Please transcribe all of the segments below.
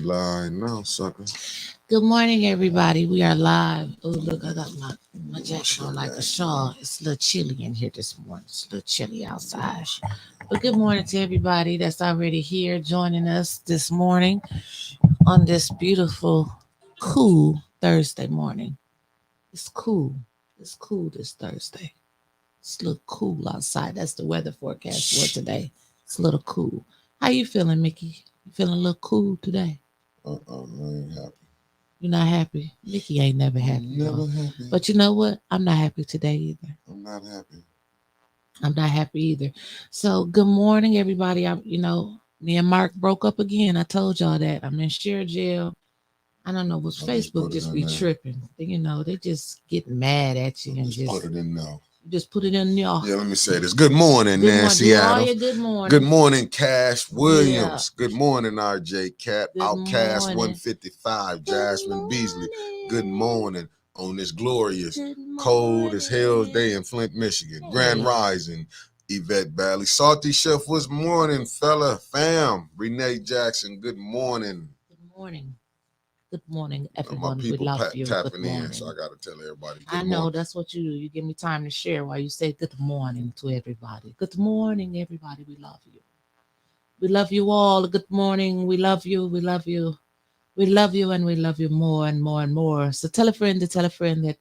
live now, sucker. Good morning, everybody. We are live. Oh, look, I got my jacket on like a shawl. It's a little chilly in here this morning. It's a little chilly outside. But good morning to everybody that's already here joining us this morning on this beautiful, cool Thursday morning. It's cool. It's cool this Thursday. It's a little cool outside. That's the weather forecast for today. It's a little cool. How you feeling, Mickey? You feeling a little cool today? I ain't happy. You're not happy. Mickey ain't never happy. Never happy. But you know what? I'm not happy today either. I'm not happy. I'm not happy either. So good morning, everybody. Me and Mark broke up again. I told y'all that. I'm in sheer jail. I don't know what's Facebook just be tripping. They just get mad at you and just put it in now. Just put it in y'all. Yeah, let me say this. Good morning, Nancy Adams. Good morning. Good morning, Cash Williams. Yeah. Good morning, RJ Cat. Good Outcast morning. 155. Jasmine Beasley. Good morning on this glorious, cold as hell day in Flint, Michigan. Grand Rising. Yvette Bailey. Salty Chef, what's morning, fella? Fam. Renee Jackson, good morning. Good morning. Good morning, everyone. My people we love you. tapping good in, so I got to tell everybody. I know morning. That's what you do. You give me time to share while you say good morning to everybody. Good morning, everybody. We love you. We love you all. Good morning. We love you. We love you. We love you, and we love you more and more and more. So tell a friend that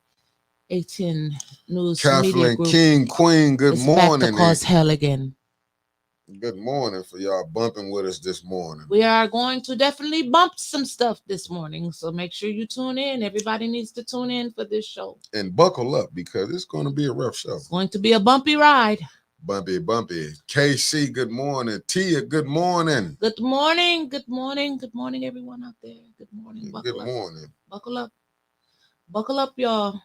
A10 News Media Kathleen Group King Queen, good morning. Back to cause hell again. Good morning for y'all bumping with us this morning. We are going to definitely bump some stuff this morning, so make sure you tune in. Everybody needs to tune in for this show. And buckle up because it's going to be a rough show. It's going to be a bumpy ride. Bumpy. KC, good morning. Tia, good morning. Good morning. Good morning. Good morning, everyone out there. Good morning. Good morning. Buckle up. Buckle up, y'all.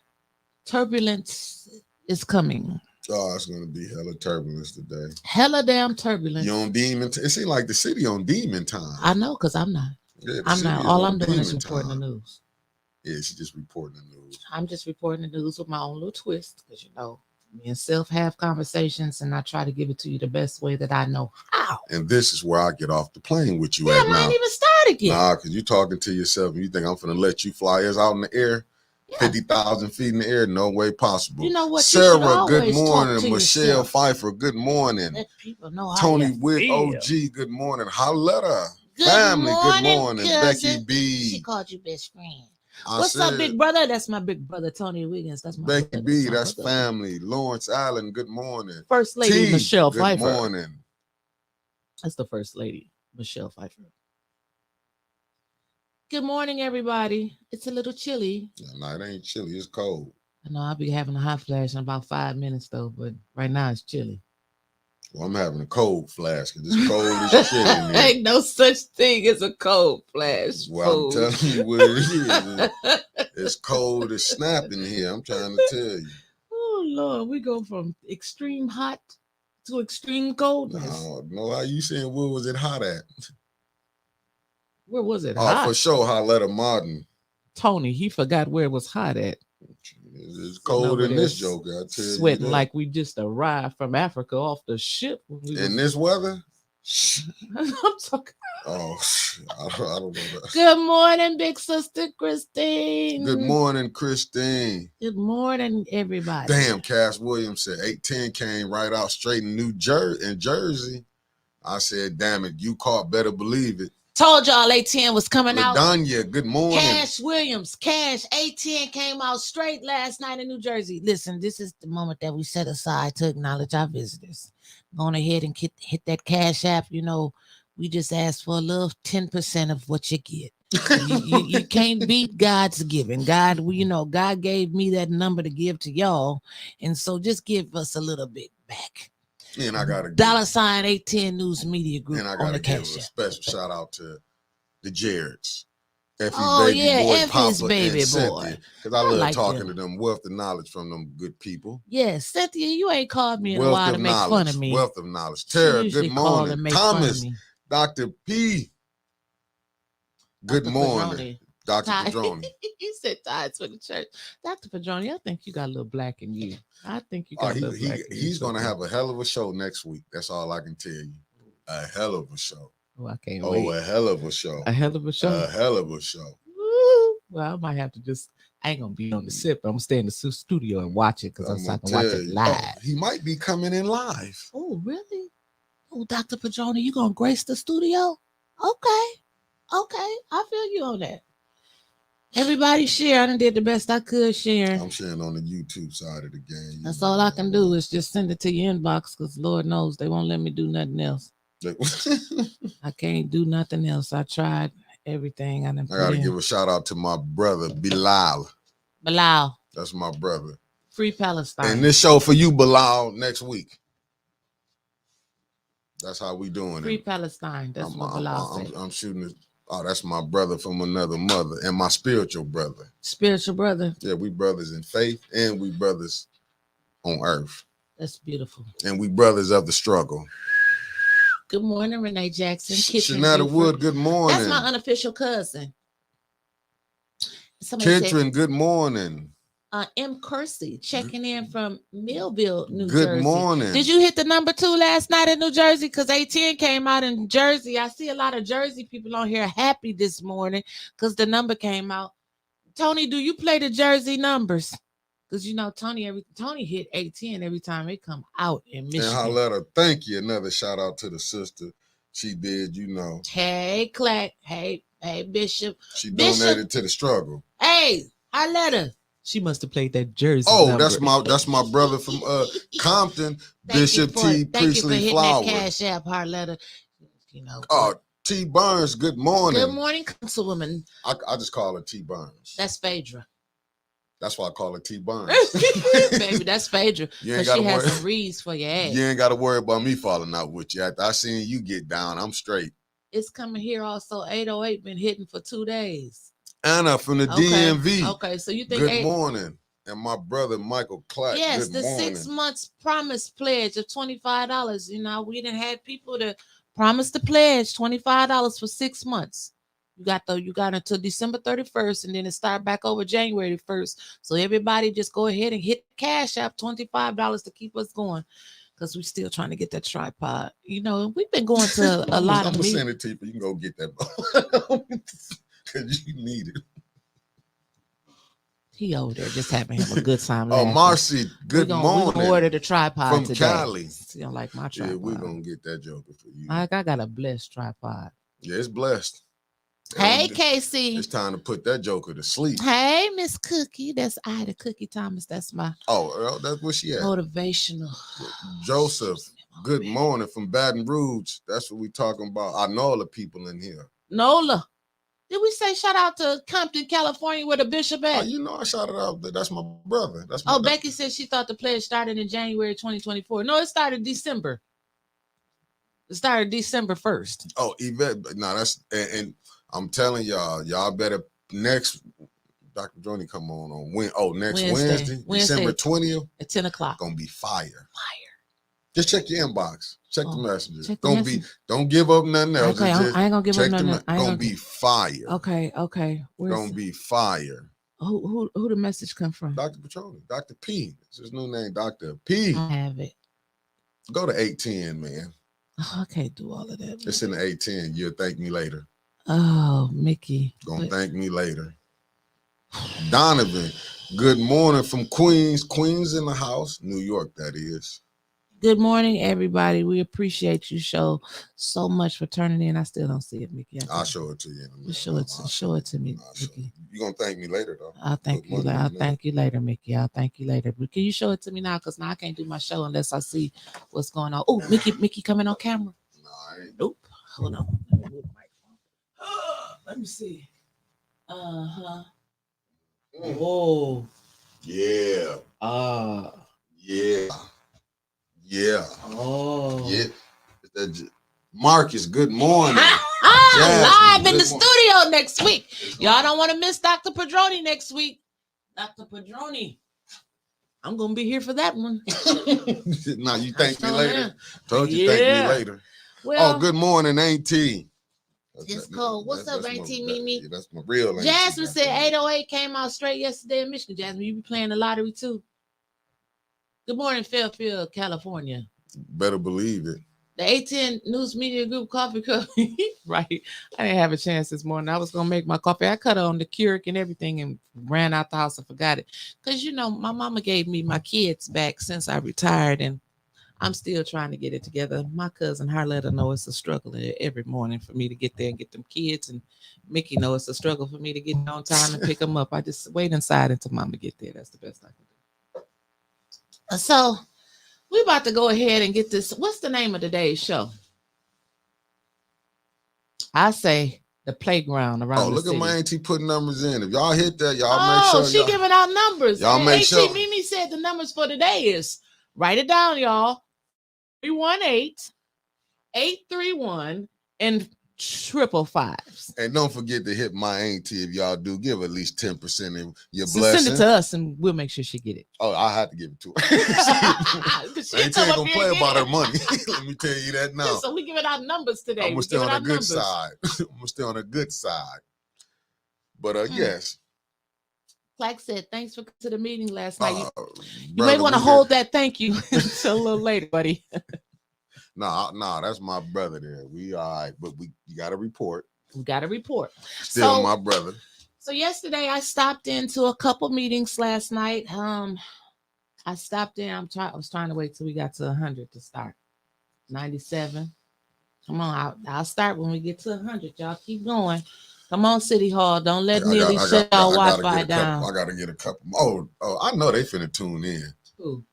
Turbulence is coming. Oh, it's going to be hella turbulence today. Hella damn turbulence. You on demon it seems like the city on demon time. I know, because I'm not. Yeah, I'm not. All I'm doing is reporting the news. Yeah, she's just reporting the news. I'm just reporting the news with my own little twist, because, me and Self have conversations, and I try to give it to you the best way that I know how. And this is where I get off the plane with you at now. I ain't even started yet. Nah, because you're talking to yourself, and you think I'm going to let you fly us out in the air? 50,000 feet in the air, no way possible. You know what? Sarah, good morning. Michelle Pfeiffer, good morning. Let people know Tony Witt, OG, good morning. Holletta, family, good morning. Becky B. She called you best friend. What's up, big brother? That's my big brother, Tony Wiggins. That's my Becky B. That's family. Lawrence Allen, good morning. First Lady Michelle Pfeiffer. Good morning. That's the First Lady, Michelle Pfeiffer. Good morning, everybody. It's a little chilly. No, it ain't chilly. It's cold. I know I'll be having a hot flash in about 5 minutes, though, but right now it's chilly. Well, I'm having a cold flash because it's cold as shit in here. Ain't no such thing as a cold flash. Well, I'm telling you what it is. It's cold as snap in here. I'm trying to tell you. Oh, Lord. We go from extreme hot to extreme coldness. No, how you saying where was it hot at? Where was it hot? For sure, Holletta Martin. Tony, he forgot where it was hot at. It's cold in this joker, I tell you. Sweating like we just arrived from Africa off the ship. In this weather? I'm talking. Oh, I don't know that. Good morning, big sister Christine. Good morning, Christine. Good morning, everybody. Damn, Cass Williams said 810 came right out straight in Jersey. I said, damn it, you caught, better believe it. Told y'all A10 was coming out. LaDonya, good morning. Cash Williams, A10 came out straight last night in New Jersey. Listen, this is the moment that we set aside to acknowledge our visitors. Go ahead and hit that Cash App. We just asked for a little 10% of what you get. you can't beat God's giving. God gave me that number to give to y'all. And so just give us a little bit back. And I got to $ A10 News Media Group. And I got to give a special shout out to the Jareds. Effie's baby boy. Because I love talking to them. Wealth of knowledge from them good people. Yes, Cynthia, you ain't called me in a while to make fun of me. Wealth of knowledge. Tara, good morning. Thomas, Dr. P. Good morning. Dr. Padroni. He said tithes for the church. Dr. Padroni, I think you got a little black in you. I think you got a little black in you. He's going to have a hell of a show next week. That's all I can tell you. A hell of a show. Oh, I can't Oh, wait. a hell of a show. A hell of a show. A hell of a show. Woo. Well, I might have to just. I ain't gonna be on the sip. I'm gonna stay in the studio and watch it because I'm I gonna can watch tell it you. live. Oh, he might be coming in live. Oh, really? Oh, Dr. Padroni, you gonna grace the studio? Okay. I feel you on that. Everybody share. I done did the best I could share. I'm sharing on the YouTube side of the game. That's all I can do is just send it to your inbox because Lord knows they won't let me do nothing else. I can't do nothing else. I tried everything. I gotta give a shout out to my brother Bilal. Bilal. That's my brother. Free Palestine. And this show for you, Bilal, next week. That's how we doing Free it. Palestine. That's what Bilal said. I'm shooting it. Oh, that's my brother from another mother and my spiritual brother. Spiritual brother. Yeah, we brothers in faith and we brothers on earth. That's beautiful. And we brothers of the struggle. Good morning, Renee Jackson. Shanetta Wood, good morning. That's my unofficial cousin. Kentrin, good morning. M. Kersey checking in from Millville, New Good Jersey. morning. Did you hit the number 2 last night in New Jersey? Because A10 came out in Jersey. I see a lot of Jersey people on here happy this morning because the number came out. Tony, do you play the Jersey numbers? Because you know Tony hit A10 every time they come out in Michigan. And Holletta, thank you. Another shout out to the sister. She did, you know. Hey, Clack. Hey, Bishop. She donated to the struggle. Hey, Holletta. She must have played that Jersey. Oh, number. that's my brother from Compton, Bishop T. Priestley Flower. Thank you for hitting that Cash App, Harletta. You know. T. Burns, good morning. Good morning, Councilwoman. I just call her T. Burns. That's Phaedra. That's why I call her T. Burns. Baby, that's Phaedra. Because she has some reads for your ass. You ain't got to worry about me falling out with you. After I seen you get down, I'm straight. It's coming here also. 808 been hitting for 2 days. Anna from the DMV. Okay, so you think good morning. And my brother Michael Clark. Yes, good the morning. 6 months promise pledge of $25. You know, we done had people to promise to pledge $25 for 6 months. You got until December 31st, and then it start back over January 1st. So everybody just go ahead and hit Cash App $25 to keep us going. Because we're still trying to get that tripod. You know, we've been going to a lot of meetings. I'm going to send it to you, but you can go get that. Because you need it. He over there just having him a good time. Oh, Marcy, good morning. We're gonna order the tripod from today. Cali. You don't like my tripod. Yeah, we're going to get that joker for you. I got a blessed tripod. Yeah, it's blessed. Hey, Casey. It's time to put that joker to sleep. Hey, Miss Cookie. That's Ida Cookie Thomas. That's my that's what she had. Motivational. Joseph, good morning from Baton Rouge. That's what we talking about. I know all the people in here. Nola. Did we say shout out to Compton, California, where the bishop at? You know I shouted out. That's my brother. Becky said she thought the pledge started in January 2024. No, it started December. It started December 1st. Oh, Yvette. No, that's and I'm telling y'all better next Dr. Joni come on next Wednesday, December 20th at 10 o'clock. Gonna be fire. Just check your inbox. Check the messages. Don't give up nothing else. Okay, I ain't gonna give up nothing. Gonna be fire. Okay. Gonna be fire. Who the message come from? Dr. Petroni, Dr. P. It's his new name, Dr. P. I have it. Go to 810, man. Oh, I can't do all of that. It's in the 810. You'll thank me later. Oh, Mickey. Gonna thank me later. Donovan, good morning from Queens. Queens in the house. New York, that is. Good morning, everybody. We appreciate you so much for turning in. I still don't see it, Mickey. I'll show it to you. Show it to me, Mickey. You're going to thank me later, though. I'll thank you later, Mickey. I'll thank you later. But can you show it to me now? Because now I can't do my show unless I see what's going on. Oh, Mickey coming on camera. No, I ain't. Nope. Hold on. Let me see. Uh-huh. Whoa. Yeah. Yeah. Oh. Yeah. Marcus, good morning. Live in the studio next week. Y'all don't want to miss Dr. Padroni next week. Dr. Padroni. I'm going to be here for that one. No, you thank me later. Told you thank me later. Well, good morning, Auntie. It's cold. What's up, Auntie Mimi? That's my real name. Jasmine said 808 came out straight yesterday in Michigan. Jasmine, you be playing the lottery too? Good morning, Fairfield, California. Better believe it. The A10 News Media Group coffee cup. Right. I didn't have a chance this morning. I was gonna make my coffee. I cut on the Keurig and everything and ran out the house and forgot it. Because my mama gave me my kids back since I retired, and I'm still trying to get it together. My cousin, her let her know it's a struggle every morning for me to get there and get them kids, and Mickey know it's a struggle for me to get on time and pick them up. I just wait inside until mama get there. That's the best I can do. So we about to go ahead and get this. What's the name of today's show? I say the playground around the look city. at my auntie putting numbers in. If y'all hit that, y'all make Oh, sure. she giving out numbers. Y'all make sure. Mimi said the numbers for today is, write it down, y'all. 318-831 and 555. And don't forget to hit my auntie if y'all do. Give at least 10% of your So blessing. send it to us and we'll make sure she get it. Oh, I have to give it to her. Auntie ain't gonna play about her money. Let me tell you that now. So we giving out numbers today. I'm gonna stay on a good side. I'm gonna stay on a good side. But yes. Clack said, thanks for coming to the meeting last night. You Brother, may want to hold that thank you until a little later, buddy. Nah, that's my brother there. We all right, but you got to report. We got to report. Still my brother. So yesterday I stopped into a couple meetings last night. I stopped in. I was trying to wait till we got to 100 to start. 97. Come on, I'll start when we get to 100. Y'all keep going. Come on, City Hall. Don't let Neely shut our Wi-Fi down. I got to get a couple. Oh, I know they finna tune in. Who?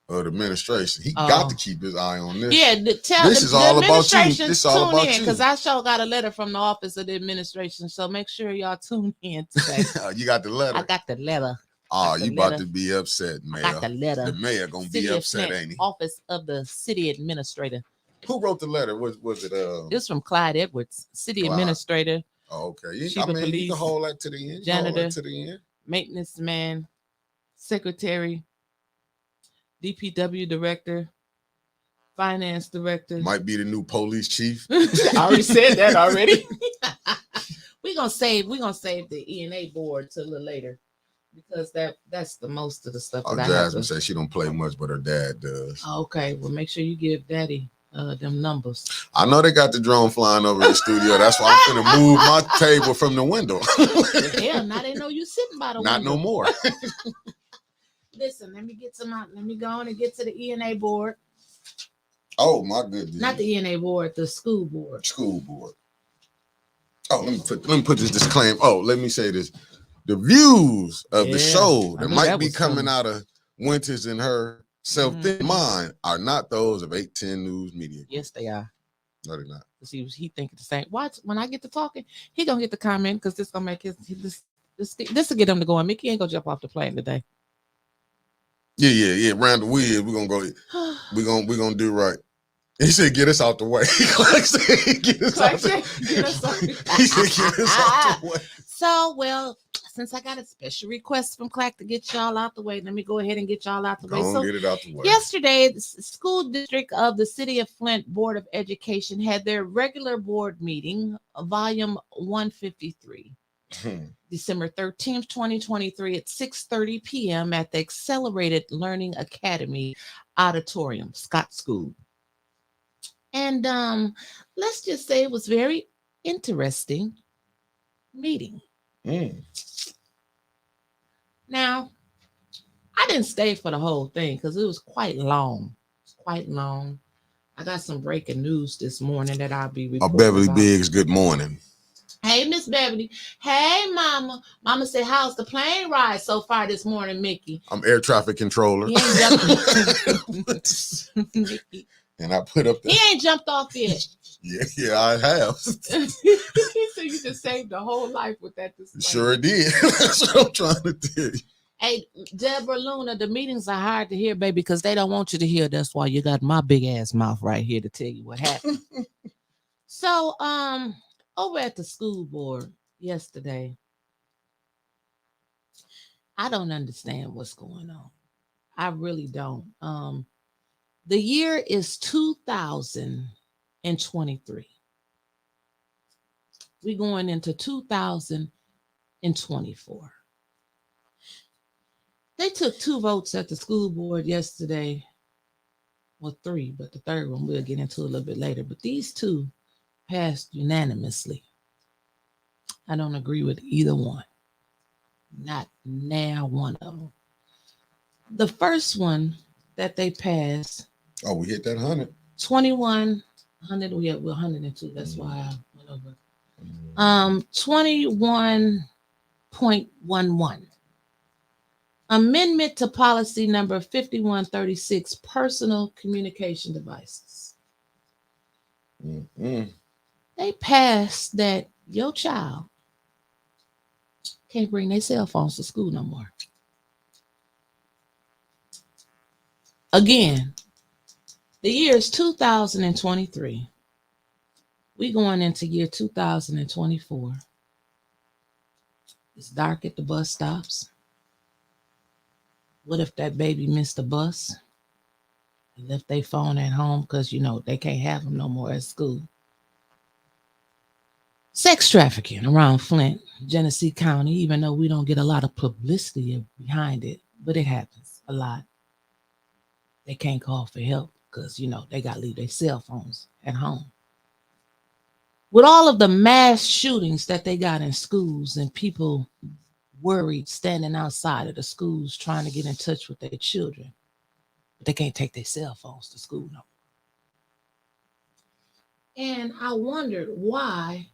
The administration. He got to keep his eye on this. Yeah, this is all about you. This is all about you. Because I sure got a letter from the office of the administration. So make sure y'all tune in today. You got the letter? I got the letter. Oh, you about to be upset, Mayor. I got the letter. The mayor gonna be upset, ain't he? Office of the city administrator. Who wrote the letter? Was it It's from Clyde Edwards, city administrator. Oh, okay. You can hold that to the end. Janitor, to the end. Maintenance man, secretary, DPW director, finance director. Might be the new police chief. I already said that already. We're gonna save the E&A board till a little later. Because that's the most of the stuff that I have. Jasmine says she don't play much, but her dad does. Okay, well, make sure you give Daddy them numbers. I know they got the drone flying over the studio. That's why I'm gonna move my table from the window. Hell, now they know you sitting by the window. Not no more. Listen, let me go on and get to the E&A board. Oh my goodness! Not the E&A board, the school board. School board. Oh, let me put this disclaimer. Oh, let me say this. The views of the show that might be coming out of Winters and her self-thin mind are not those of 810 News Media. Yes, they are. No, they're not. He thinking the same. Watch when I get to talking, he gonna get the comment because this gonna make this will get him to go. And Mickey ain't gonna jump off the plane today. Yeah. Round the wheel, we're gonna go. We're gonna do right. He said, "Get us out the way." Clark said, "Get us out the way." He said, "Get us out the way." So, well, since I got a special request from Clark to get y'all out the way, let me go ahead and get y'all out the way. So, get it out the way. Yesterday, the school district of the City of Flint Board of Education had their regular board meeting, volume 153. December 13th, 2023 at 6:30 p.m. at the Accelerated Learning Academy Auditorium, Scott School. And let's just say it was very interesting meeting. Now, I didn't stay for the whole thing because it was quite long. I got some breaking news this morning that I'll be reporting Beverly about. Biggs, good morning. Hey, Miss Beverly. Hey, Mama. Mama said, how's the plane ride so far this morning, Mickey? I'm air traffic controller. He ain't Mickey. And I put up He ain't jumped off yet. Yeah, I have. So you just saved a whole life with that display. Sure did. That's what I'm trying to tell you. Hey, Deborah Luna, the meetings are hard to hear, baby, because they don't want you to hear. That's why you got my big ass mouth right here to tell you what happened. So, over at the school board yesterday, I don't understand what's going on. I really don't. The year is 2023. We're going into 2024. They took 2 votes at the school board yesterday well, three, but the third one we'll get into a little bit later. But these two passed unanimously. I don't agree with either one. Not now one of them. The first one that they passed, Oh, we hit that 100. 2100, we're 102. That's why I went over. 21.11. Amendment to policy number 5136, personal communication devices. Mm-mm. They passed that your child can't bring their cell phones to school no more. Again, the year is 2023. We going into year 2024. It's dark at the bus stops. What if that baby missed the bus and left their phone at home because, they can't have them no more at school? Sex trafficking around Flint, Genesee County, even though we don't get a lot of publicity behind it, but it happens a lot. They can't call for help because, they got to leave their cell phones at home. With all of the mass shootings that they got in schools and people worried standing outside of the schools trying to get in touch with their children, but they can't take their cell phones to school no more. And I wondered, why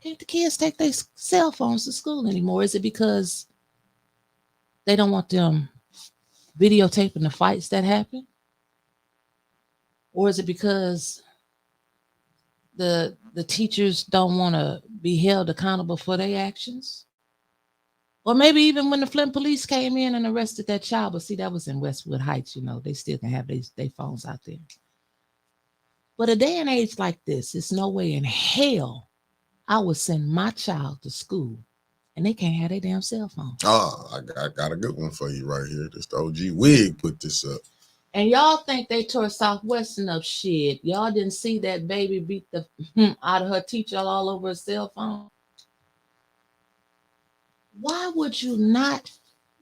can't the kids take their cell phones to school anymore? Is it because they don't want them videotaping the fights that happen? Or is it because the teachers don't want to be held accountable for their actions? Or maybe even when the Flint police came in and arrested that child, but see, that was in Westwood Heights, they still can have their phones out there. But a day and age like this, it's no way in hell I would send my child to school and they can't have their damn cell phone. Oh, I got a good one for you right here. This OG Wig put this up. And y'all think they tore Southwestern up? Shit. Y'all didn't see that baby beat the out of her teacher all over her cell phone? Why would you not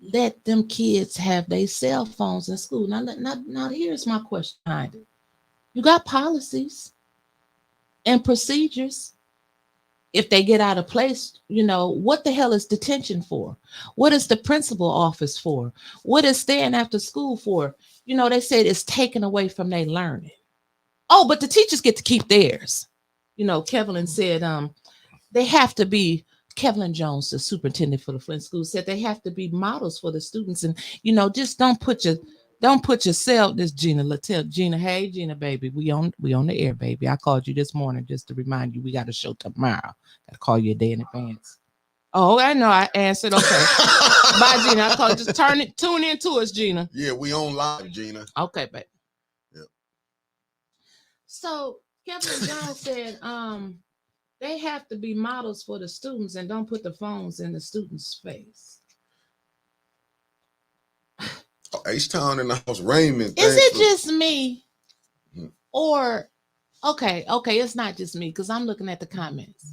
let them kids have their cell phones in school? Now here's my question behind it. You got policies and procedures. If they get out of place, what the hell is detention for? What is the principal office for? What is staying after school for? They said it's taken away from their learning. Oh, but the teachers get to keep theirs. Kevlin said they have to be, Kevlin Jones, the superintendent for the Flint School, said they have to be models for the students. And, just don't put yourself, this Gina Littell. Gina, hey, Gina, baby, we on the air, baby. I called you this morning just to remind you we got a show tomorrow. Got to call you a day in advance. Oh, I know. I answered. Okay. Bye, Gina. I called. Just tune in to us, Gina. Yeah, we on live, Gina. Okay, baby. Yep. So Kevin Jones said they have to be models for the students and don't put the phones in the students' face. H-Town in the house, Raymond. Is it just me? Or, okay, it's not just me because I'm looking at the comments.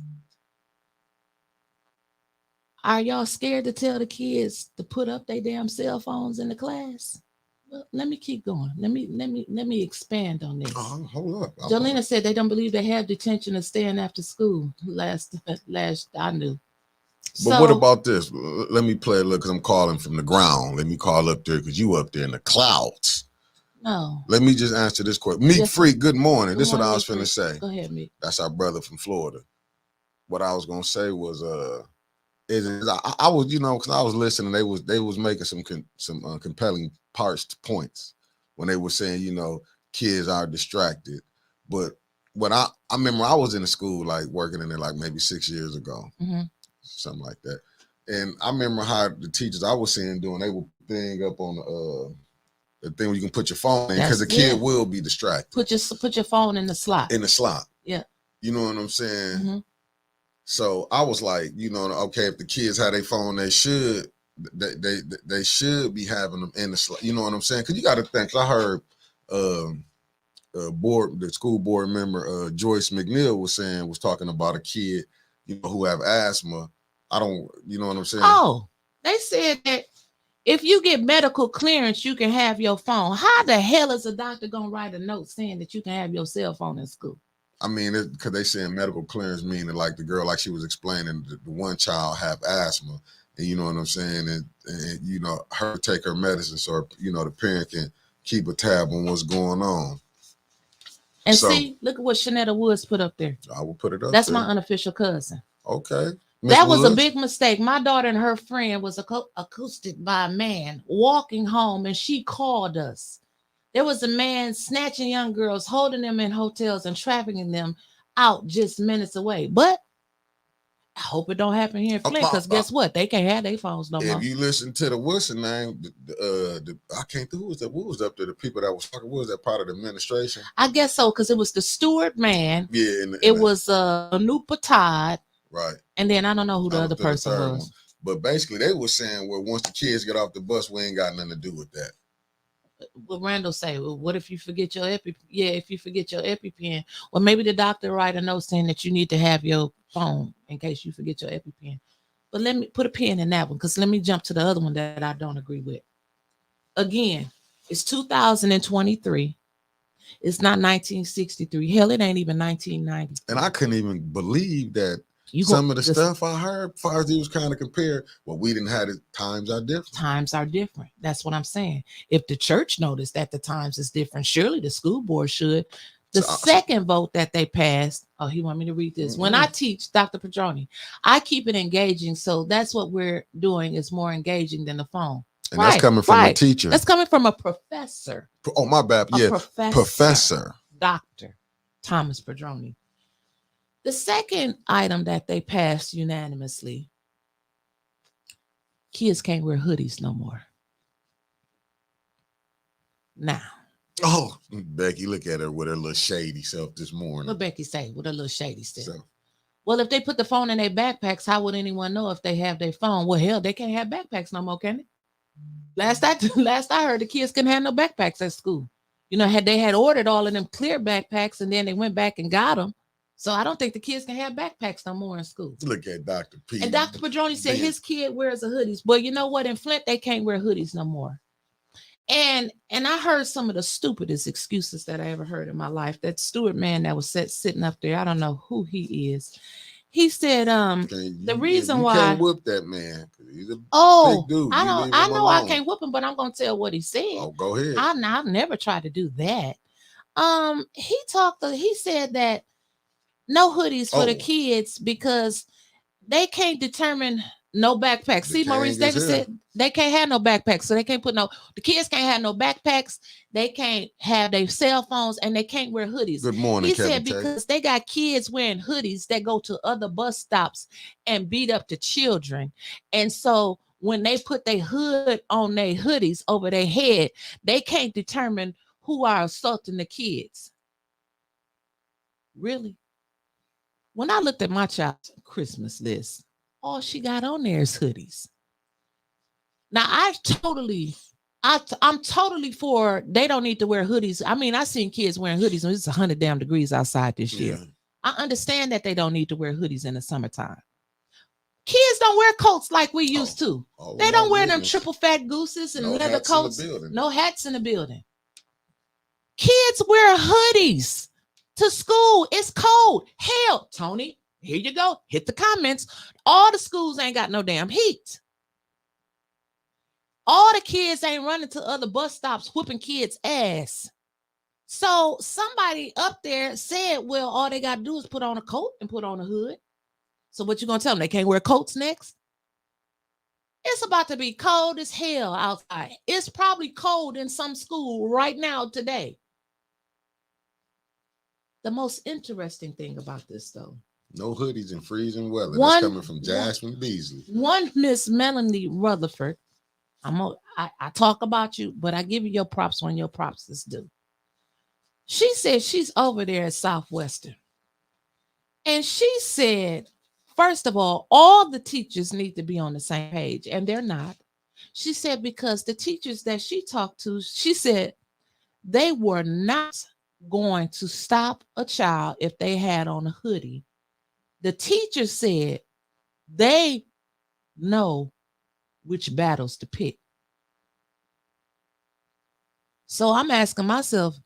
Are y'all scared to tell the kids to put up their damn cell phones in the class? Well, let me keep going. Let me expand on this. Hold up. Jolena said they don't believe they have detention or staying after school. Last I knew. But what about this? Let me play a look because I'm calling from the ground. Let me call up there because you up there in the clouds. No. Let me just answer this question. Meek Freak, good morning. This is what I was finna say. Go ahead, Meek. That's our brother from Florida. What I was gonna say was I was, because I was listening, they was making some compelling points when they were saying, kids are distracted. But when I remember I was in the school, like working in it like maybe 6 years ago, something like that. And I remember how the teachers I was seeing doing, they would thing up on the thing where you can put your phone in because the kid will be distracted. Put your phone in the slot. In the slot. Yeah. You know what I'm saying? So I was like, okay, if the kids have their phone, they should be having them in the slot. You know what I'm saying? Because you got to think. I heard the school board member Joyce McNeil was talking about a kid, who have asthma. I don't, you know what I'm saying? Oh, they said that If you get medical clearance, you can have your phone. How the hell is a doctor gonna write a note saying that you can have your cell phone in school? I mean, because they saying medical clearance meaning like the girl, like she was explaining, the one child have asthma, and you know what I'm saying, and you know her take her medicine, so you know the parent can keep a tab on what's going on. And So- see, look at what Shanetta Woods put up there. I will put it up. That's there. my unofficial cousin. Okay. Miss That was a Woods? big mistake. My daughter and her friend was acoustic by a man walking home, and she called us. There was a man snatching young girls, holding them in hotels and trafficking them out just minutes away. But I hope it don't happen here in Flint, because guess what? They can't have their phones no more. If you listen to the what's the name, I can't think who was that. Who was up there? The people that was talking. What was that part of the administration? I guess so, because it was the Stewart man. Yeah, It was Anupa Todd, right. and then I don't know who the I other was the person third was. one. But basically, they were saying, well, once the kids get off the bus, we ain't got nothing to do with that. What Randall say? Well, what if you forget your if you forget your EpiPen? Well, maybe the doctor write a note saying that you need to have your phone in case you forget your EpiPen. But let me put a pin in that one, because let me jump to the other one that I don't agree with. Again, it's 2023. It's not 1963. Hell, it ain't even 1990. And I couldn't even believe that You some of the stuff I heard, as far as he was kind of compared, well, we didn't have it. Times are different. Times are different. That's what I'm saying. If the church noticed that the times is different, surely the school board should. The second vote that they passed, oh, he want me to read this. Mm-hmm. When I teach, Dr. Padroni, I keep it engaging. So that's what we're doing, is more engaging than the phone. And that's coming from a teacher. That's coming from a professor. Oh, my bad. Yeah, professor. Dr. Thomas Padroni. The second item that they passed unanimously, kids can't wear hoodies no more. Now. Oh, Becky, look at her with her little shady self this morning. What Becky say with her little shady self? Well, if they put the phone in their backpacks, how would anyone know if they have their phone? Well, hell, they can't have backpacks no more, can they? Last I heard, the kids couldn't have no backpacks at school. You know, they had ordered all of them clear backpacks, and then they went back and got them. So I don't think the kids can have backpacks no more in school. Look at Dr. P. And Dr. Padroni said his kid wears a hoodies. Well, you know what? In Flint, they can't wear hoodies no more. And I heard some of the stupidest excuses that I ever heard in my life. That Stewart man that was sitting up there, I don't know who he is. He said, the reason why you can't whip that man. He's a big dude. I know I can't whip him, but I'm gonna tell what he said. Oh, go ahead. I've never tried to do that. He said that no hoodies for the kids because they can't determine no backpacks. See, Maurice Davis said they can't have no backpacks, so they can't put the kids can't have no backpacks. They can't have their cell phones, and they can't wear hoodies. Good morning, He said because they got kids wearing hoodies that go to other bus stops and beat up the children, and so when they put their hood on their hoodies over their head, they can't determine who are assaulting the kids. Really? When I looked at my child's Christmas list, all she got on there is hoodies. Now I'm totally for they don't need to wear hoodies. I mean, I seen kids wearing hoodies when it's 100 damn degrees outside this year. I understand that they don't need to wear hoodies in the summertime. Kids don't wear coats like we used to. They don't wear them triple fat gooses and leather coats. No hats in the building. Kids wear hoodies to school. It's cold. Hell, Tony, here you go. Hit the comments. All the schools ain't got no damn heat. All the kids ain't running to other bus stops whooping kids' ass. So somebody up there said, well, all they got to do is put on a coat and put on a hood. So what you going to tell them? They can't wear coats next? It's about to be cold as hell outside. It's probably cold in some school right now today. The most interesting thing about this, though. No hoodies in freezing weather. That's coming from Jasmine Beasley. One Miss Melanie Rutherford. I talk about you, but I give you your props when your props is due. She said she's over there at Southwestern. And she said, first of all the teachers need to be on the same page, and they're not. She said because the teachers that she talked to, she said they were not going to stop a child if they had on a hoodie. The teacher said they know which battles to pick. So I'm asking myself,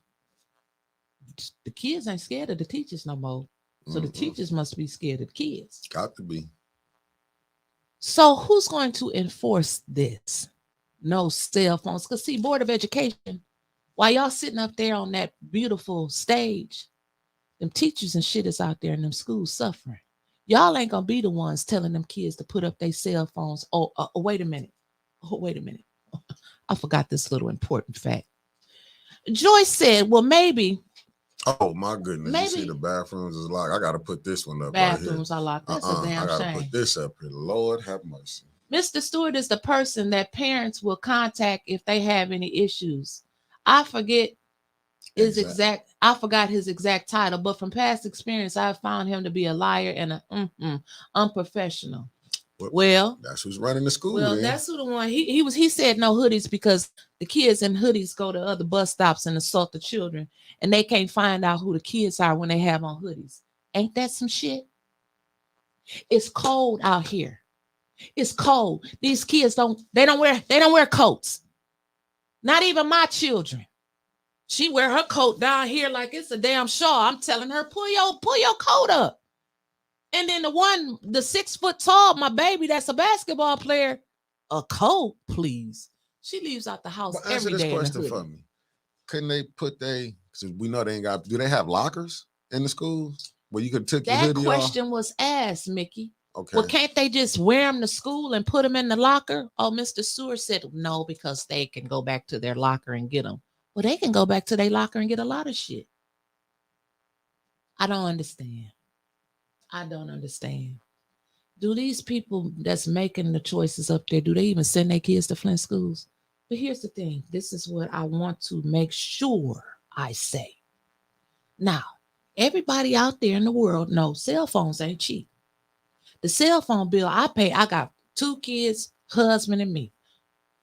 the kids ain't scared of the teachers no more. So the teachers must be scared of the kids. Got to be. So who's going to enforce this? No cell phones. Because see, Board of Education, while y'all sitting up there on that beautiful stage, them teachers and shit is out there in them schools suffering. Y'all ain't gonna be the ones telling them kids to put up their cell phones. Wait a minute. Oh, wait a minute. I forgot this little important fact. Joyce said, well, maybe. Oh my goodness! Maybe, you see the bathrooms is locked. I gotta put this one up. Bathrooms right are locked. That's a damn I gotta shame. put this up here. Lord have mercy. Mr. Stewart is the person that parents will contact if they have any issues. I forget I forgot his exact title, but from past experience, I found him to be a liar and a unprofessional. Well, that's who's running the school. Well, that's who the one he said no hoodies because the kids in hoodies go to other bus stops and assault the children, and they can't find out who the kids are when they have on hoodies. Ain't that some shit? It's cold out here. It's cold. These kids don't wear coats. Not even my children. She wear her coat down here like it's a damn shawl. I'm telling her, pull your coat up. And then the 6 foot tall, my baby, that's a basketball player, a coat, please. She leaves out the house every day. Answer this question for me. Couldn't they put because we know they ain't got, do they have lockers in the schools where you could take your hoodie off? That question was asked, Mickey. Okay. Well, can't they just wear them to school and put them in the locker? Oh, Mr. Seward said no, because they can go back to their locker and get them. Well, they can go back to their locker and get a lot of shit. I don't understand. Do these people that's making the choices up there, do they even send their kids to Flint schools? But here's the thing. This is what I want to make sure I say. Now, everybody out there in the world knows cell phones ain't cheap. The cell phone bill I pay, I got 2 kids, husband, and me.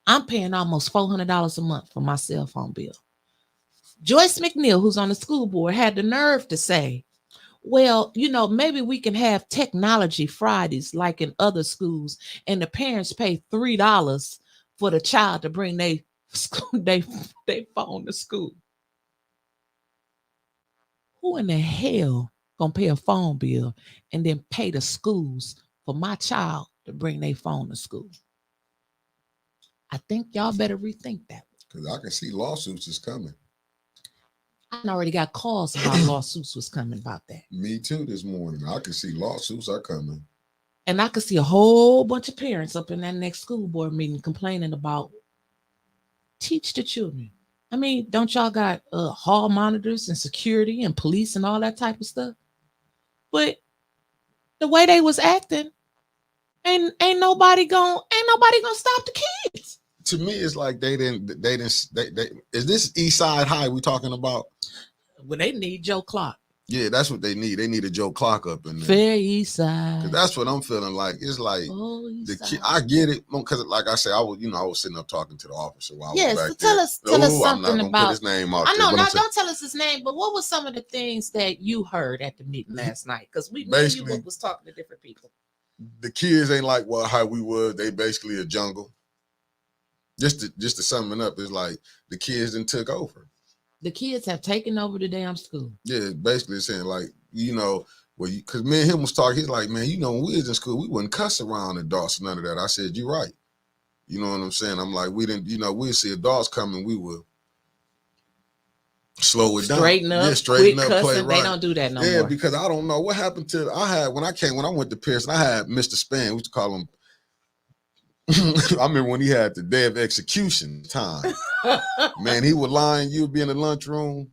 I'm paying almost $400 a month for my cell phone bill. Joyce McNeil, who's on the school board, had the nerve to say, well, maybe we can have technology Fridays like in other schools, and the parents pay $3 for the child to bring their phone to school. Who in the hell gonna pay a phone bill and then pay the schools for my child to bring their phone to school? I think y'all better rethink that. Because I can see lawsuits is coming. I already got calls about lawsuits was coming about that. Me too this morning. I can see lawsuits are coming. And I could see a whole bunch of parents up in that next school board meeting complaining about teach the children. I mean, don't y'all got hall monitors and security and police and all that type of stuff? But the way they was acting, ain't nobody gonna stop the kids. To me, it's like they didn't. Is this East Side High we talking about? Well, they need Joe Clark. Yeah, that's what they need. They need a Joe Clark up in there. Fair East Side. That's what I'm feeling like. It's like the kid. I get it because, like I said, I was sitting up talking to the officer while I was back tell us something I'm not about put his name out I know. Now, don't tell us his name. But what was some of the things that you heard at the meeting last night? Because we was talking to different people. The kids ain't like how we was. They basically a jungle. Just to sum it up, is like the kids then took over. The kids have taken over the damn school. Yeah, basically saying like, because me and him was talking, he's like, man, when we was in school, we wouldn't cuss around adults, none of that. I said, you're right. You know what I'm saying? I'm like, we didn't, we'd see adults coming, we would slow it down. Straighten up, straighten up, cussing, play right. They don't do that no more. Yeah, because I don't know what happened to, when I went to Pearson, I had Mr. Span, we used to call him, I remember when he had the day of execution time. Man, he would line you, be in the lunchroom.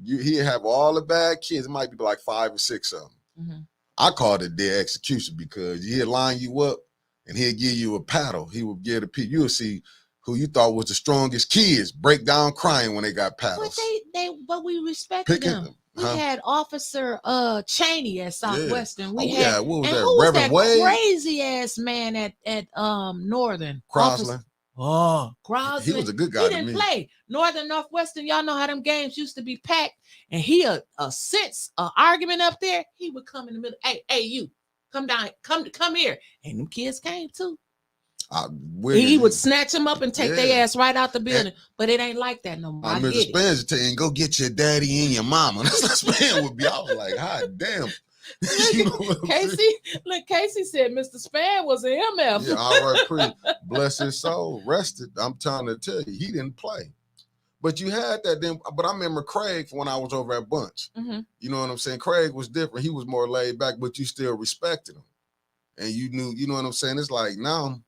He'd have all the bad kids. It might be like 5 or 6 of them. Mm-hmm. I called it day of execution because he'd line you up and he'd give you a paddle. He would give the people, you would see who you thought was the strongest kids break down crying when they got paddles. But we respected them. We had Officer Cheney at Southwestern. What was that? Who was that crazy ass man at Northern? Crosland. Crosland. He was a good guy. He didn't play. Northern, Northwestern, y'all know how them games used to be packed. And he sense argument up there, he would come in the middle. Hey, you, come down, come here. And them kids came too. He would snatch them up and take their ass right out the building. But it ain't like that no more. Mr. Spence tell you, go get your daddy and your mama. That's what Spence would be. I was like, hot damn. You know Casey said Mr. Span was an MF. Yeah, all right, bless his soul. Rested. I'm trying to tell you, he didn't play. But you had that then. But I remember Craig when I was over at Bunch. Mm-hmm. You know what I'm saying? Craig was different. He was more laid back, but you still respected him. And you knew, you know what I'm saying? It's like now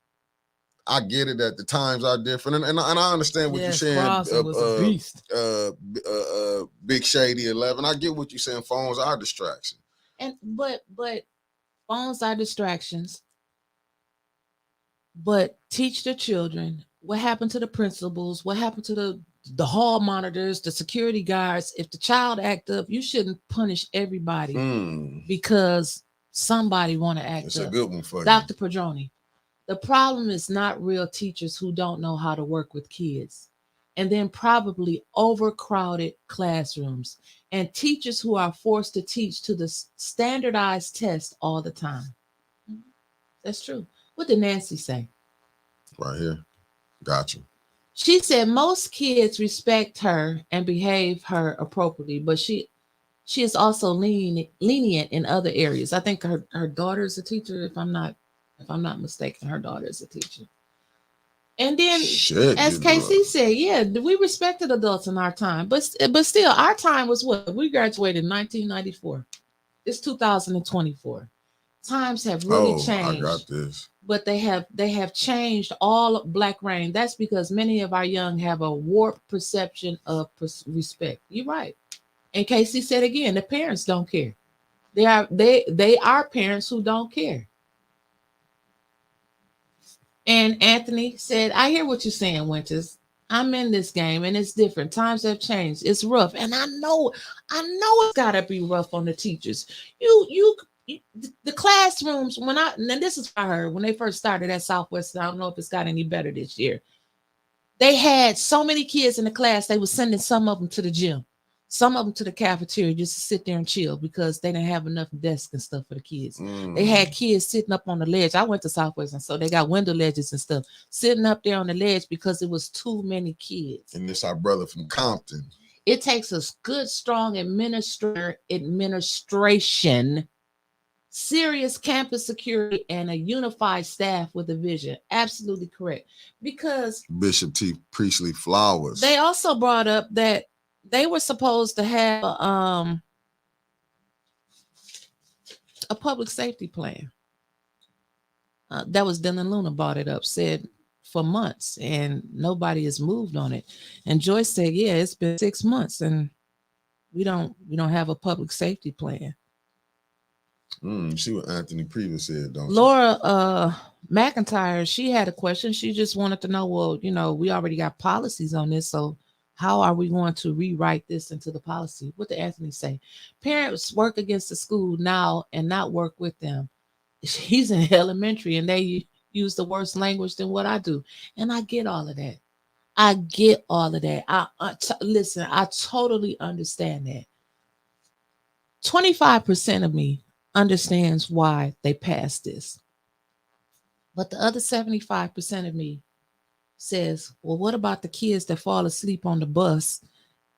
I get it that the times are different. And I understand what you're saying. Was a beast. Big Shady 11. I get what you're saying. Phones are distraction. And but phones are distractions. But teach the children what happened to the principals, what happened to the hall monitors, the security guards. If the child act up, you shouldn't punish everybody because somebody want to act up. It's a good one for you. Dr. Padroni, the problem is not real teachers who don't know how to work with kids, and then probably overcrowded classrooms and teachers who are forced to teach to the standardized test all the time. That's true. What did Nancy say? Right here. Gotcha. She said most kids respect her and behave her appropriately, but she is also lenient in other areas. I think her daughter is a teacher, if I'm not mistaken. Her daughter is a teacher. And then, as KC said, yeah, we respected adults in our time, but still, our time was what? We graduated in 1994. It's 2024. Times have really changed. I got this. But they have changed all Black Rain. That's because many of our young have a warped perception of respect. You're right. And Casey said again, the parents don't care. They are parents who don't care. And Anthony said, I hear what you're saying, Winters. I'm in this game and it's different. Times have changed. It's rough. And I know it's gotta be rough on the teachers. The classrooms, and this is what I heard when they first started at Southwest, I don't know if it's got any better this year. They had so many kids in the class, they were sending some of them to the gym, some of them to the cafeteria just to sit there and chill because they didn't have enough desks and stuff for the kids. They had kids sitting up on the ledge. I went to Southwest, and so they got window ledges and stuff, sitting up there on the ledge because it was too many kids. And this our brother from Compton. It takes a good, strong administration, serious campus security, and a unified staff with a vision. Absolutely correct. Because Bishop T. Priestley Flowers. They also brought up that they were supposed to have a public safety plan. That was Dylan Luna brought it up, said for months, and nobody has moved on it. And Joyce said, yeah, it's been 6 months and we don't have a public safety plan. See what Anthony Previous said, don't you? Laura McIntyre, she had a question. She just wanted to know, well, we already got policies on this, so how are we going to rewrite this into the policy? What did Anthony say? Parents work against the school now and not work with them. He's in elementary and they use the worst language than what I do. And I get all of that. Listen, I totally understand that. 25% of me understands why they passed this. But the other 75% of me says, well, what about the kids that fall asleep on the bus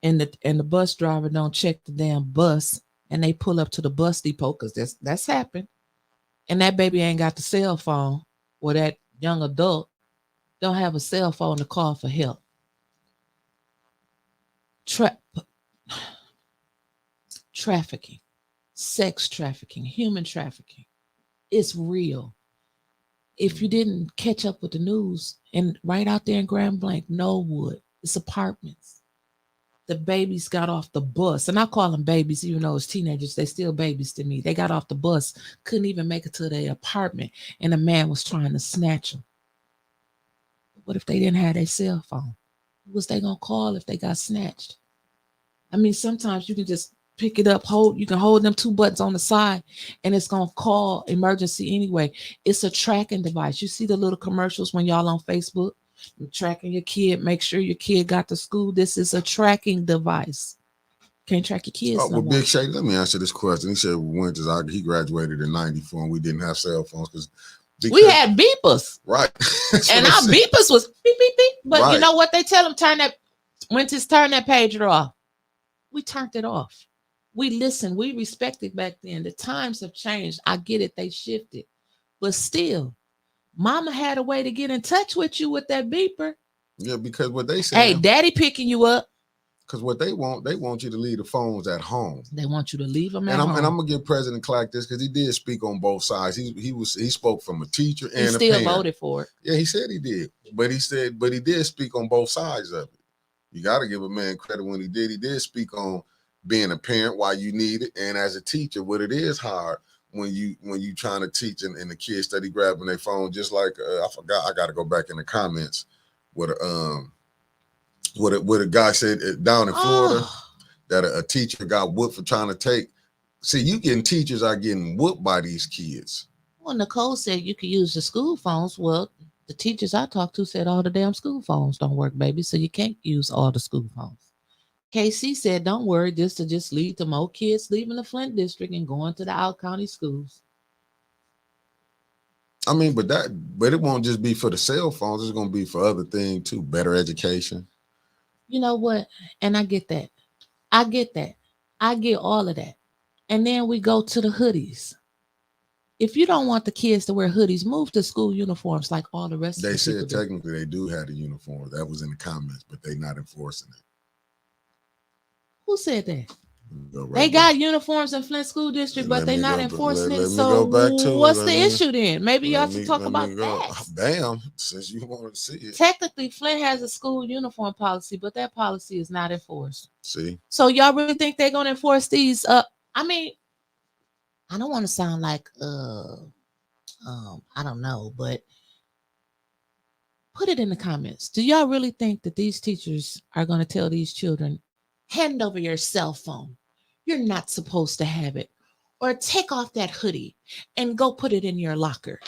and the bus driver don't check the damn bus and they pull up to the bus depot, because that's happened, and that baby ain't got the cell phone, or that young adult don't have a cell phone to call for help. Trafficking, sex trafficking, human trafficking, it's real. If you didn't catch up with the news, and right out there in Grand Blanc, Knollwood, it's apartments. The babies got off the bus, and I call them babies, even though it's teenagers, they still babies to me. They got off the bus, couldn't even make it to their apartment, and a man was trying to snatch them. What if they didn't have their cell phone? Who was they gonna call if they got snatched? I mean, sometimes you can just pick it up, you can hold them 2 buttons on the side and it's going to call emergency anyway. It's a tracking device. You see the little commercials when y'all on Facebook, you're tracking your kid, make sure your kid got to school. This is a tracking device. Can't track your kids. Well, Big Shady, let me answer this question. He said Winters, he graduated in 94 and we didn't have cell phones because We had beepers. Right. And our beepers was beep, beep, beep. But Right. you know what they tell them? Turn that pager off. We turned it off. We listened. We respected back then. The times have changed. I get it. They shifted. But still, mama had a way to get in touch with you with that beeper. Yeah, because what they say, hey, daddy picking you up. Because what they want you to leave the phones at home. They want you to leave them at home. And I'm gonna give President Clark this because he did speak on both sides. He spoke from a teacher and he a still parent. Voted for it. Yeah, he said he did, but he did speak on both sides of it. You got to give a man credit when he did. He did speak on being a parent, why you need it, and as a teacher, what it is hard when you trying to teach and the kids steady grabbing their phone. Just like I forgot, I got to go back in the comments what a guy said down in Florida that a teacher got whooped for trying to take. See, you getting teachers are getting whooped by these kids. Well, Nicole said you could use the school phones. Well, the teachers I talked to said all the damn school phones don't work, baby, so you can't use all the school phones. KC said, don't worry, this will just lead to more kids leaving the Flint district and going to the out county schools. I mean, but it won't just be for the cell phones. It's going to be for other things too. Better education. You know what? And I get that. I get all of that. And then we go to the hoodies. If you don't want the kids to wear hoodies, move to school uniforms like all the rest of the people. They said technically they do have the uniform. That was in the comments, but they're not enforcing it. Who said that? They got uniforms in Flint School District, but they're not enforcing it. So what's the issue then? Maybe y'all should talk about that. Bam, since you want to see it. Technically, Flint has a school uniform policy, but that policy is not enforced. See? So y'all really think they're going to enforce these? I mean, I don't want to sound like, I don't know, but put it in the comments. Do y'all really think that these teachers are going to tell these children, hand over your cell phone? You're not supposed to have it. Or take off that hoodie and go put it in your locker.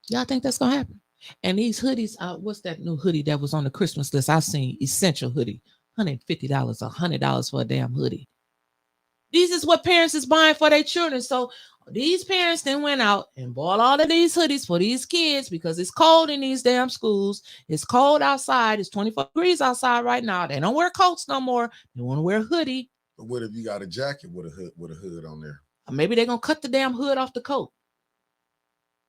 Y'all think that's going to happen? And these hoodies, what's that new hoodie that was on the Christmas list? I seen essential hoodie, $150, $100 for a damn hoodie. These is what parents is buying for their children. So these parents then went out and bought all of these hoodies for these kids because it's cold in these damn schools. It's cold outside. It's 24 degrees outside right now. They don't wear coats no more. They want to wear a hoodie. But what if you got a jacket with a hood on there? Or maybe they're going to cut the damn hood off the coat.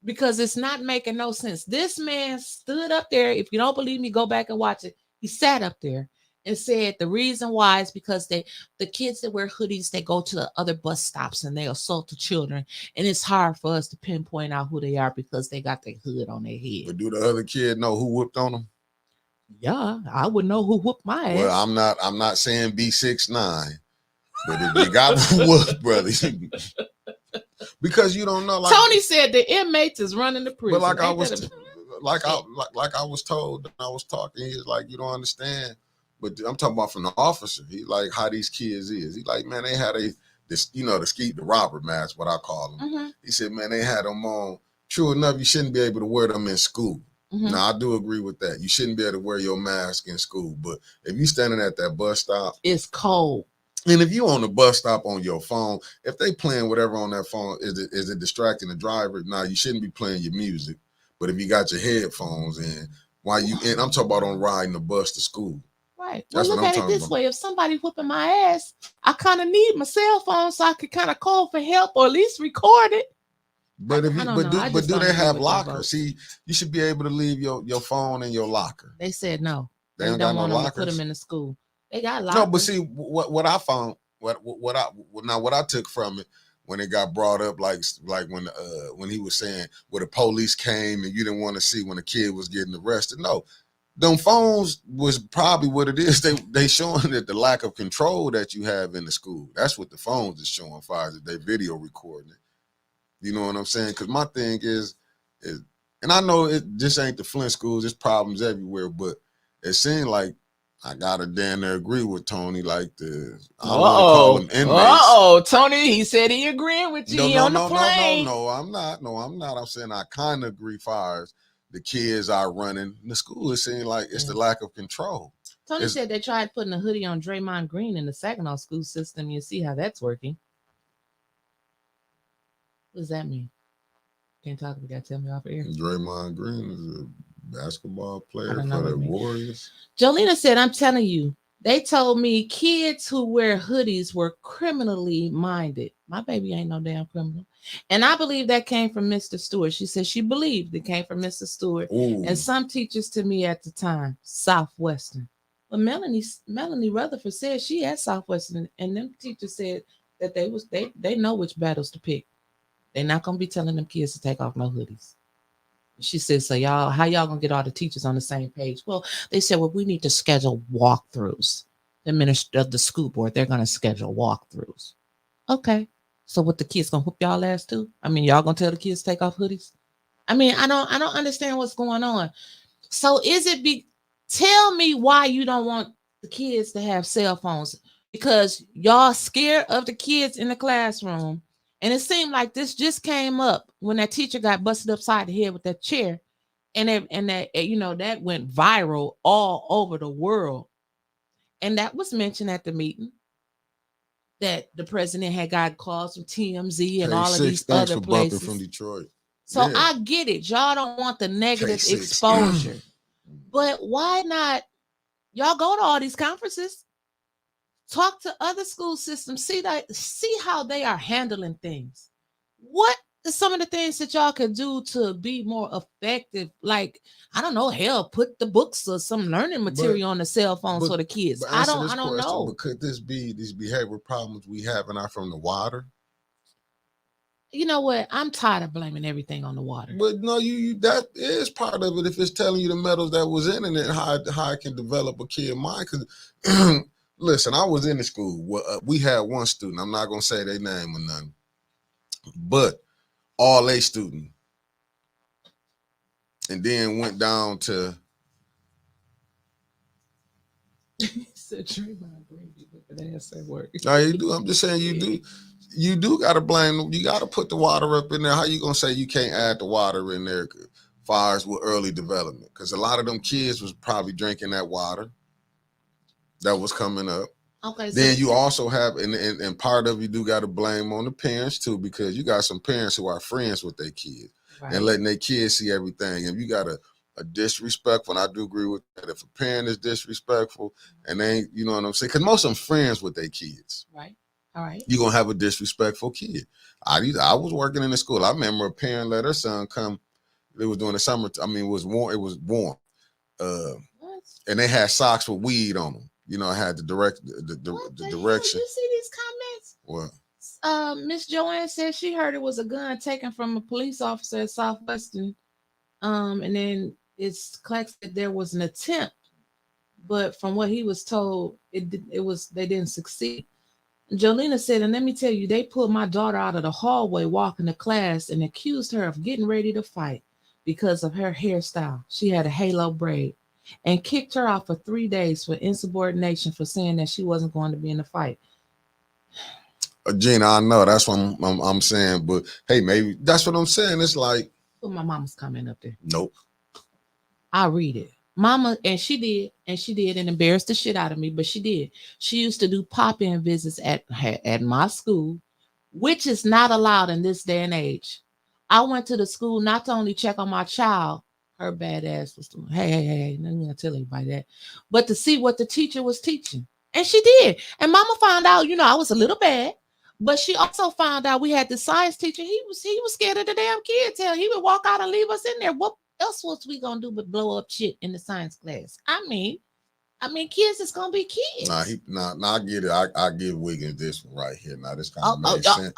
Because it's not making no sense. This man stood up there. If you don't believe me, go back and watch it. He sat up there and said the reason why is because the kids that wear hoodies, they go to the other bus stops and they assault the children. And it's hard for us to pinpoint out who they are because they got their hood on their head. But do the other kid know who whooped on them? Yeah, I would know who whooped my ass. Well, I'm not saying be 6'9", but if you got whooped, brother, because you don't know. Like, Tony said the inmates is running the prison. But like I was told when I was talking, he's like, you don't understand. But I'm talking about from the officer. He like how these kids is. He like, man, they had the robber mask, what I call them. Mm-hmm. He said, man, they had them on. True enough, you shouldn't be able to wear them in school. Mm-hmm. Now, I do agree with that. You shouldn't be able to wear your mask in school. But if you're standing at that bus stop, it's cold. And if you on the bus stop on your phone, if they playing whatever on that phone, is it distracting the driver? No, you shouldn't be playing your music. But if you got your headphones in, I'm talking about on riding the bus to school. Right. Well, look at it this way. If somebody whooping my ass, I kind of need my cell phone so I could kind of call for help or at least record it. But do they have lockers? See, you should be able to leave your phone in your locker. They said no. They don't want to put them in the school. They got lockers. No, but see what I found, what I took from it when it got brought up, like when he was saying the police came and you didn't want to see when a kid was getting arrested. No, them phones was probably what it is. They showing that the lack of control that you have in the school. That's what the phones is showing. Far as they video recording it. You know what I'm saying? Because my thing is, and I know it just ain't the Flint schools. There's problems everywhere, but it seemed like I gotta damn near agree with Tony. Like I don't want to call them inmates. Tony, he said he agreeing with you on the plane. No, I'm not. I'm saying I kind of agree. Far as the kids are running the school, it seems like it's the lack of control. Tony said they tried putting a hoodie on Draymond Green in the Saginaw school system. You see how that's working. What does that mean? Can't talk. You gotta tell me off air. Draymond Green is a basketball I player don't know for what the it means. Warriors. Jolena said, I'm telling you, they told me kids who wear hoodies were criminally minded. My baby ain't no damn criminal. And I believe that came from Mr. Stewart. She said she believed it came from Mr. Stewart Ooh, and some teachers to me at the time, Southwestern. But Melanie Rutherford said she at Southwestern, and them teachers said that they know which battles to pick. They're not gonna be telling them kids to take off no hoodies. She said, so y'all, how y'all gonna get all the teachers on the same page? Well, they said, well, we need to schedule walkthroughs. The minister of the school board, they're gonna schedule walkthroughs. Okay. So what, the kids gonna whoop y'all ass too? I mean, y'all gonna tell the kids to take off hoodies? I mean, I don't understand what's going on. So is it tell me why you don't want the kids to have cell phones? Because y'all scared of the kids in the classroom. And it seemed like this just came up when that teacher got busted upside the head with that chair. And that went viral all over the world. And that was mentioned at the meeting that the president had got calls from TMZ and all of K6, these thanks other for bumping places. from Detroit. So Yeah. I get it. Y'all don't want the negative K6. exposure. But why not? Y'all go to all these conferences, talk to other school systems, see how they are handling things. What is some of the things that y'all could do to be more effective? Like, I don't know, hell, put the books or some learning material on the cell phones for the kids. But I answer don't this question, know. but could this be these behavioral problems we have and are from the water? You know what? I'm tired of blaming everything on the water. But no, you that is part of it. If it's telling you the metals that was in it and how it can develop a kid mind. Because listen, I was in the school. We had one student. I'm not gonna say their name or nothing, but all A student, and then went down to. Said Draymond Green, but ass at work. No, you do. I'm just saying you do. You do got to blame them. You got to put the water up in there. How you gonna say you can't add the water in there? Far as with early development, because a lot of them kids was probably drinking that water that was coming up. Okay. Then you also have, and part of you do got to blame on the parents too, because you got some parents who are friends with their kids and letting their kids see everything. And you got a disrespectful, and I do agree with that. If a parent is disrespectful and they ain't, you know what I'm saying? Because most of them friends with their kids. Right. All right. You're going to have a disrespectful kid. I was working in the school. I remember a parent let her son come. It was during the summer. I mean, it was warm. It was warm. And they had socks with weed on them. You know, I had the direction. You see these comments? What? Miss Joanne said she heard it was a gun taken from a police officer at Southwestern. And then Clark said there was an attempt, but from what he was told, they didn't succeed. Jolena said, and let me tell you, they pulled my daughter out of the hallway walking to class and accused her of getting ready to fight because of her hairstyle. She had a halo braid and kicked her out for 3 days for insubordination for saying that she wasn't going to be in the fight. Gina, I know that's what I'm saying, but hey, maybe that's what I'm saying. It's like, put my mama's comment up there. Nope. I'll read it. Mama, and she did, and embarrassed the shit out of me, but she did. She used to do pop-in visits at my school, which is not allowed in this day and age. I went to the school not to only check on my child, her bad ass was doing, hey, I'm gonna tell anybody that, but to see what the teacher was teaching. And she did. And mama found out, I was a little bad, but she also found out we had the science teacher. He was scared of the damn kids. Hell, he would walk out and leave us in there. What else was we gonna do but blow up shit in the science class? I mean, kids is gonna be kids. I get it. I give Wiggins this one right here. Now this kind of makes sense.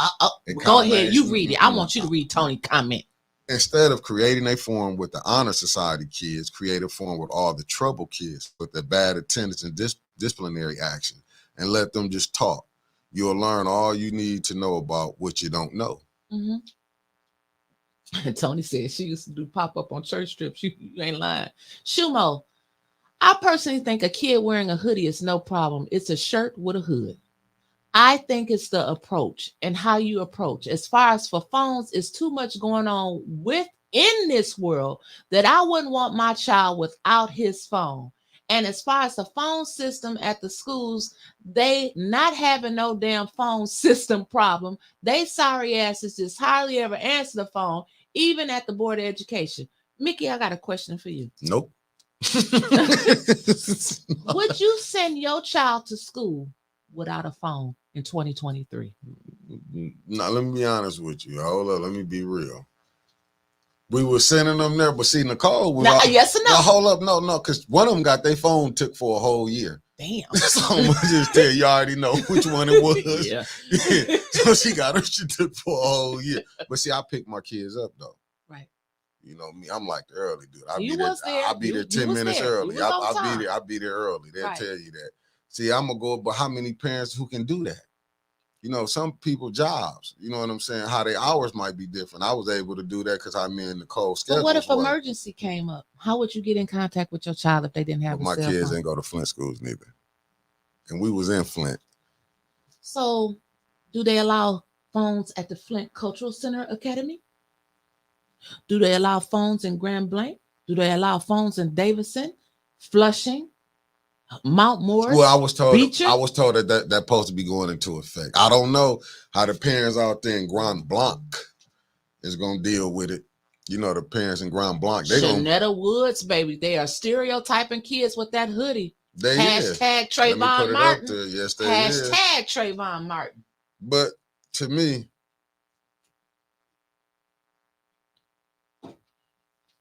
Go ahead, you read it. I want you to read Tony's comment. Instead of creating a forum with the honor society kids, create a forum with all the trouble kids with the bad attendance and disciplinary action, and let them just talk. You'll learn all you need to know about what you don't know. Mm-hmm. And Tony said she used to do pop-up on church trips. You ain't lying. Shumo, I personally think a kid wearing a hoodie is no problem. It's a shirt with a hood. I think it's the approach and how you approach. As far as for phones, it's too much going on within this world that I wouldn't want my child without his phone. And as far as the phone system at the schools, they not having no damn phone system problem. They sorry asses just hardly ever answer the phone. even at the Board of Education. Mickey, I got a question for you. Nope. Would you send your child to school without a phone in 2023? Now, let me be honest with you. Hold up, let me be real. We were sending them there, but see, Nicole was yes or no? Hold up, no, because one of them got their phone took for a whole year. Damn. So I'm gonna just tell you, already know which one it was. Yeah. So she got her shit took for a whole year. But see, I pick my kids up though. Right. You know me, I'm like the early dude. I'll be there 10 minutes early. I'll be there early. They'll right. tell you that. See, I'm gonna go, but how many parents who can do that? You know, some people jobs, you know what I'm saying? How their hours might be different. I was able to do that because I'm in Nicole's schedule. But what if emergency came up? How would you get in contact with your child if they didn't have my kids ain't go to Flint schools neither. And we was in Flint. So do they allow phones at the Flint Cultural Center Academy? Do they allow phones in Grand Blanc? Do they allow phones in Davidson, Flushing, Mount Morris? Well, I was told Beecher? that supposed to be going into effect. I don't know how the parents out there in Grand Blanc is gonna deal with it. You know, the parents in Grand Blanc, they Shanetta Woods, baby. They are stereotyping kids with that hoodie. They Hashtag Trayvon Martin. Yes, they Hashtag Trayvon Martin. But to me,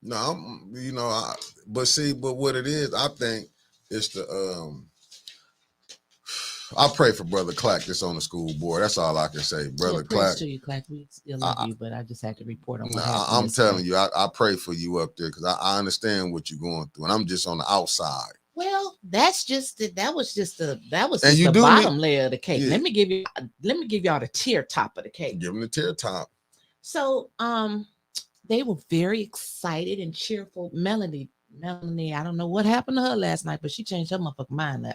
no, you know, but what it is, I think it's the I pray for Brother Clack that's on the school board. That's all I can say. Brother Clack. To you, Clack. We still love you, but I just had to report on what happened. I'm telling you, I pray for you up there because I understand what you're going through, and I'm just on the outside. Well, that was just the bottom layer of the cake. Yeah. Let me give y'all the tier top of the cake. Give them the tier top. So they were very excited and cheerful. Melanie, I don't know what happened to her last night, but she changed her motherfucking mind.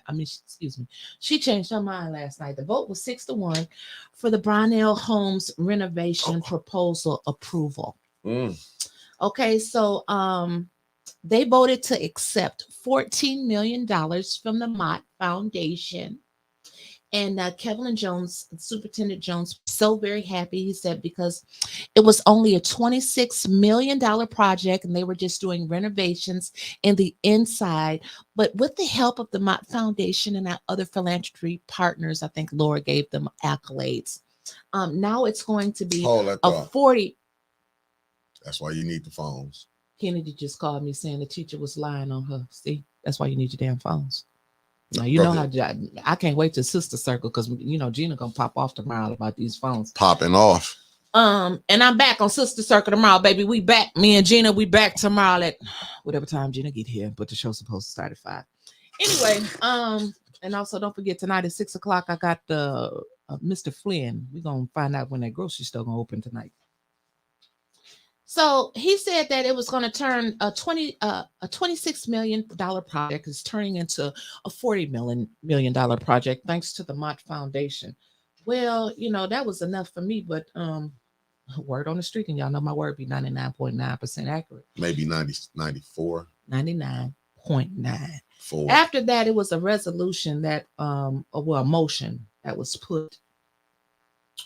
She changed her mind last night. The vote was 6-1 for the Brownell Homes renovation proposal approval. Okay, so they voted to accept $14 million from the Mott Foundation. And Kevin Jones, Superintendent Jones, so very happy. He said because it was only a $26 million project and they were just doing renovations in the inside. But with the help of the Mott Foundation and our other philanthropy partners, I think Laura gave them accolades. Now it's going to be a 40. That's why you need the phones. Kennedy just called me saying the teacher was lying on her. See, that's why you need your damn phones. Now you know how I can't wait to Sister Circle because you know Gina gonna pop off tomorrow about these phones popping off. And I'm back on Sister Circle tomorrow, baby. We back. Me and Gina, we back tomorrow at whatever time Gina get here. But the show's supposed to start at 5. Anyway, and also don't forget tonight at 6:00 I got the Mr. Flynn. We're gonna find out when that grocery store gonna open tonight. So he said that it was going to turn a $26 million project is turning into a $40 million project thanks to the Mott Foundation. Well, you know, that was enough for me, but word on the street, and y'all know my word be 99.9% accurate. Maybe 94. 99.9. After that, it was a resolution that a motion that was put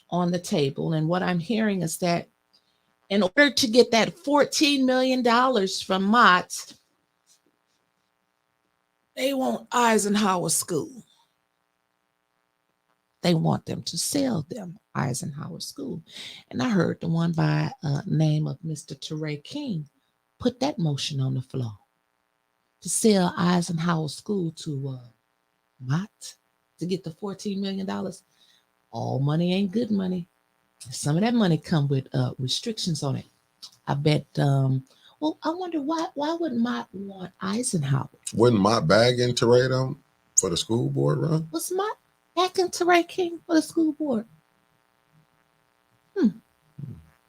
on the table. And what I'm hearing is that in order to get that $14 million from Mott, they want Eisenhower School. They want them to sell them Eisenhower School. And I heard the one by name of Mr. Teray King put that motion on the floor to sell Eisenhower School to Mott to get the $14 million. All money ain't good money. Some of that money come with restrictions on it. I bet. Well, I wonder why would Mott want Eisenhower? Wouldn't Mott bag into Teray for the school board run? Was Mott backing Teray King for the school board?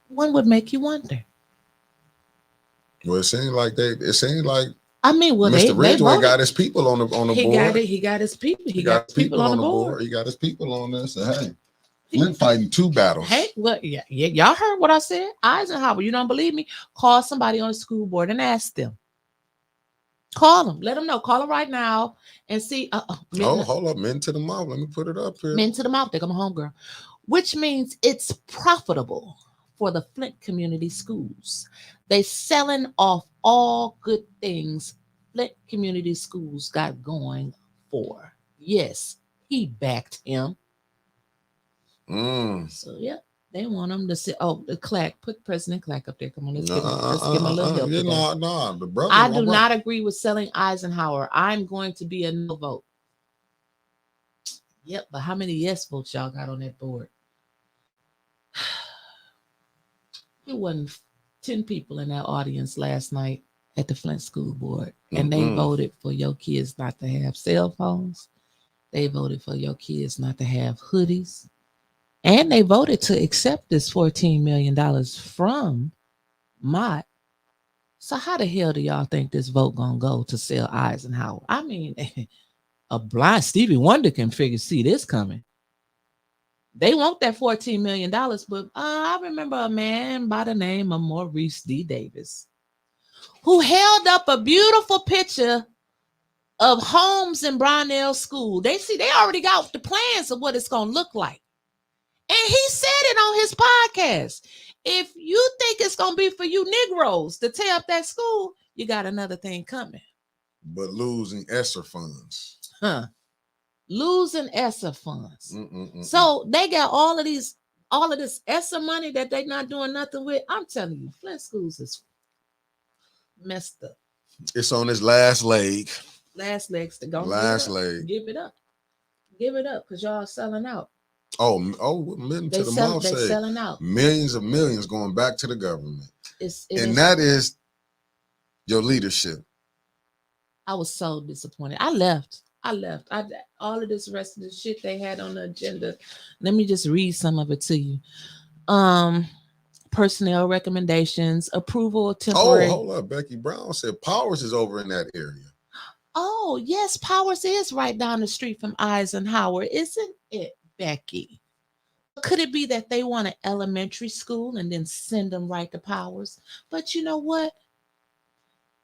One would make you wonder. Well, it seemed like I mean, well, Mr. Ridgway got his people on the board. He got his people. He got his people on the board. He got his people on there. So hey. Flint fighting 2 battles. Hey, well, yeah, y'all heard what I said. Eisenhower, you don't believe me? Call somebody on the school board and ask them. Call them. Let them know. Call them right now and see. Hold up. Men to the mouth. Let me put it up here. Men to the mouth. They're my homegirl. Which means it's profitable for the Flint Community Schools. They selling off all good things Flint Community Schools got going for. Yes, he backed him. So yeah, they want him to say, "Oh, the Clack, put President Clack up there. Come on, let's give him a little help." The brother. I do not agree with selling Eisenhower. I'm going to be a no vote. Yep, but how many yes votes y'all got on that board? It wasn't 10 people in that audience last night at the Flint School Board, and they voted for your kids not to have cell phones. They voted for your kids not to have hoodies. And they voted to accept this $14 million from Mott. So how the hell do y'all think this vote gonna go to sell Eisenhower? I mean, a blind Stevie Wonder can see this coming. They want that $14 million, but I remember a man by the name of Maurice D. Davis who held up a beautiful picture of homes in Brownell School. They already got the plans of what it's gonna look like. And he said it on his podcast. If you think it's going to be for you Negroes to tear up that school, you got another thing coming. But losing ESSER funds. Losing ESSER funds. So they got all of this ESSER money that they're not doing nothing with. I'm telling you, Flint Schools is messed up. It's on its last leg. Last legs to go. Last leg. Give it up. Give it up because y'all selling out. Million to the mouth say selling out. Millions of millions going back to the government. That is your leadership. I was so disappointed. I left. All of this rest of the shit they had on the agenda. Let me just read some of it to you. Personnel recommendations, approval of temporary. Oh, hold up. Becky Brown said Powers is over in that area. Oh, yes, Powers is right down the street from Eisenhower, isn't it, Becky? Could it be that they want an elementary school and then send them right to Powers? But you know what?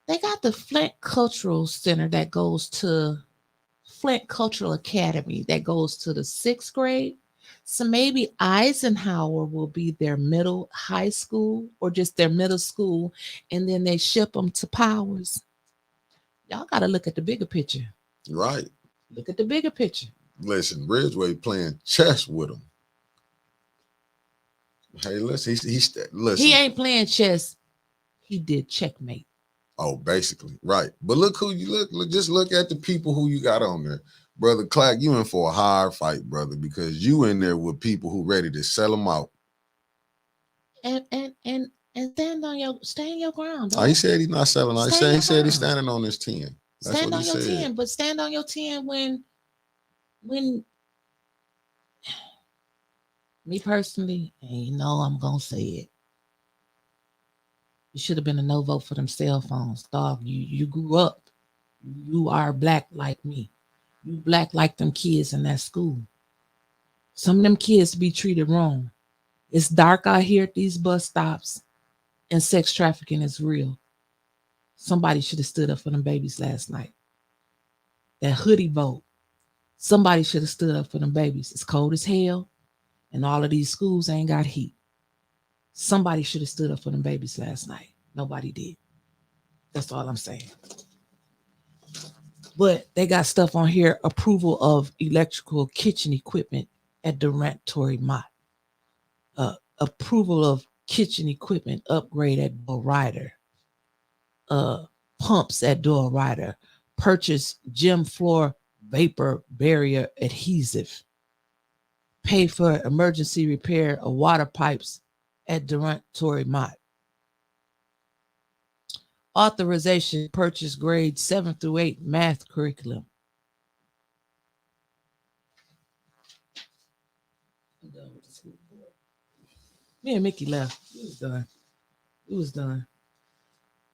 They got the Flint Cultural Center that goes to Flint Cultural Academy that goes to the 6th grade. So maybe Eisenhower will be their high school or just their middle school, and then they ship them to Powers. Y'all got to look at the bigger picture. Right. Look at the bigger picture. Listen, Ridgeway playing chess with him. Hey, listen, listen. He ain't playing chess. He did checkmate. Oh, basically, right. But look who you look. Just look at the people who you got on there. Brother Clack, you in for a hard fight, brother, because you in there with people who ready to sell them out. And stand your ground. Oh, he said he's not selling out. He said he's standing on his 10. That's stand what on he your said. 10, but stand on your 10 when me personally, and you know I'm gonna say it. You should have been a no vote for them cell phones, dog. You grew up. You are black like me. You black like them kids in that school. Some of them kids be treated wrong. It's dark out here at these bus stops, and sex trafficking is real. Somebody should have stood up for them babies last night. That hoodie vote. Somebody should have stood up for them babies. It's cold as hell, and all of these schools ain't got heat. Somebody should have stood up for them babies last night. Nobody did. That's all I'm saying. But they got stuff on here. Approval of electrical kitchen equipment at Durant Tory Mott. Approval of kitchen equipment upgrade at Doyle Ryder. Pumps at Doyle Ryder. Purchase gym floor vapor barrier adhesive. Pay for emergency repair of water pipes at Durant Tory Mott. Authorization purchase grade 7 through 8 math curriculum. I'm done with the school board. Me and Mickey left. It was done.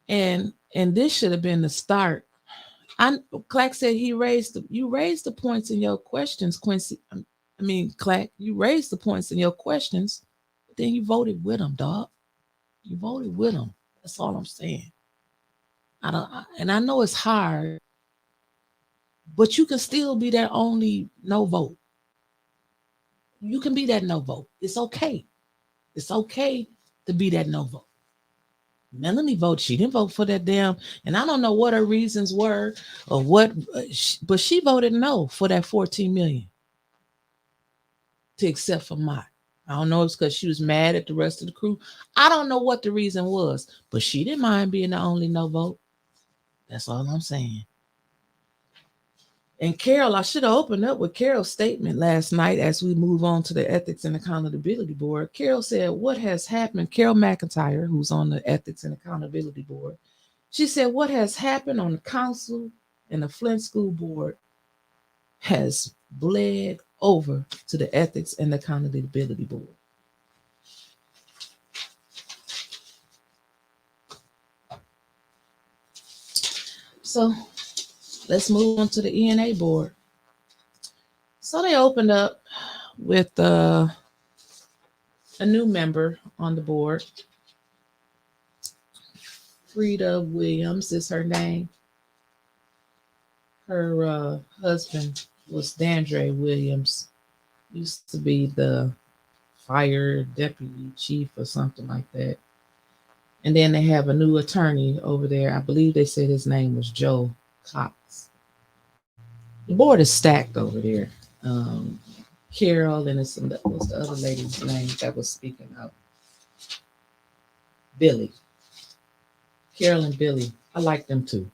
And this should have been the start. Clack said you raised the points in your questions, Quincy. Clack, you raised the points in your questions, but then you voted with them, dog. You voted with them. That's all I'm saying. I know it's hard, but you can still be that only no vote. You can be that no vote. It's okay. It's okay to be that no vote. Melanie voted. She didn't vote for that damn, and I don't know what her reasons were or what, but she voted no for that 14 million to accept for Mott. I don't know if it's because she was mad at the rest of the crew. I don't know what the reason was, but she didn't mind being the only no vote. That's all I'm saying. And Carol, I should have opened up with Carol's statement last night as we move on to the Ethics and Accountability Board. Carol said, what has happened? Carol McIntyre, who's on the Ethics and Accountability Board, she said, what has happened on the council and the Flint School Board has bled over to the Ethics and Accountability Board. So let's move on to the ENA board. So they opened up with a new member on the board. Frida Williams is her name. Her husband was Dandre Williams. Used to be the fire deputy chief or something like that. And then they have a new attorney over there. I believe they said his name was Joe Cox. The board is stacked over there. Carol and what's the other lady's name that was speaking out? Billy. Carol and Billy. I like them too.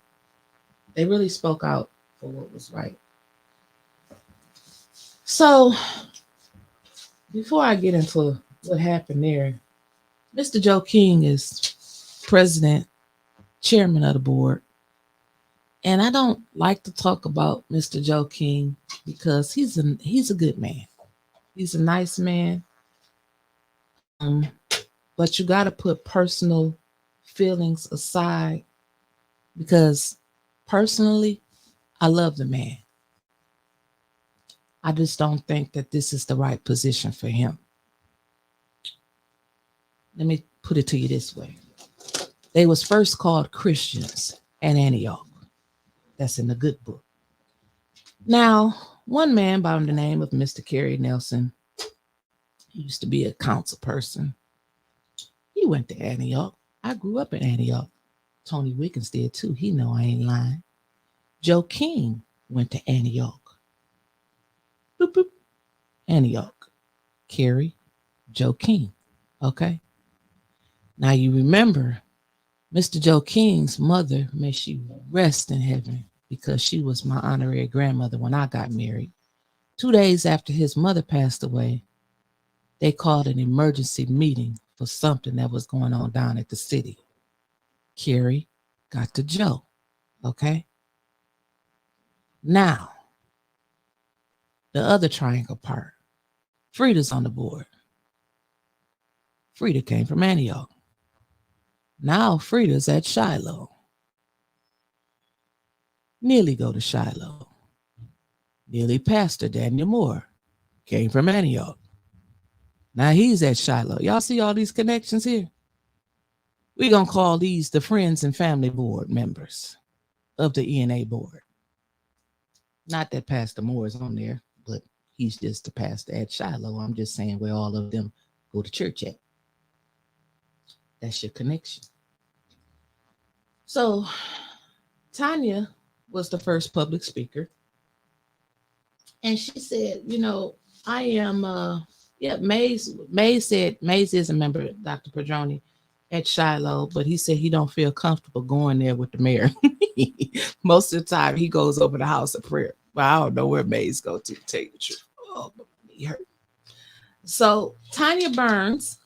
They really spoke out for what was right. So before I get into what happened there, Mr. Joe King is president, chairman of the board. And I don't like to talk about Mr. Joe King because he's a good man. He's a nice man. But you got to put personal feelings aside because personally, I love the man. I just don't think that this is the right position for him. Let me put it to you this way. They was first called Christians at Antioch. That's in the good book. Now, one man by the name of Mr. Kerry Nelson, he used to be a council person. He went to Antioch. I grew up in Antioch. Tony Wiggins did too. He know I ain't lying. Joe King went to Antioch. Boop, boop. Antioch. Kerry, Joe King. Okay. Now you remember Mr. Joe King's mother, may she rest in heaven, because she was my honorary grandmother when I got married. 2 days after his mother passed away, they called an emergency meeting for something that was going on down at the city. Kerry got to Joe, okay? Now, the other triangle part, Frida's on the board. Frida came from Antioch. Now Frida's at Shiloh. Nearly go to Shiloh. Nearly Pastor Daniel Moore came from Antioch. Now he's at Shiloh. Y'all see all these connections here? We're going to call these the Friends and Family Board members of the ENA board. Not that Pastor Moore is on there, but he's just the pastor at Shiloh. I'm just saying where all of them go to church at. That's your connection. So Tanya was the first public speaker. And she said, I am, Mays is a member, Dr. Padroni, at Shiloh, but he said he don't feel comfortable going there with the mayor. Most of the time he goes over the house of prayer. But I don't know where Mays go to tell you the truth. Oh, he hurt. So Tanya Burns,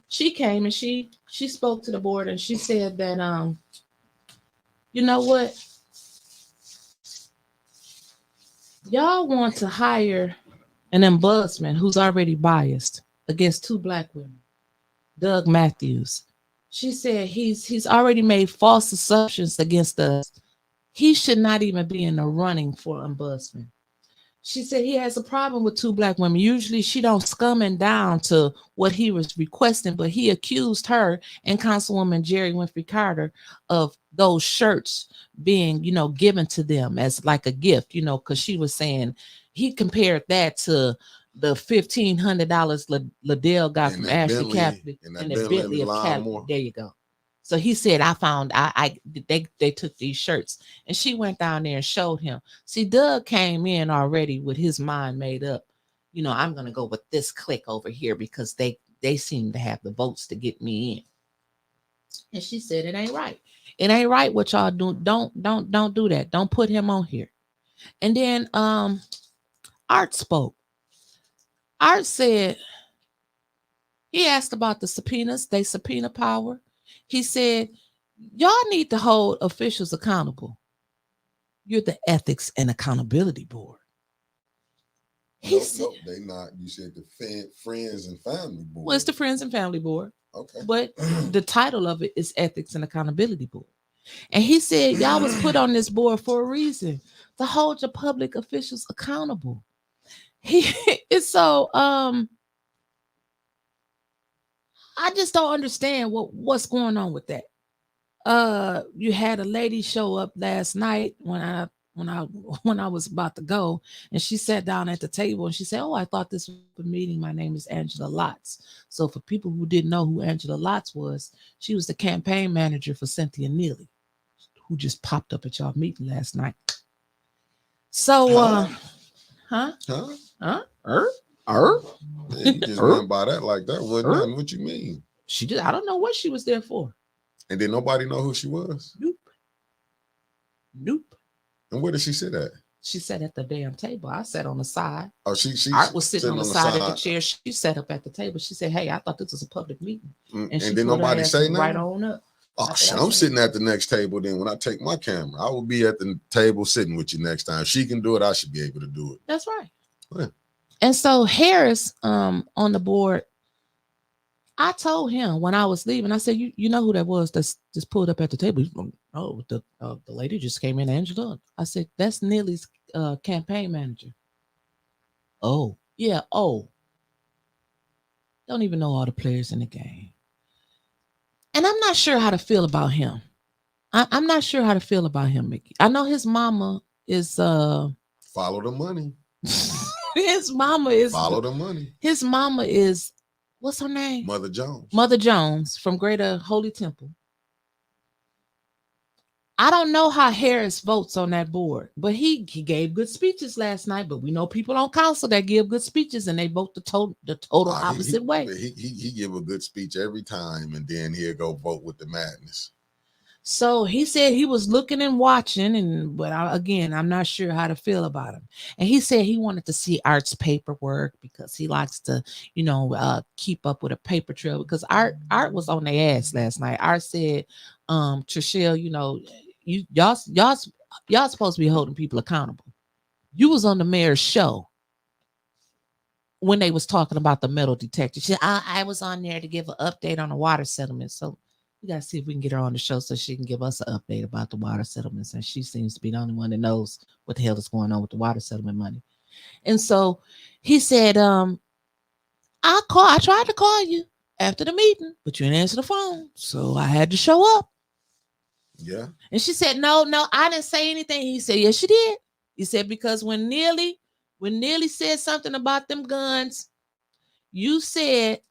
she came and she spoke to the board and she said that, you know what? Y'all want to hire an ombudsman who's already biased against 2 Black women, Doug Matthews. She said he's already made false assumptions against us. He should not even be in the running for ombudsman. She said he has a problem with 2 Black women. Usually she don't scumming down to what he was requesting, but he accused her and Councilwoman Jerry Winfrey Carter of those shirts being, given to them as like a gift, because she was saying he compared that to, the $1,500 Liddell got And from that Ashley Bentley, Catholic and that and the Bentley Bentley and of Lime Catholic. Moore. There you go. So he said, I they took these shirts, and she went down there and showed him. See, Doug came in already with his mind made up. You know, I'm gonna go with this clique over here because they seem to have the votes to get me in. And she said, it ain't right. It ain't right what y'all do. Don't do that. Don't put him on here. And then Art spoke. Art said, he asked about the subpoenas, they subpoena power. He said, y'all need to hold officials accountable. You're the Ethics and Accountability Board. He said, Nope, they not. You said the Friends and Family Board. well, it's the Friends and Family Board. Okay. But the title of it is Ethics and Accountability Board. And he said, y'all was put on this board for a reason, to hold your public officials accountable. It's so I just don't understand what's going on with that. You had a lady show up last night when I when I was about to go, and she sat down at the table and she said, "Oh, I thought this was a meeting. My name is Angela Lotz." So for people who didn't know who Angela Lotz was, she was the campaign manager for Cynthia Neely, who just popped up at y'all meeting last night. So huh? Yeah, you just went by that like that wasn't nothing. What you mean? She just, I don't know what she was there for. And did nobody know who she was? Nope. And where did she sit at? She sat at the damn table. I sat on the side. Oh, she Art was sitting on the side of the chair. She sat up at the table. She said, "Hey, I thought this was a public meeting." And did nobody say nothing? Right on up. Oh shit! I'm sitting at the next table. Then when I take my camera, I will be at the table sitting with you next time. If she can do it, I should be able to do it. That's right. Yeah. And so Harris, on the board, I told him when I was leaving, I said, "You know who that was that's just pulled up at the table?" Oh, the lady just came in, Angela. I said, "That's Neely's campaign manager." Oh, yeah. Oh, don't even know all the players in the game. And I'm not sure how to feel about him. I'm not sure how to feel about him, Mickey. I know his mama is follow the money. His mama is follow the money. His mama is, what's her name? Mother Jones. Mother Jones from Greater Holy Temple. I don't know how Harris votes on that board, but he gave good speeches last night. But we know people on council that give good speeches and they vote the total opposite way. He give a good speech every time, and then he'll go vote with the madness. So he said he was looking and watching, but I'm not sure how to feel about him. And he said he wanted to see Art's paperwork because he likes to, keep up with a paper trail. Because Art was on their ass last night. Art said, Trishelle, y'all supposed to be holding people accountable. You was on the mayor's show when they was talking about the metal detector. She said, I was on there to give an update on the water settlement. So we got to see if we can get her on the show so she can give us an update about the water settlements. And she seems to be the only one that knows what the hell is going on with the water settlement money. And so he said, I tried to call you after the meeting, but you didn't answer the phone. So I had to show up. Yeah. And she said, no, I didn't say anything. He said, yes, you did. He said, because when Neely said something about them guns, you said,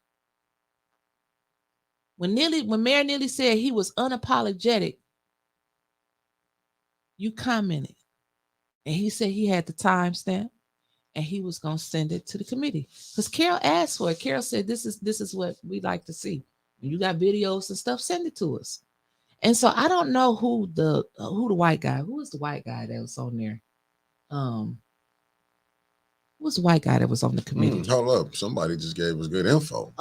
when Mayor Neely said he was unapologetic, you commented. And he said he had the timestamp and he was going to send it to the committee. Because Carol asked for it. Carol said, this is what we like to see. When you got videos and stuff, send it to us. And so I don't know who the white guy, who was the white guy that was on there? Who was the white guy that was on the committee? Hold up. Somebody just gave us good info.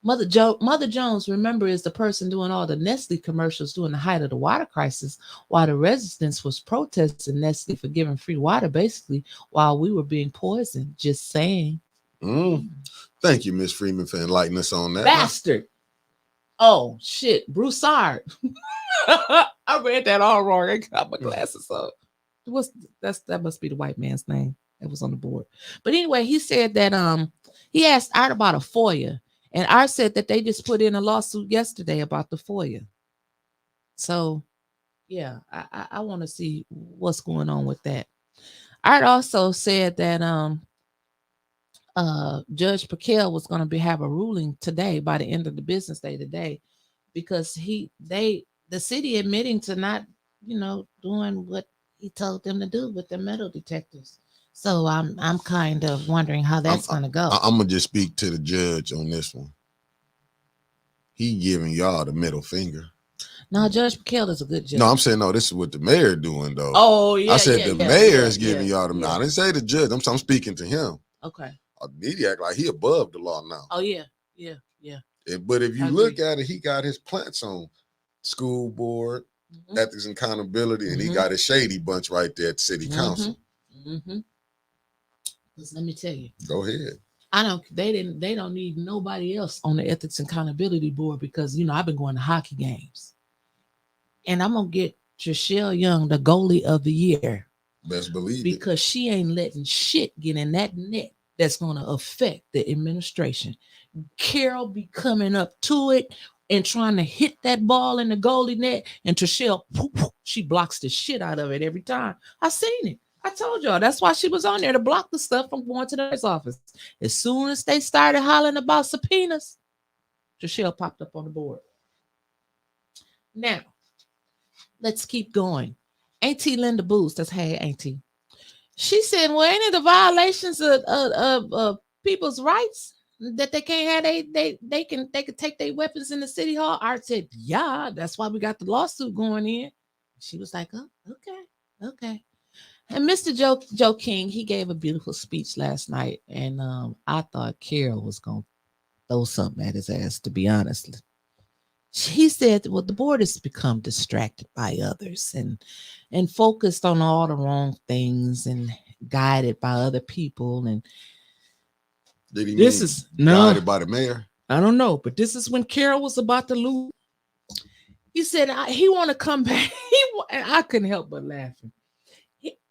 Mother Jones, remember, is the person doing all the Nestle commercials during the height of the water crisis, while the residents was protesting Nestle for giving free water, basically, while we were being poisoned. Just saying. Thank you, Miss Freeman, for enlightening us on that. Bastard. Oh, shit. Broussard. I read that all wrong. I got my glasses up. That must be the white man's name that was on the board. But anyway, he said that he asked Art about a FOIA, and Art said that they just put in a lawsuit yesterday about the FOIA. So yeah, I want to see what's going on with that. Art also said that Judge Pakel was going to have a ruling today by the end of the business day today, because the city admitting to not, doing what he told them to do with the metal detectors. So I'm kind of wondering how that's going to go. I'm gonna just speak to the judge on this one. He giving y'all the middle finger. No, Judge Pakel is a good judge. No, I'm saying no. This is what the mayor doing though. Oh yeah, I said the mayor is giving y'all the. I didn't say the judge. I'm speaking to him. Okay. He act like he above the law now. Oh yeah. But if you look at it, he got his plants on school board, ethics and accountability, and he got his shady bunch right there at city council. Let me tell you. Go ahead. They don't need nobody else on the ethics and accountability board, because I've been going to hockey games, and I'm gonna get Trishelle Young the goalie of the year. Best believe because she ain't letting shit get in that net that's gonna affect the administration. Carol be coming up to it and trying to hit that ball in the goalie net, and Trishelle, she blocks the shit out of it every time. I seen it. I told y'all that's why she was on there, to block the stuff from going to the mayor's office. As soon as they started hollering about subpoenas, Trishelle popped up on the board. Now, let's keep going. Auntie Linda Booth, that's hey Auntie. She said, well, ain't it the violations of people's rights that they can't have they can take their weapons in the city hall? Art said, yeah, that's why we got the lawsuit going in. She was like, oh, okay. And Mr. Joe King, he gave a beautiful speech last night, and I thought Carol was gonna throw something at his ass, to be honest. He said, well, the board has become distracted by others and focused on all the wrong things and guided by other people. And did he guided by the mayor? I don't know, but this is when Carol was about to lose. He said he want to come back. And I couldn't help but laughing.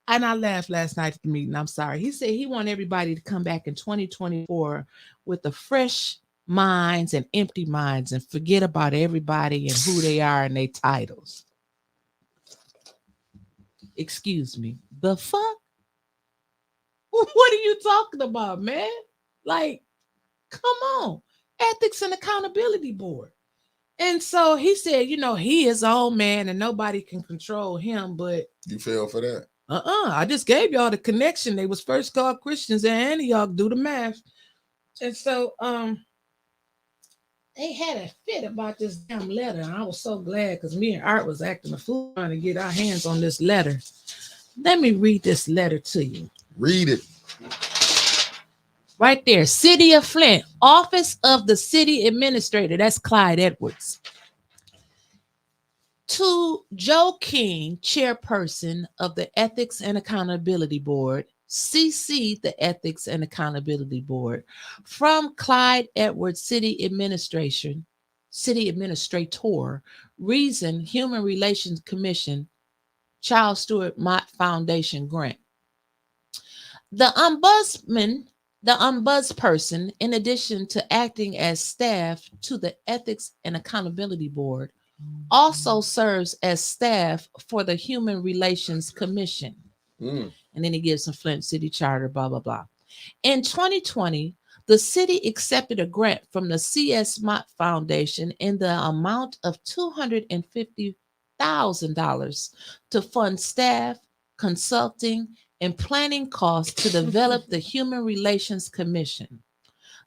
And I laughed last night at the meeting. I'm sorry. He said he want everybody to come back in 2024 with the fresh minds and empty minds, and forget about everybody and who they are and their titles. Excuse me. The fuck? What are you talking about, man? Like, come on. Ethics and Accountability Board. And so he said, he is old man and nobody can control him, but you fell for that. I just gave y'all the connection. They was first called Christians at Antioch. Do the math. And so they had a fit about this damn letter. And I was so glad, because me and Art was acting a fool trying to get our hands on this letter. Let me read this letter to you. Read it. Right there. City of Flint, Office of the City Administrator. That's Clyde Edwards. To Joe King, chairperson of the Ethics and Accountability Board, CC the Ethics and Accountability Board, from Clyde Edwards, City Administrator, Reason Human Relations Commission, Charles Stewart Mott Foundation grant. The ombudsperson, in addition to acting as staff to the Ethics and Accountability Board, also serves as staff for the Human Relations Commission. And then he gives some Flint City Charter, blah, blah, blah. In 2020, the city accepted a grant from the C.S. Mott Foundation in the amount of $250,000 to fund staff, consulting, and planning costs to develop the Human Relations Commission.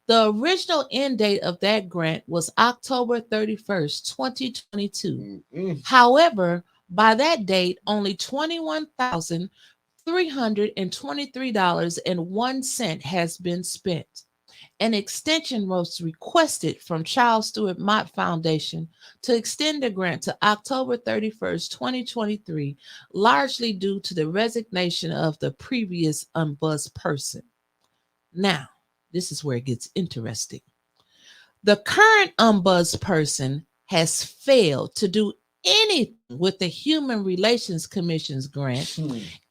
The original end date of that grant was October 31st, 2022. However, by that date, only $21,323.01 has been spent. An extension was requested from Charles Stewart Mott Foundation to extend the grant to October 31st, 2023, largely due to the resignation of the previous ombudsperson. Now, this is where it gets interesting. The current ombudsperson has failed to do anything with the Human Relations Commission's grant.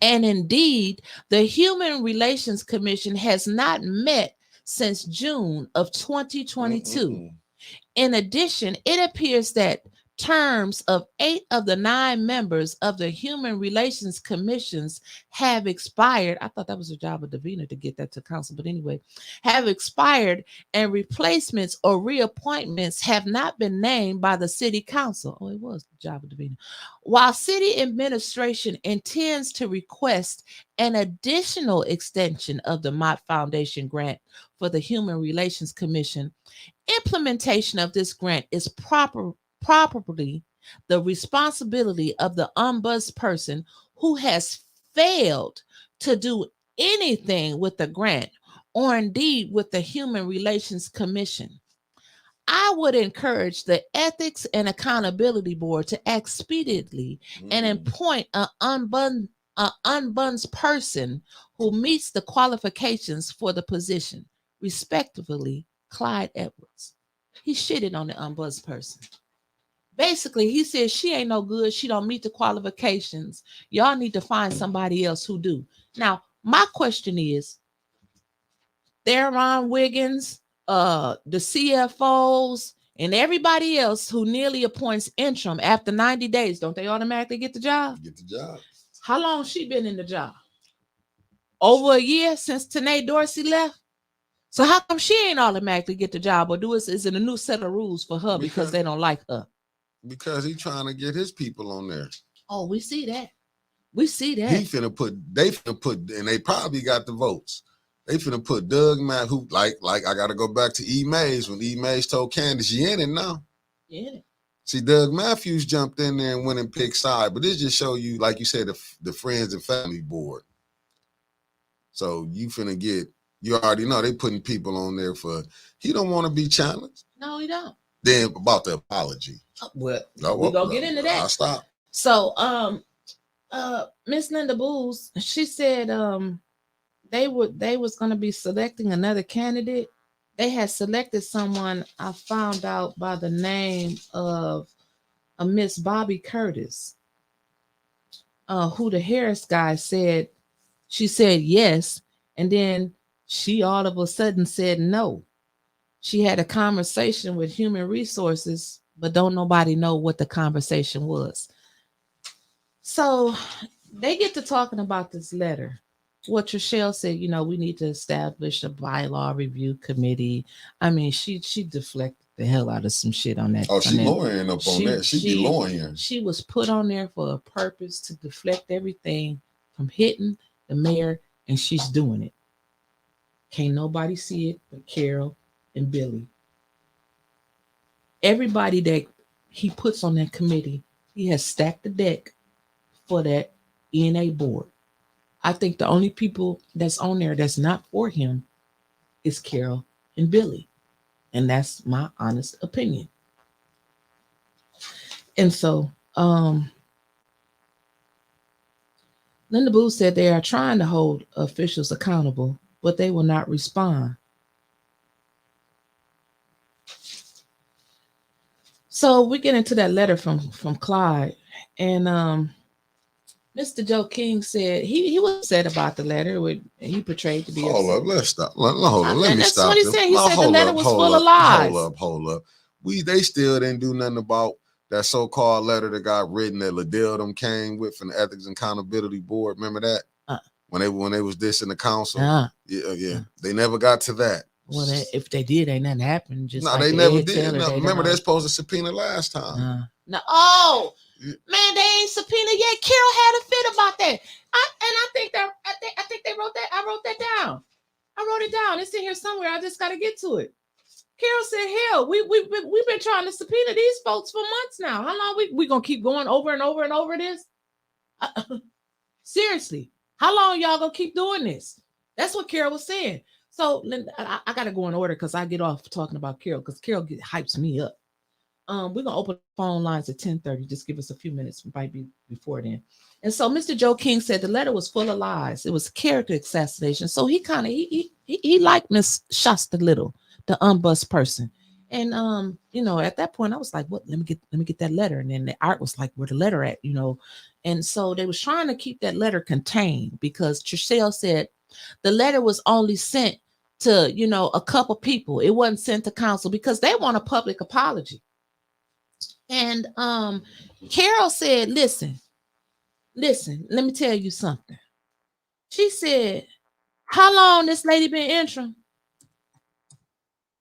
And indeed, the Human Relations Commission has not met since June of 2022. In addition, it appears that terms of 8 of the 9 members of the Human Relations Commissions have expired. I thought that was the job of Davina to get that to council, but anyway, have expired, and replacements or reappointments have not been named by the city council. Oh, it was the job of Davina. While city administration intends to request an additional extension of the Mott Foundation grant for the Human Relations Commission, implementation of this grant is properly the responsibility of the ombudsperson who has failed to do anything with the grant or indeed with the Human Relations Commission. I would encourage the Ethics and Accountability Board to act expediently and appoint an ombudsperson who meets the qualifications for the position. Respectively, Clyde Edwards. He shitted on the ombudsperson. Basically, he said she ain't no good. She don't meet the qualifications. Y'all need to find somebody else who do. Now, my question is, Theron Wiggins, the CFOs, and everybody else who nearly appoints interim after 90 days, don't they automatically get the job? Get the job. How long she been in the job? Over a year since Tanae Dorsey left? So how come she ain't automatically get the job, or is it a new set of rules for her because they don't like her? Because he's trying to get his people on there. Oh, we see that. We see that. They finna put, and they probably got the votes. They finna put Doug Matt, who like I gotta go back to E. Mays when E. Mays told Candace, you in it now. Yeah. See, Doug Matthews jumped in there and went and picked side, but this just show you, like you said, the friends and family board. So you finna get, you already know they putting people on there for, he don't want to be challenged. No, he don't. Then about the apology. Well, we're gonna get into that. I'll stop. So Miss Linda Booz, she said they was gonna be selecting another candidate. They had selected someone, I found out, by the name of a Miss Bobby Curtis, who the Harris guy said, she said yes, and then she all of a sudden said no. She had a conversation with Human Resources, but don't nobody know what the conversation was. So they get to talking about this letter. What Trishelle said, we need to establish a bylaw review committee. I mean, she deflected the hell out of some shit on that. Oh, she lawyering up on that. She be lawyering. She was put on there for a purpose to deflect everything from hitting the mayor, and she's doing it. Can't nobody see it but Carol and Billy. Everybody that he puts on that committee, he has stacked the deck for that ENA board. I think the only people that's on there that's not for him is Carol and Billy. And that's my honest opinion. And so Linda Booth said they are trying to hold officials accountable, but they will not respond. So we get into that letter from Clyde, and Mr. Joe King said he was upset about the letter. He portrayed to be hold upset. Up, let's stop. Hold on, let me stop. That's what he said. He said the letter was full of lies. Hold up. They still didn't do nothing about that so-called letter that got written that Liddell them came with from the Ethics and Accountability Board. Remember that? When they was dissing the council? Yeah. They never got to that. Well, if they did, ain't nothing happened. Just no, like they never did. No, remember, they're supposed to subpoena last time. No. Oh, man, they ain't subpoena yet. Carol had a fit about that. I think they wrote that. I wrote that down. I wrote it down. It's in here somewhere. I just got to get to it. Carol said, "Hell, we've been trying to subpoena these folks for months now. How long we gonna keep going over and over and over this? Seriously, how long y'all gonna keep doing this?" That's what Carol was saying. So I got to go in order because I get off talking about Carol because Carol hypes me up. We're gonna open phone lines at 10:30. Just give us a few minutes, might be before then. And so Mr. Joe King said the letter was full of lies. It was character assassination. So he kind of he liked Miss Shasta Little, the ombudsperson. And at that point I was like, what? Let me get that letter. And then the art was like, where the letter at? And so they was trying to keep that letter contained because Trishelle said the letter was only sent to a couple people. It wasn't sent to council because they want a public apology. And Carol said, listen, let me tell you something. She said, how long this lady been interim?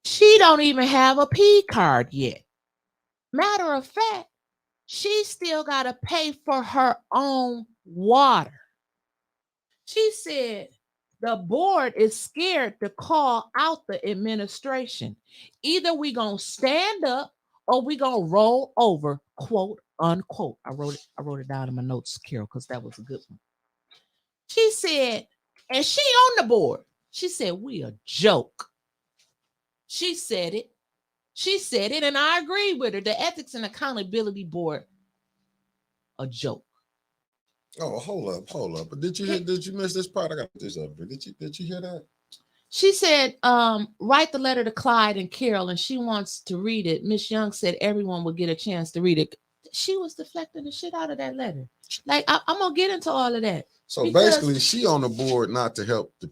She don't even have a P card yet. Matter of fact, she still got to pay for her own water. She said the board is scared to call out the administration. Either we gonna stand up or we gonna roll over, quote unquote. I wrote it down in my notes, Carol, because that was a good one. She said, and she on the board. She said, we a joke. She said it. She said it, and I agree with her. The Ethics and Accountability Board, a joke. Oh, hold up. But did you miss this part? I got this up here. Did you hear that? She said, write the letter to Clyde and Carol, and she wants to read it. Miss Young said everyone would get a chance to read it. She was deflecting the shit out of that letter. Like, I'm gonna get into all of that. So basically, she on the board not to help the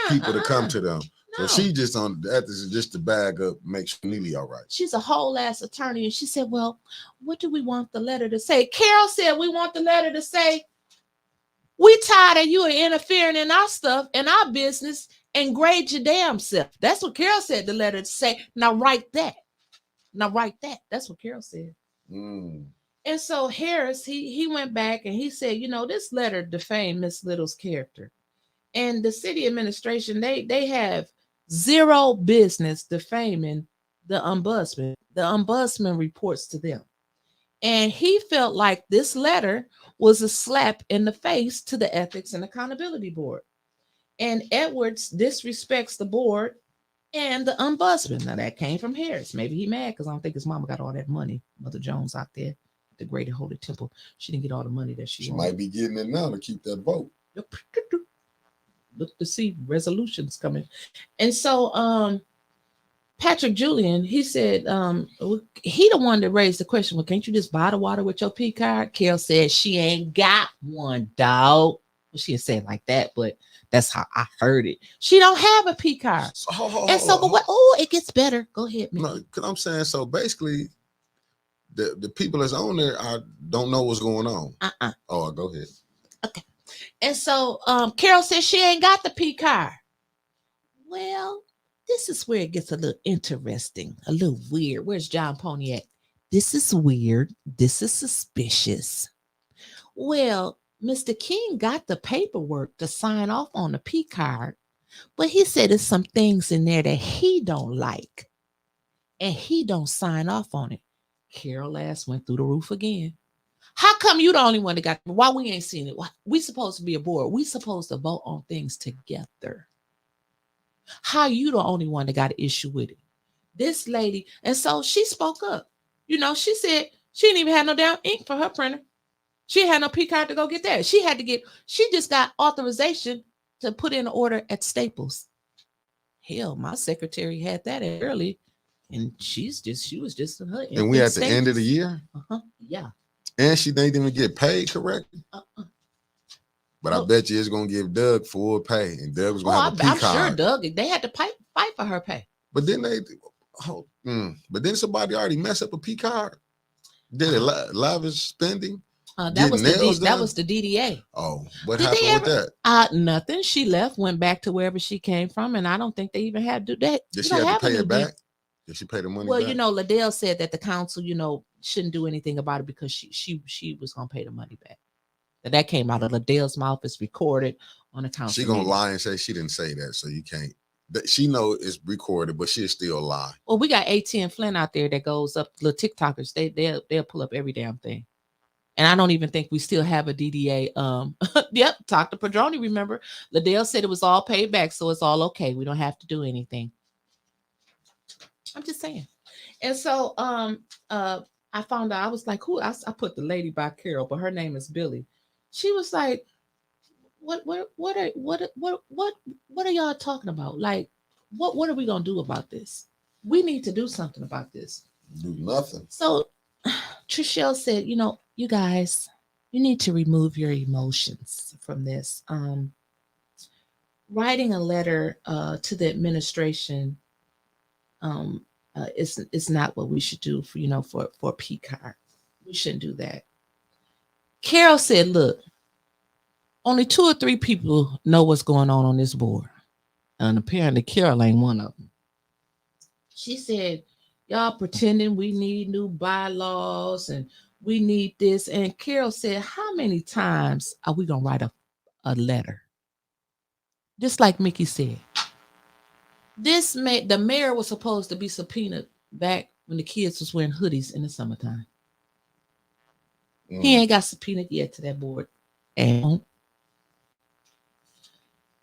people to come to them. So she just on that is just to bag up, make sure Neely all right. She's a whole ass attorney, and she said, well, what do we want the letter to say? Carol said we want the letter to say, we tired of you interfering in our stuff and our business, and grade your damn self. That's what Carol said the letter to say. Now write that. That's what Carol said. And so Harris, he went back and he said, this letter defamed Miss Little's character. And the city administration, they have zero business defaming the ombudsman. The ombudsman reports to them. And he felt like this letter was a slap in the face to the Ethics and Accountability Board. And Edwards disrespects the board and the ombudsman. Now, that came from Harris. Maybe he mad because I don't think his mama got all that money. Mother Jones out there, the Great and Holy Temple. She didn't get all the money that she wanted. Might be getting it now to keep that vote. Look to see resolutions coming. And so Patrick Julian, he said, he the one that raised the question, well, can't you just buy the water with your P card? Carol said she ain't got one, dog. Well, she didn't say it like that, but that's how I heard it. She don't have a P card. It gets better. Go ahead, man. No, because I'm saying, so basically, the people that's on there don't know what's going on. Oh, go ahead. Okay. And so Carol says she ain't got the P card. Well, this is where it gets a little interesting, a little weird. Where's John Pony at? This is weird. This is suspicious. Well, Mr. King got the paperwork to sign off on the P card, but he said there's some things in there that he don't like, and he don't sign off on it. Carol ass went through the roof again. How come you the only one that got? Why we ain't seen it? We supposed to be a board. We supposed to vote on things together. How you the only one that got an issue with it? This lady, and so she spoke up. She said she didn't even have no damn ink for her printer. She had no P card to go get that. She just got authorization to put in an order at Staples. Hell, my secretary had that early, and she was just in her. And we at the end of the year. Yeah. And she didn't even get paid correctly. But I bet you it's gonna give Doug full pay, and Doug was gonna have a P card. I'm sure Doug. They had to fight for her pay. But then but then somebody already messed up a P card. Did it lavish spending? That was the DDA. Oh, what happened with that? Nothing. She left, went back to wherever she came from, and I don't think they even had to do that. Did she have to pay it back? Did she pay the money back? Well, Liddell said that the council, shouldn't do anything about it because she was gonna pay the money back. That came out of Liddell's mouth. It's recorded on the council. She gonna lie and say she didn't say that, so you can't. She know it's recorded, but she'll still lie. Well, we got AT&T Flint out there that goes up. The TikTokers, they'll pull up every damn thing. And I don't even think we still have a DDA. Yep, talk to Padroni. Remember, Liddell said it was all paid back, so it's all okay. We don't have to do anything. I'm just saying. And so I found out, I was like, who? I put the lady by Carol, but her name is Billy. She was like, what are y'all talking about? Like, what are we gonna do about this? We need to do something about this. Do nothing. So Trishelle said, you guys, you need to remove your emotions from this. Writing a letter to the administration, It's not what we should do for for a P card. We shouldn't do that. Carol said, "Look, only 2 or 3 people know what's going on this board, and apparently Carol ain't one of them." She said, "Y'all pretending we need new bylaws and we need this." And Carol said, "How many times are we gonna write a letter?" Just like Mickey said, the mayor was supposed to be subpoenaed back when the kids was wearing hoodies in the summertime. He ain't got subpoenaed yet to that board. And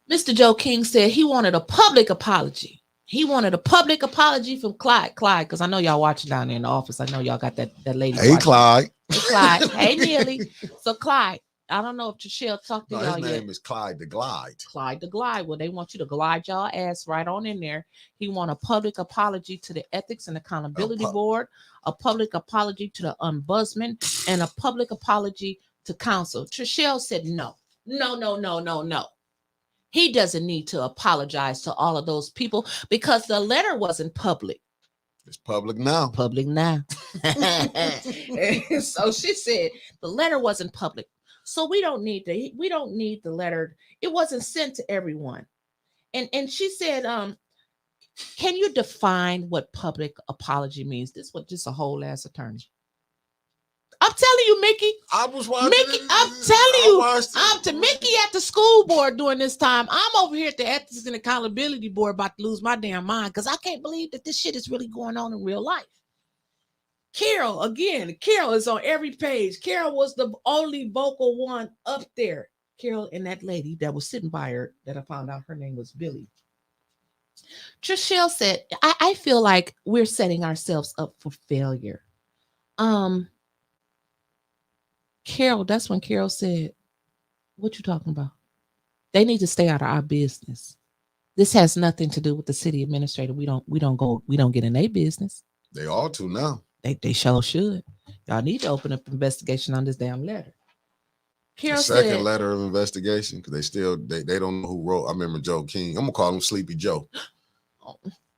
Mr. Joe King said he wanted a public apology. He wanted a public apology from Clyde, because I know y'all watching down there in the office. I know y'all got that lady. Hey, Clyde. Hey, Clyde. Hey, Neely. So, Clyde, I don't know if Trishelle talked to y'all yet. His name is Clyde the Glide. Clyde the Glide. Well, they want you to glide y'all ass right on in there. He want a public apology to the Ethics and Accountability Board, a public apology to the Ombudsman, and a public apology to council. Trishelle said no. He doesn't need to apologize to all of those people because the letter wasn't public. It's public now. Public now. So she said the letter wasn't public. So we don't need the letter. It wasn't sent to everyone. And she said, can you define what public apology means? This was just a whole ass attorney. I'm telling you, Mickey. I was watching. Mickey, I'm telling you. I'm to Mickey at the school board during this time. I'm over here at the Ethics and Accountability Board about to lose my damn mind because I can't believe that this shit is really going on in real life. Carol is on every page. Carol was the only vocal one up there. Carol and that lady that was sitting by her that I found out her name was Billy. Trishelle said, I feel like we're setting ourselves up for failure. Carol, that's when Carol said, "What you talking about? They need to stay out of our business. This has nothing to do with the city administrator. We don't get in their business." They ought to now. They sure should. Y'all need to open up investigation on this damn letter. Carol the second said, letter of investigation, because they don't know who wrote. I remember Joe King. I'm gonna call him Sleepy Joe.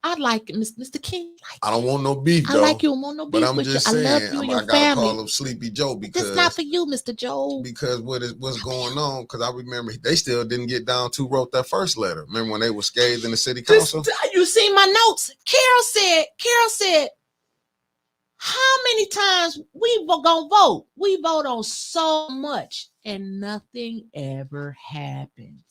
I like Mr. King. I don't want no beef, though. I like you. I want no beef. But I'm just saying, I love you and your I gotta family. call him Sleepy Joe because it's not for you, Mr. Joe. Because what's going on? Because I remember they still didn't get down to who wrote that first letter. Remember when they were scathed in the city council? You see my notes. Carol said, how many times we gonna vote? We vote on so much and nothing ever happens.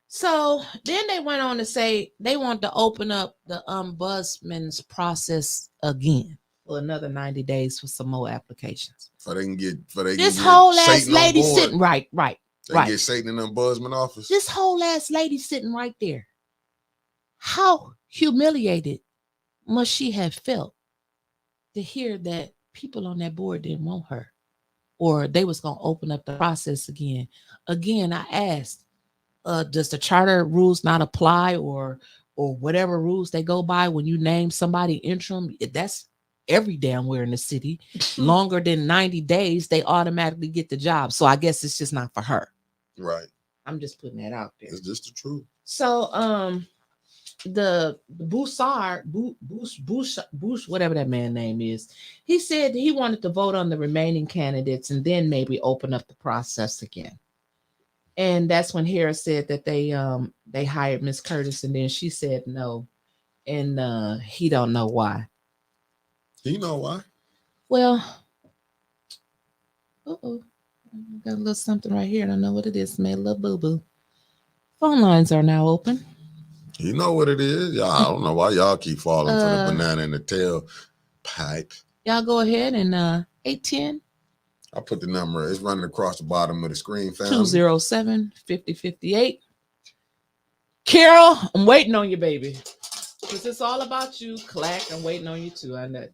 So then they went on to say they want to open up the ombudsman's process again for another 90 days for some more applications. So they can get this whole ass lady sitting right. They get Satan in the ombudsman office. This whole ass lady sitting right there. How humiliated must she have felt to hear that people on that board didn't want her, or they was gonna open up the process again? Again, I asked, does the charter rules not apply, or whatever rules they go by when you name somebody interim? That's every damn where in the city. Longer than 90 days, they automatically get the job. So I guess it's just not for her. Right. I'm just putting that out there. It's just the truth. So the Bouchard, whatever that man's name is, he said he wanted to vote on the remaining candidates and then maybe open up the process again. And that's when Harris said that they hired Miss Curtis, and then she said no, and he don't know why. He know why? Well, got a little something right here. I don't know what it is. Made a little boo boo. Phone lines are now open. You know what it is, y'all. I don't know why y'all keep falling for the banana in the tail pipe. Y'all go ahead and 810. I put the number. It's running across the bottom of the screen, fam. 207-5058. Carol, I'm waiting on you, baby. Because it's all about you. Clack, I'm waiting on you too. I know.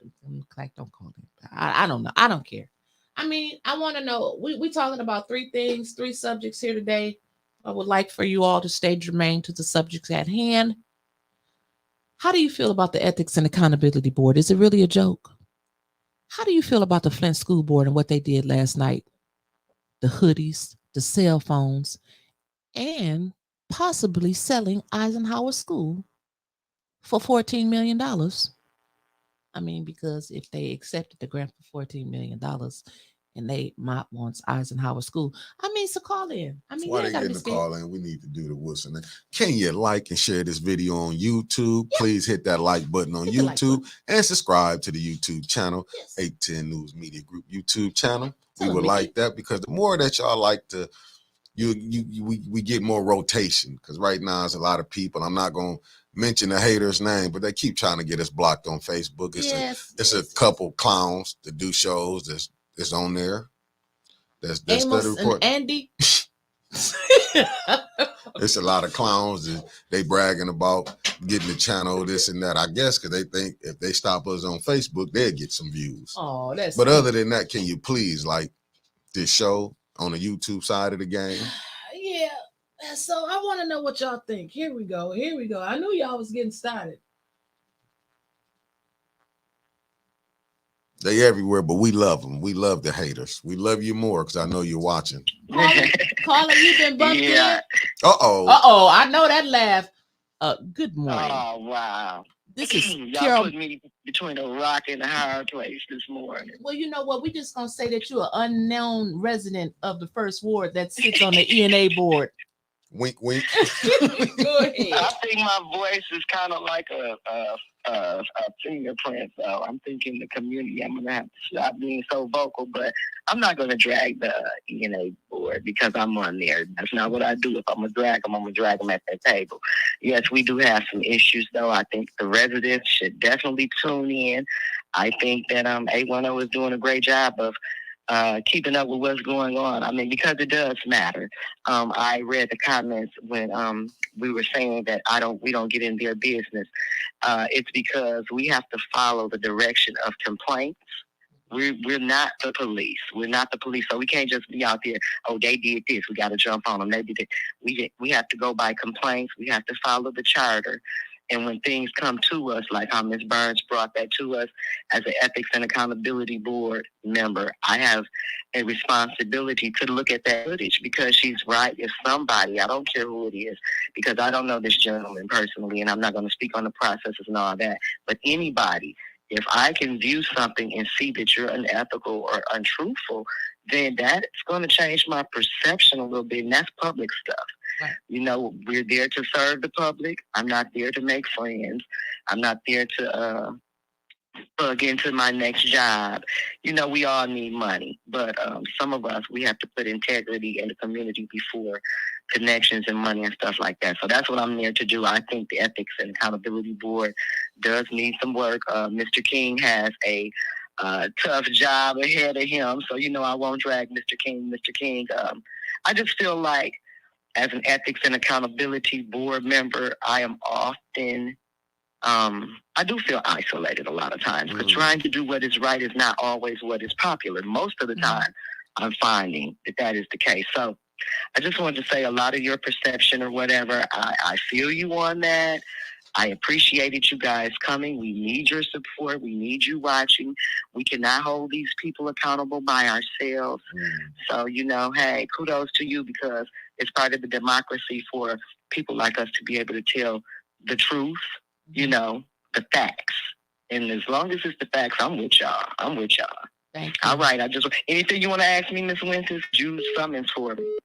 Clack, don't call it. I don't know. I don't care. I mean, I want to know. We talking about 3 things, 3 subjects here today. I would like for you all to stay germane to the subjects at hand. How do you feel about the Ethics and Accountability Board? Is it really a joke? How do you feel about the Flint School Board and what they did last night? The hoodies, the cell phones, and possibly selling Eisenhower School for $14 million. I mean, because if they accepted the grant for $14 million and they Mott wants Eisenhower School, I mean, so call in. I mean, Why they getting the call in? We need to do the Wilson. Can you like and share this video on YouTube? Yeah. Please hit that like button on YouTube and subscribe to the YouTube channel, 810 News Media Group YouTube channel. We would like that because the more that y'all like to, we get more rotation because right now there's a lot of people. I'm not gonna mention the hater's name, but they keep trying to get us blocked on Facebook. It's a couple clowns that do shows that's on there. That's Amos and Andy. It's a lot of clowns that they bragging about getting the channel, this and that. I guess because they think if they stop us on Facebook, they'll get some views. Oh, that's. But other than that, can you please like this show on the YouTube side of the game? Yeah. So I want to know what y'all think. Here we go. I knew y'all was getting started. They everywhere, but we love them. We love the haters. We love you more because I know you're watching. Caller, you been bumped in? Uh-oh. I know that laugh. Good morning. Oh, wow. This is y'all Carol. put me between a rock and a hard place this morning. Well, you know what? We just going to say that you're an unknown resident of the first ward that sits on the ENA board. Wink, wink. Go ahead. I think my voice is kind of like a fingerprint, so I'm thinking the community, I'm going to have to stop being so vocal, but I'm not going to drag the ENA board because I'm on there. That's not what I do. If I'm going to drag them, I'm going to drag them at that table. Yes, we do have some issues, though. I think the residents should definitely tune in. I think that 810 is doing a great job of keeping up with what's going on. I mean, because it does matter. I read the comments when we were saying that we don't get in their business. It's because we have to follow the direction of complaints. We're not the police. We're not the police, so we can't just be out there. Oh, they did this. We got to jump on them. They did it. We have to go by complaints. We have to follow the charter. And when things come to us, like how Ms. Burns brought that to us as an Ethics and Accountability Board member, I have a responsibility to look at that footage because she's right. If somebody, I don't care who it is, because I don't know this gentleman personally, and I'm not going to speak on the processes and all that, but anybody, if I can view something and see that you're unethical or untruthful, then that's going to change my perception a little bit, and that's public stuff. Right. You know, we're there to serve the public. I'm not there to make friends. I'm not there to plug into my next job. You know, we all need money, but some of us, we have to put integrity in the community before connections and money and stuff like that. So that's what I'm there to do. I think the Ethics and Accountability Board does need some work. Mr. King has a tough job ahead of him. So, you know, I won't drag Mr. King. I just feel like as an Ethics and Accountability Board member, I am often, I do feel isolated a lot of times because trying to do what is right is not always what is popular. Most of the time, I'm finding that is the case. So I just wanted to say a lot of your perception or whatever, I feel you on that. I appreciated you guys coming. We need your support. We need you watching. We cannot hold these people accountable by ourselves. So, you know, hey, kudos to you because it's part of the democracy for people like us to be able to tell the truth, you know, the facts. And as long as it's the facts, I'm with y'all. Thank you. All right. Anything you want to ask me, Miss Winters? Use summons for me.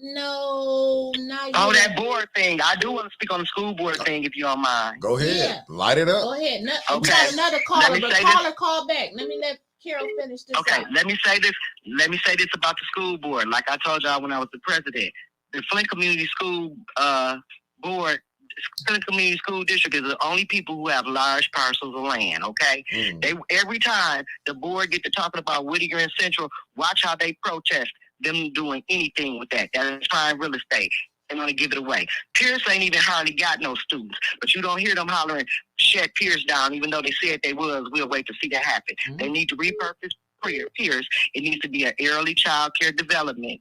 No, not yet. Oh, that board thing. I do want to speak on the school board thing, if you don't mind. Go ahead. Light it up. Go ahead. Okay. We got another caller, but caller, call back. Let me let Carol finish this. Okay, out. let me say this about the school board. Like I told y'all when I was the president, the Flint Community School Board, Flint Community School District is the only people who have large parcels of land, okay? They every time the board get to talking about Whittier and Central, watch how they protest them doing anything with that. That is prime real estate. They want to give it away. Pierce ain't even hardly got no students, but you don't hear them hollering, shut Pierce down, even though they said they was. We'll wait to see that happen. They need to repurpose Pierce. It needs to be an early child care development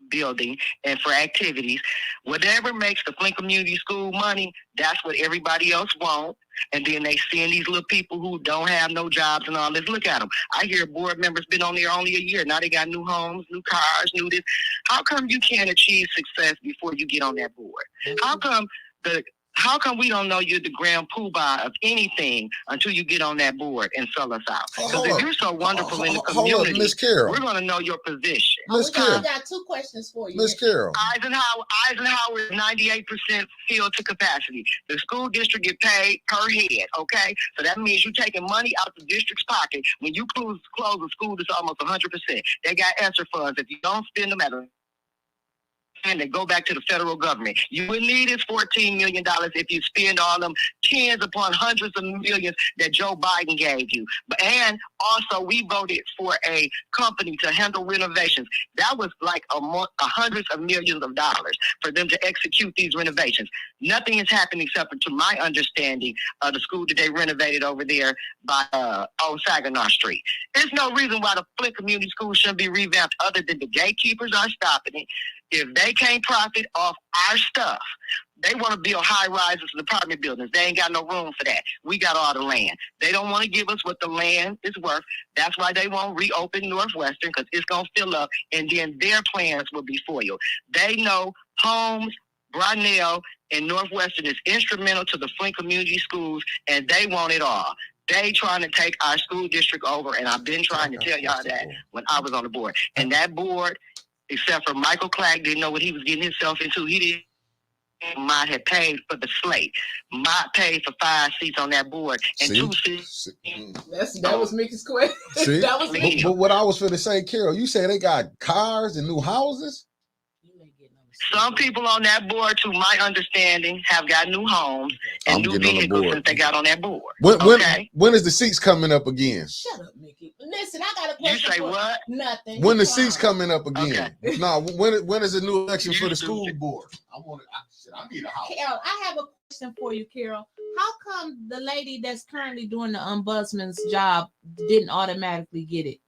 building and for activities. Whatever makes the Flint Community School money, that's what everybody else wants. And then they send these little people who don't have no jobs and all this. Look at them. I hear board members been on there only a year. Now they got new homes, new cars, new this. How come you can't achieve success before you get on that board? How how come we don't know you're the grand poobah of anything until you get on that board and sell us out? Because if you're so wonderful in the community, Miss Carol, we're going to know your position. Miss Carol, I got 2 questions for you. Miss Carol. Eisenhower is 98% filled to capacity. The school district get paid per head, okay? So that means you're taking money out the district's pocket. When you close a school, it's almost 100%. They got ESSER funds. If you don't spend them at a and they go back to the federal government. You would need is $14 million if you spend all them tens upon hundreds of millions that Joe Biden gave you. And also, we voted for a company to handle renovations. That was like hundreds of millions of dollars for them to execute these renovations. Nothing is happening separate to my understanding of the school that they renovated over there by on Saginaw Street. There's no reason why the Flint Community School shouldn't be revamped other than the gatekeepers are stopping it. If they can't profit off our stuff, they want to build high rises and apartment buildings. They ain't got no room for that. We got all the land. They don't want to give us what the land is worth. That's why they won't reopen Northwestern, because it's going to fill up, and then their plans will be foiled. They know Holmes, Brownell, and Northwestern is instrumental to the Flint Community Schools, and they want it all. They trying to take our school district over, and I've been trying to tell y'all that when I was on the board. And that board, except for Michael Clack, didn't know what he was getting himself into. He didn't. Mott had paid for the slate. Mott paid for 5 seats on that board and 2 seats. That was Mickey's question. See? That was me. But what I was for to say, Carol, you say they got cars and new houses? Some people on that board, to my understanding, have got new homes and new vehicles since they got on that board. When is the seats coming up again? Shut up, Mickey. Listen, I got a question. You say what? Nothing. When the seats coming up again? Okay. No, when is the new election for the school board? I need a house. Carol, I have a question for you, Carol. How come the lady that's currently doing the ombudsman's job didn't automatically get it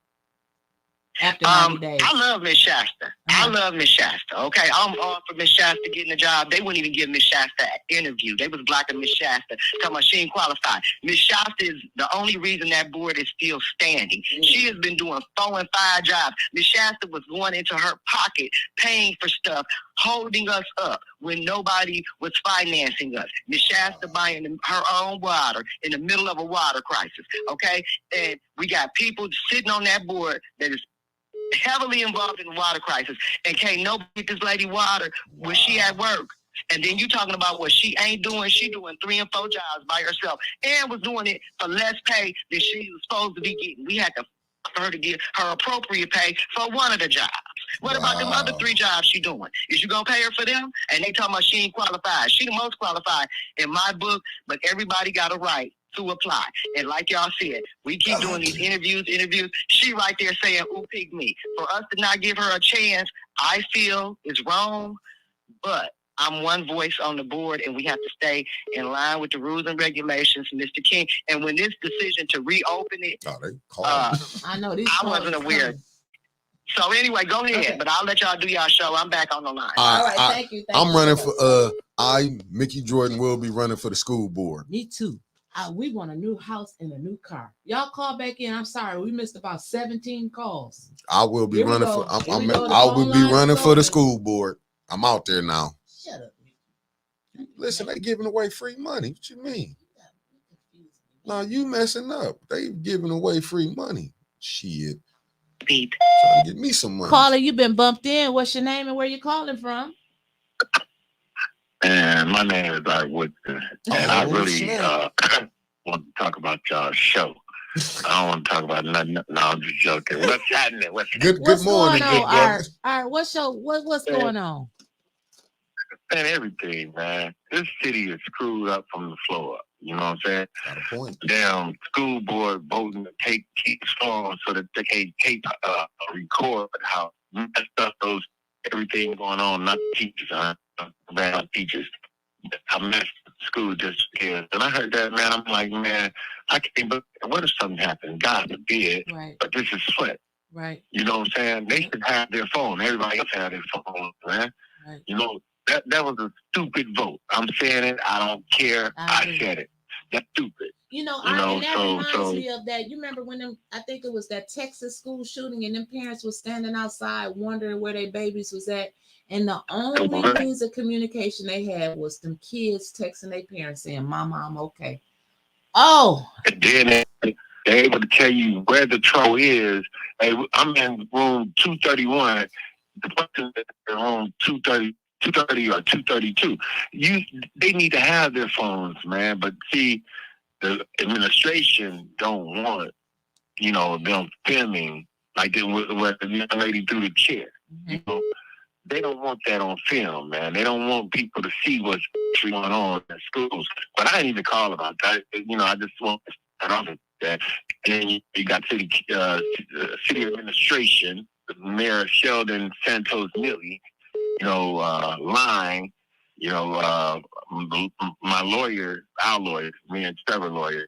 after 90 days? I love Miss Shasta. I love Miss Shasta. Okay, I'm all for Miss Shasta getting the job. They wouldn't even give Miss Shasta an interview. They was blocking Miss Shasta, talking about she ain't qualified. Miss Shasta is the only reason that board is still standing. She has been doing 4 and 5 jobs. Miss Shasta was going into her pocket, paying for stuff, holding us up when nobody was financing us. Miss Shasta buying her own water in the middle of a water crisis. Okay, and we got people sitting on that board that is heavily involved in the water crisis, and can't nobody get this lady water when she at work. And then you talking about what she ain't doing. She doing 3 and 4 jobs by herself, and was doing it for less pay than she was supposed to be getting. We had to for her to get her appropriate pay for one of the jobs. What about them other 3 jobs she doing? Is you gonna pay her for them? And they talking about she ain't qualified. She the most qualified in my book, but everybody got a right to apply. And like y'all said, we keep doing these interviews. She right there saying, "Ooh, pick me." For us to not give her a chance, I feel is wrong, but I'm one voice on the board, and we have to stay in line with the rules and regulations, Mr. King. And when this decision to reopen it, I know this. I wasn't aware. So anyway, go ahead, but I'll let y'all do y'all show. I'm back on the line. All right, thank you. I'm running for Mickey Jordan will be running for the school board. Me too. We want a new house and a new car. Y'all call back in. I'm sorry, we missed about 17 calls. I will be running for. I will be running for the school board. I'm out there now. Shut up. Listen, they giving away free money. What you mean? No, you messing up. They giving away free money. Shit. Beep. Trying to get me some money. Caller, you been bumped in. What's your name and where you calling from? And my name is Art Woodson, and I really want to talk about y'all's show. I don't want to talk about nothing. No, I'm just joking. What's happening? Good morning, good Art. Art, what's going on? Man, everything, man. This city is screwed up from the floor up. You know what I'm saying? Got a point. Damn school board voting to take kids' phones so that they can tape record how messed up those everything going on. Not teachers, bad teachers. How messed school district is. And I heard that, man. I'm like, man, I can't. But what if something happened? God forbid. Right. But this is Flint. Right. You know what I'm saying? They should have their phone. Everybody else have their phone, man. Right. You know. That was a stupid vote. I'm saying it. I don't care. I said it. That's stupid. And that reminds me of that. You remember when I think it was that Texas school shooting, and them parents were standing outside wondering where their babies was at, And the only means of communication they had was them kids texting their parents saying, "Mama, I'm okay." Oh, And then they're able to tell you where the trouble is. Hey, I'm in room 231. The person is in room 230 or 232. They need to have their phones, man. But see, the administration don't want, them filming like they would the young lady through the chair. You know, they don't want that on film, man. They don't want people to see what's actually going on in schools. But I didn't even call about that. I just want to start off with that. And then you got city administration, Mayor Sheldon Santos Neely, lying. My lawyer, our lawyer, me and Trevor lawyer,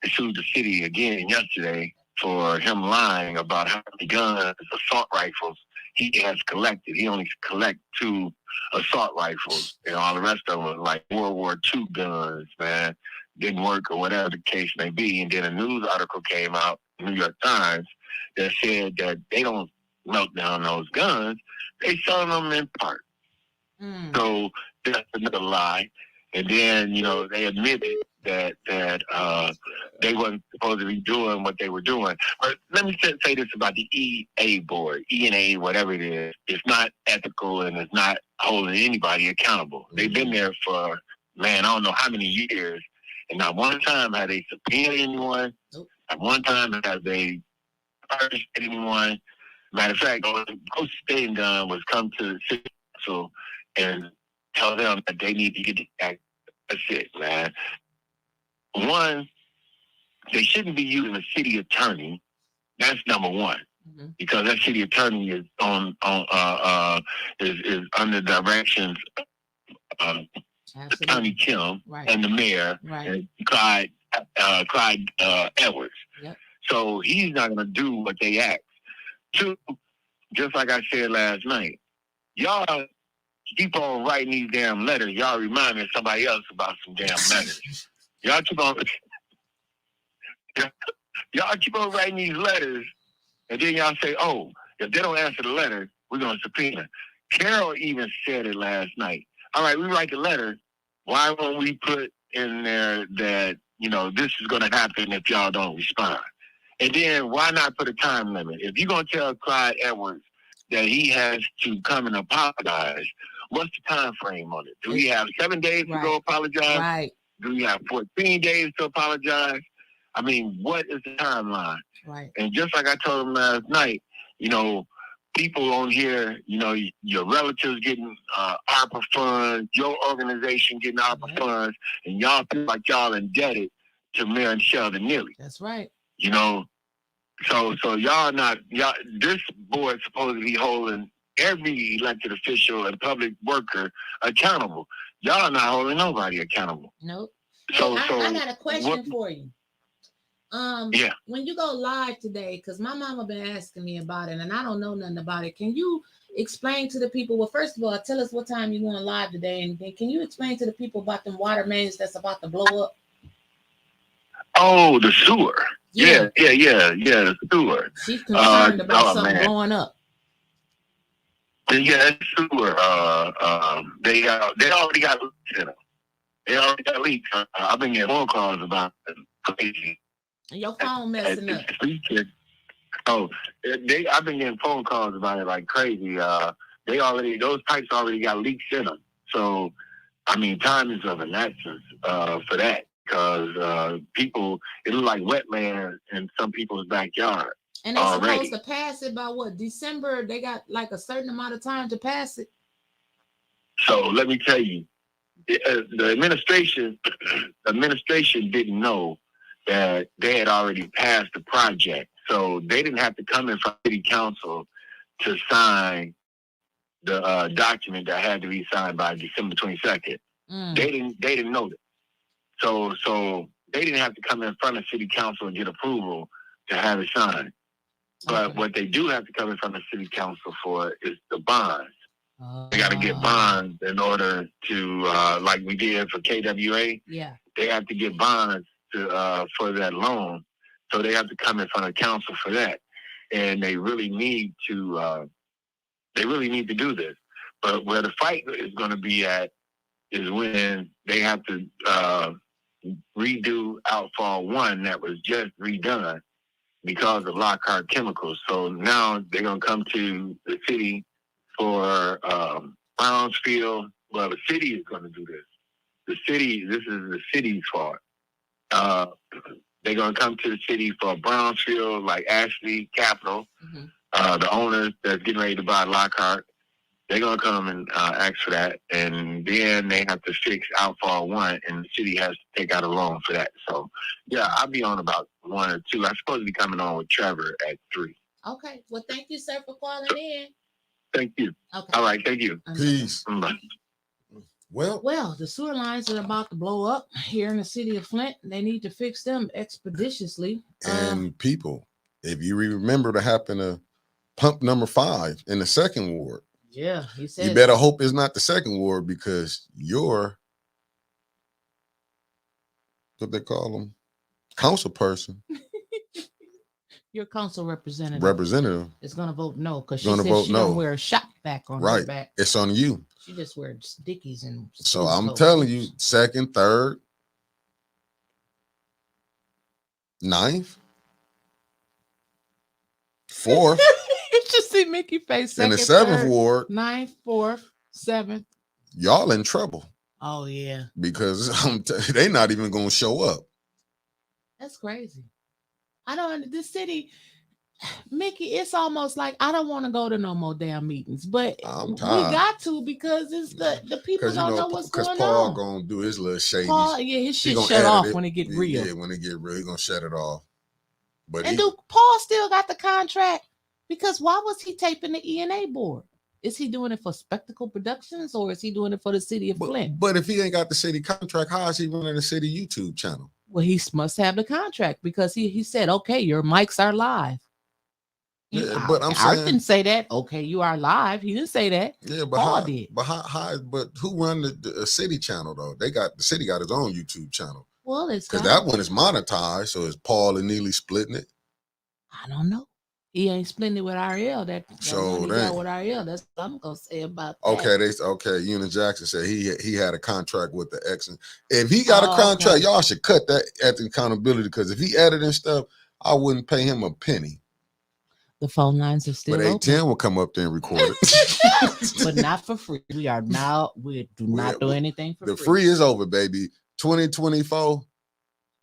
they sued the city again yesterday for him lying about how many guns, assault rifles, he has collected. He only collect 2 assault rifles, and all the rest of them are like World War II guns, man. Didn't work or whatever the case may be. And then a news article came out, New York Times, that said that they don't melt down those guns. They sell them in part. So that's another lie. And then, they admitted that they wasn't supposed to be doing what they were doing. But let me say this about the EA board, ENA, whatever it is. It's not ethical and it's not holding anybody accountable. They've been there for, I don't know how many years. And not one time have they subpoenaed anyone. Not one time have they punished anyone. Matter of fact, all the state done was come to the city council and tell them that they need to get the act. That's it, man. One, they shouldn't be using a city attorney. That's number one, because that city attorney is is under directions of Attorney Kim and the mayor, and Clyde Edwards. Yep. So he's not going to do what they ask. Two, just like I said last night, y'all keep on writing these damn letters. Y'all remind me of somebody else about some damn letters. Y'all keep on writing these letters, and then y'all say, "Oh, if they don't answer the letter, we're gonna subpoena." Carol even said it last night. All right, we write the letter. Why won't we put in there that this is gonna happen if y'all don't respond? And then why not put a time limit? If you're gonna tell Clyde Edwards that he has to come and apologize, what's the time frame on it? Do we have 7 days to go apologize? Right. Do we have 14 days to apologize? I mean, what is the timeline? Right. And just like I told him last night, people on here, your relatives getting ARPA funds, your organization getting ARPA funds, and y'all feel like y'all indebted to Mayor Sheldon Neely. That's right. So y'all this board is supposed to be holding every elected official and public worker accountable. Y'all not holding nobody accountable. Nope. So I got a question for you. Yeah. When you go live today, because my mama been asking me about it, and I don't know nothing about it. Can you explain to the people? Well, first of all, tell us what time you're going live today, and then can you explain to the people about them water mains that's about to blow up? Oh, the sewer. Yeah, the sewer. She's concerned about something blowing up. Yeah, sewer. They already got leaks in them. They already got leaks. I've been getting phone calls about it. Crazy. Your phone messing up. I've been getting phone calls about it like crazy. Those pipes already got leaks in them. So, I mean, time is of an essence for that, because it looks like wetland in some people's backyard. And they're supposed to pass it by what, December? They got like a certain amount of time to pass it. So let me tell you, the administration didn't know that they had already passed the project. So they didn't have to come in from city council to sign the document that had to be signed by December 22nd. They didn't know that. So they didn't have to come in front of city council and get approval to have it signed. But what they do have to come in front of city council for is the bonds. They got to get bonds in order to, like we did for KWA. Yeah. They have to get bonds for that loan. So they have to come in front of council for that. And they really need to do this. But where the fight is going to be at is when they have to redo Outfall 1 that was just redone because of Lockhart Chemicals. So now they're going to come to the city for Brownsfield. Well, the city is going to do this. This is the city's fault. They're going to come to the city for Brownsfield, like Ashley Capital, the owners that's getting ready to buy Lockhart. They're going to come and ask for that. And then they have to fix Outfall 1, and the city has to take out a loan for that. So, yeah, I'll be on about 1 or 2. I'm supposed to be coming on with Trevor at 3. Okay. Well, thank you, sir, for calling in. Thank you. Okay. All right. Thank you. Peace. Bye. Well, the sewer lines are about to blow up here in the city of Flint. They need to fix them expeditiously. and people, if you remember what happened to pump number 5 in the 2nd ward, Yeah, he said. you better hope it's not the 2nd ward, because your, what they call them, council person, Your council representative is going to vote no, because she said she don't wear a shop back on her back. It's on you. She just wears Dickies and. So I'm telling you, 2nd, 3rd, 9th, 4th, Just see Mickey face. in the 2nd, 7th 3rd, ward, 9th, 4th, 7th. y'all in trouble, Oh yeah, because they not even gonna show up. that's crazy. I don't. This city, Mickey. It's almost like I don't want to go to no more damn meetings, but I'm we tired. got to, because it's the people don't know what's going Paul on. gonna do his little shady. Paul, yeah, his He shit gonna shut edit off it. when it get real. Yeah, when it get real, he gonna shut it off. But And do Paul still got the contract? Because why was he taping the ENA board? Is he doing it for Spectacle Productions, or is he doing it for the city of Flint? but if he ain't got the city contract, how is he running the city YouTube channel? Well, he must have the contract, because he said, okay, your mics are live. Yeah, but I'm Art saying, didn't say that. Okay, you are live. He didn't say that. yeah, but Paul how, did. But but who run the city channel though? The city got his own YouTube channel. Well, it's Because that one is monetized, so is Paul and Neely splitting it? I don't know. He ain't splitting it with Ariel. That So one he got with Ariel. That's what I'm gonna say about that. Okay, Eunice Jackson said he had a contract with the X. If he got a contract, y'all should cut that at the accountability, because if he editing stuff, I wouldn't pay him a penny. The phone lines are still but open. 810 will come up there and record it. But not for free. We do not do anything for free. The free is over, baby. 2024.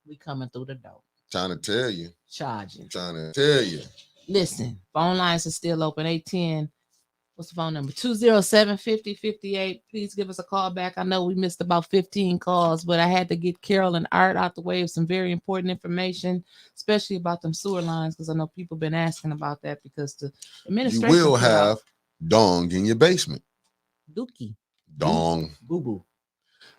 We coming through the door. Trying to tell you. Charging. Trying to tell you. Listen, phone lines are still open. 810. What's the phone number? 207-5058. Please give us a call back. I know we missed about 15 calls, but I had to get Carol and Art out the way of some very important information, especially about them sewer lines, because I know people been asking about that, because the administration. You will have dong in your basement. Dookie. Dong. Boo boo.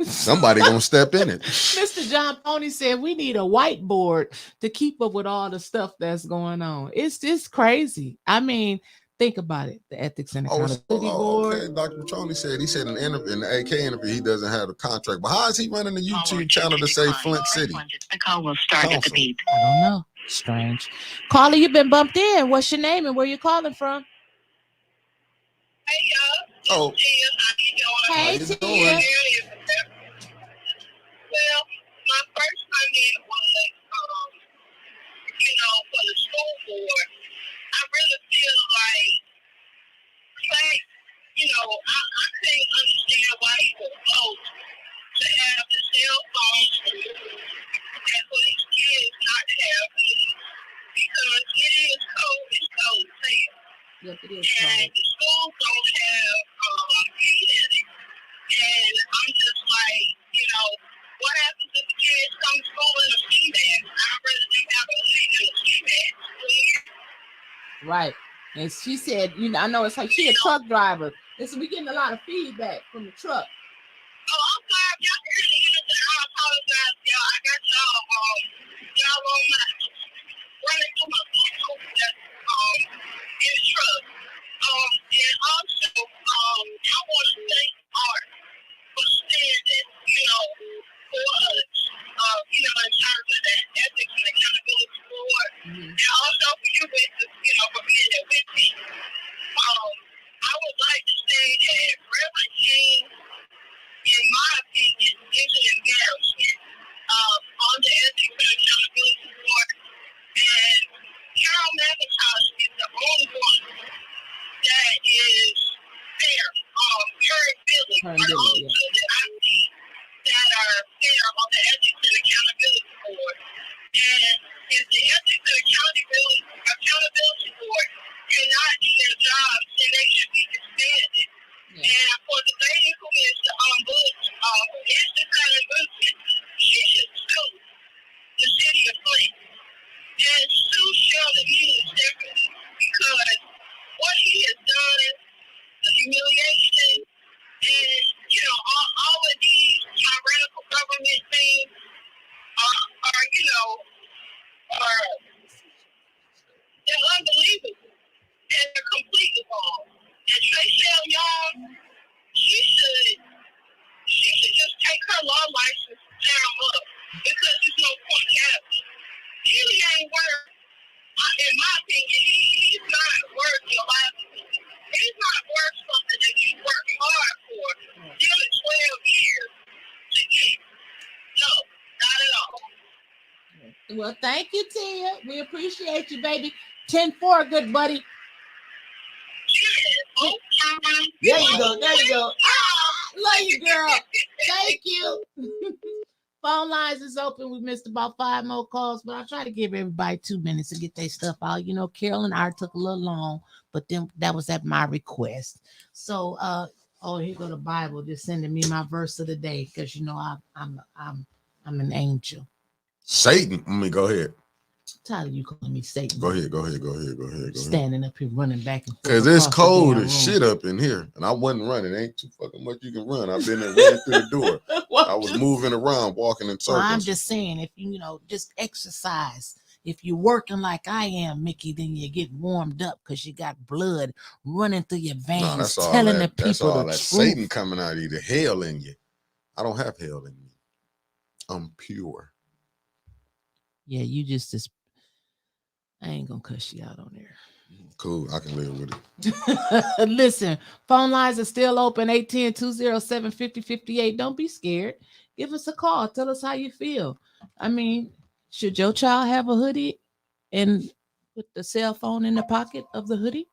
Somebody gonna step in it. Mr. John Pony said we need a whiteboard to keep up with all the stuff that's going on. It's just crazy. I mean, think about it. The ethics and accountability board. Okay. Dr. Petroni said in the interview, in the AK interview, he doesn't have a contract. But how is he running the YouTube channel to say Flint City? The call will start at the beep. I don't know. Strange. Caller, you've been bumped in. What's your name and where you calling from? Hey y'all. Oh. Hey, How you Tia. doing? Well, my first comment was, for the school board, I really feel like, I can't understand why he was supposed to have the cell phones and for these kids not to have these, because it is cold. It's cold as hell. Yep, it is And the schools don't have heat in it. And I'm just like, what happens if the kids come to school in a ski mask? I'd rather them have a lead in a ski mask. Right. And she said, I know it's like she a truck driver. Listen, we getting a lot of feedback from the truck. Oh, I'm sorry. Y'all can hear anything. I apologize, y'all. I got y'all on my running through my Bluetooth that's in the truck. And also, I want to thank Art for standing, for us, in terms of that ethics and accountability board. And also for you, for being there with me. I would like to say that chair on the Ethics and Accountability Board. And if the Ethics and Accountability Board cannot do their job, then they should be disbanded. Yeah. And for the lady who is the who is the kind of movement, she should sue the city of Flint and sue Shirley Muse separately, because what he has done, the humiliation, and all of these tyrannical government things are they're unbelievable and they're completely wrong. And Trayshell Young, she should just take her law license and tear them up, because there's no point having it. He ain't worth, in my opinion, he's not worth your livelihood. He's not worth something that you worked hard for, nearly 12 years to get. No, not at all. Well, thank you, Tia. We appreciate you, baby. 10-4, good buddy. There you go. Love you, girl. Thank you. Phone lines is open. We missed about 5 more calls, but I'll try to give everybody 2 minutes to get their stuff out. Carol and I took a little long, but then that was at my request. So, here go the Bible, just sending me my verse of the day, because I'm an angel. Satan. Go ahead. Tyler, you calling me Satan? Go ahead. Standing up here running back and forth. Because it's cold as shit up in here. And I wasn't running. Ain't too fucking much you can run. I've been there running through the door. I was moving around, walking in circles. Well, I'm just saying, if just exercise. If you're working like I am, Mickey, then you get warmed up because you got blood running through your veins, telling the people that's all the that truth. Satan coming out of you, the hell in you. I don't have hell in me. I'm pure. Yeah, you just I ain't gonna cuss you out on there. Cool, I can live with it. Listen, phone lines are still open, 810-207-5058. Don't be scared. Give us a call. Tell us how you feel. I mean, should your child have a hoodie and put the cell phone in the pocket of the hoodie?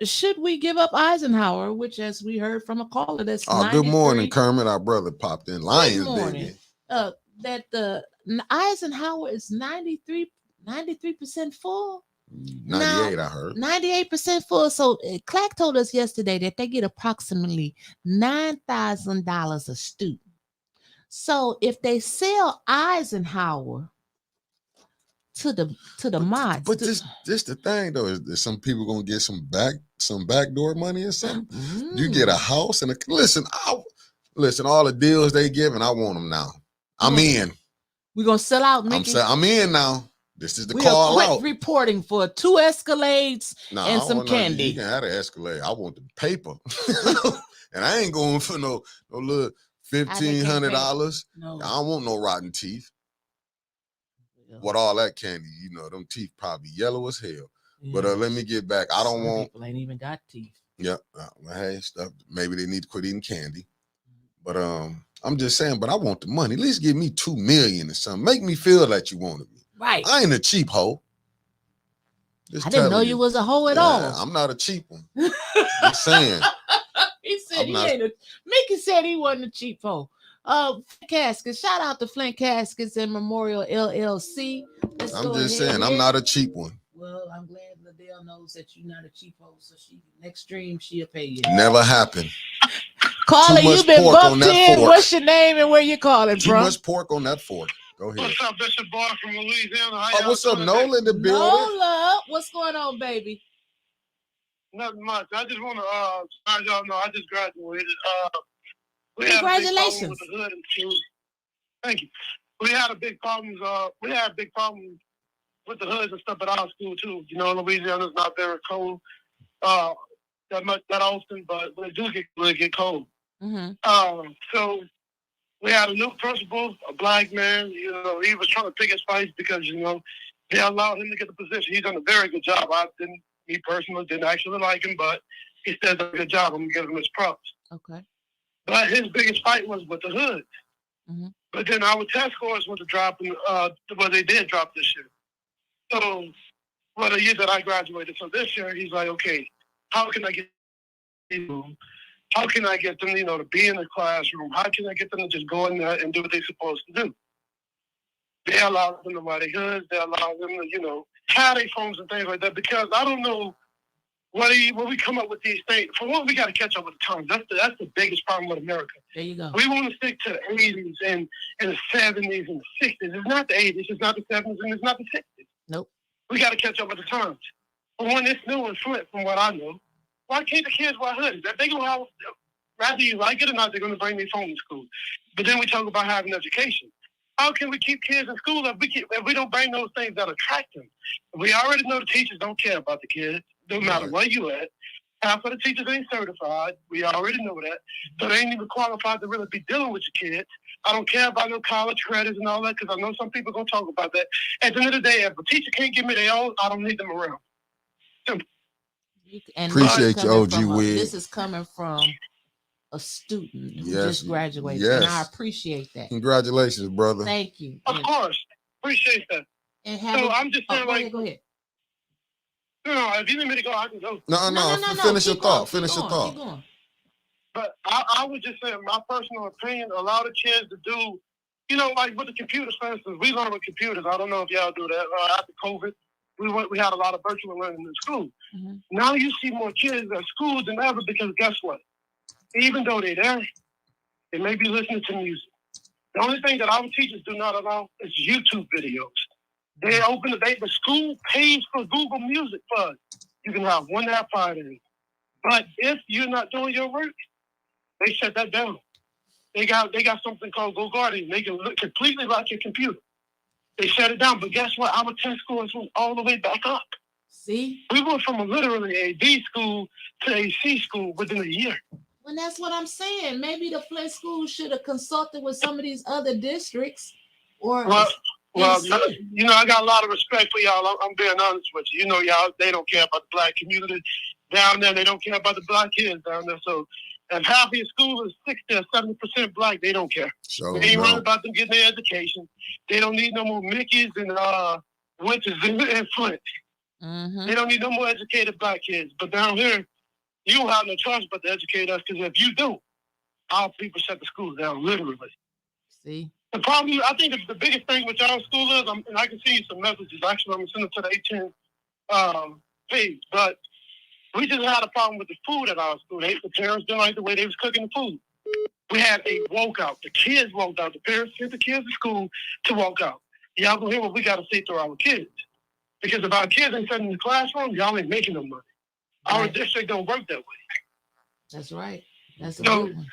Should we give up Eisenhower, which, as we heard from a caller, that's good morning, Kermit. Our brother popped in. Lions, baby. That the Eisenhower is 93% full. 98, I heard. 98% full. So Clack told us yesterday that they get approximately $9,000 a student. So if they sell Eisenhower to the mods, but this the thing though, is some people gonna get some backdoor money or something. You get a house and listen, all the deals they giving, I want them now. I'm in. We're gonna sell out, Mickey. I'm in now. This is the we call are out. Reporting for 2 Escalades and some candy. You can have an Escalade. I want the paper, and I ain't going for no little $1,500. No. I don't want no rotten teeth. Yeah. What all that candy? Them teeth probably yellow as hell. Yeah. But let me get back. I don't want. People ain't even got teeth. Yeah. Hey, stuff. Maybe they need to quit eating candy. But I'm just saying. But I want the money. At least give me $2 million or something. Make me feel that you wanted me. Right. I ain't a cheap hoe. I didn't know you was a hoe at all. I'm not a cheap one. I'm saying. He said Mickey said he wasn't a cheap hoe. Flint Caskets. Shout out to Flint Caskets and Memorial LLC. I'm just saying, I'm not a cheap one. Well, I'm glad Liddell knows that you're not a cheap hoe, so next stream she'll pay you. Never happened. Caller, you've been bumped in. What's your name and where you calling from? Too much pork on that fork. Go ahead. What's up, Bishop Barr from Louisiana? What's up, Nola in the building? Nola, what's going on, baby? Nothing much. I just want to let y'all know I just graduated. Congratulations. With the hood and school. Thank you. We had big problems with the hoods and stuff at our school too. Louisiana's not very cold that often, but when it do get cold. Mm-hmm. So we had a new principal, a black man. He was trying to pick his fights because they allowed him to get the position. He's done a very good job. Me personally didn't actually like him, but he said a good job. I'm gonna give him his props. Okay. But his biggest fight was with the hood. Mm-hmm. But then our test scores went to drop, they did drop this year. So, the year that I graduated, so this year he's like, okay, how can I get people How can I get them, to be in the classroom? How can I get them to just go in there and do what they're supposed to do? They allow them to wear their hoods. They allow them to, have their phones and things like that. Because I don't know when we come up with these things. For one, we got to catch up with the times. That's the biggest problem with America. There you go. We want to stick to the 80s and the 70s and the 60s. It's not the 80s. It's not the 70s, and it's not the 60s. Nope. We got to catch up with the times. For one, it's new and Flint, from what I know. Why can't the kids wear hoodies? If they gonna have, rather you like it or not, they're going to bring their phone to school. But then we talk about having education. How can we keep kids in school if we don't bring those things that attract them? We already know the teachers don't care about the kids, no matter where you at. Half of the teachers ain't certified. We already know that. So they ain't even qualified to really be dealing with your kids. I don't care about no college credits and all that, because I know some people going to talk about that. At the end of the day, if a teacher can't give me their own, I don't need them around. Simple. And Appreciate you, OG Wig. This is coming from a student who Yes, just graduated, yes. and I appreciate that. Congratulations, brother. Thank you. Of course. Appreciate that. And have So I'm just saying, go ahead. No, if you need me to go, I can go. No. Finish your Keep thought. going, Finish keep your going, thought. keep going. But I would just say, in my personal opinion, allow the kids to do, like with the computers, for instance, we learn with computers. I don't know if y'all do that. After COVID, we had a lot of virtual learning in school. Mm-hmm. Now you see more kids at schools than ever, because guess what? Even though they're there, they may be listening to music. The only thing that our teachers do not allow is YouTube videos. They open the school pays for Google Music for us. You can have 1 app a day. But if you're not doing your work, they shut that down. They got something called Go Guardian. They can completely lock your computer. They shut it down. But guess what? Our test scores went all the way back up. See? We went from literally a B school to a C school within a year. And that's what I'm saying. Maybe the Flint school should have consulted with some of these other districts. Well, I got a lot of respect for y'all. I'm being honest with you. Y'all, they don't care about the black community down there. They don't care about the black kids down there. So if half of your school is 60 or 70% black, they don't care. So, they ain't worried about them getting their education. They don't need no more Mickeys and Winters in Flint. Mm-hmm. They don't need no more educated black kids. But down here, you don't have no choice but to educate us, because if you do, our people shut the schools down, literally. See? The problem, I think the biggest thing with y'all school is, and I can see you some messages. Actually, I'm going to send them to the 810 page. But we just had a problem with the food at our school. The parents didn't like the way they was cooking the food. We had a walkout. The kids walked out. The parents sent the kids to school to walk out. Y'all gonna hear what we got to say to our kids. Because if our kids ain't sitting in the classroom, y'all ain't making no money. Our Right. district don't work that way. That's right. That's a So, good one.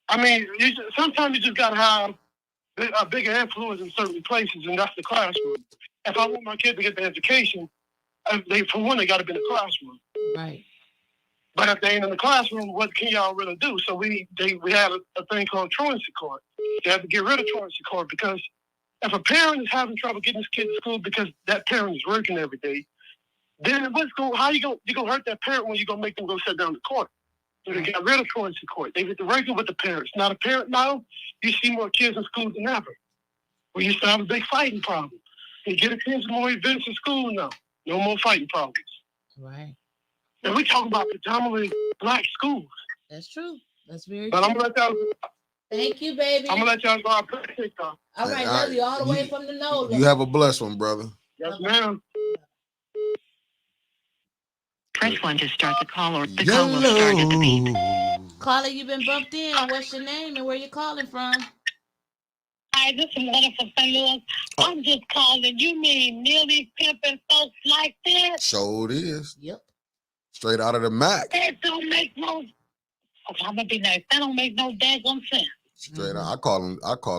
I mean, sometimes you just got to have a bigger influence in certain places, and that's the classroom. If I want my kid to get the education, they got to be in the classroom. Right. But if they ain't in the classroom, what can y'all really do? So we had a thing called truancy court. They had to get rid of truancy court, because if a parent is having trouble getting his kid to school because that parent is working every day, then how you gonna hurt that parent when you gonna make them go sit down in court? So they got rid of truancy court. They get to working with the parents. Now the parent now, you see more kids in school than ever. We used to have a big fighting problem. They get the kids more events in school now. No more fighting problems. Right. And we talk about predominantly black schools. That's true. That's very But true. I'm gonna let y'all. Thank you, baby. I'm gonna let y'all go. I appreciate y'all. All right, love you all the way from the nose. You have a blessed one, brother. Yes, ma'am. Press 1 to start the call, or the call will start at the beep. Caller, you've been bumped in. What's your name and where you calling from? Hi, this is Mona from St. Louis. I'm just calling. You mean nearly pimping folks like that? So it is. Yep. Straight out of the Mac. That don't make no. Okay, I'm gonna be nice. That don't make no daggone sense. Straight out. I call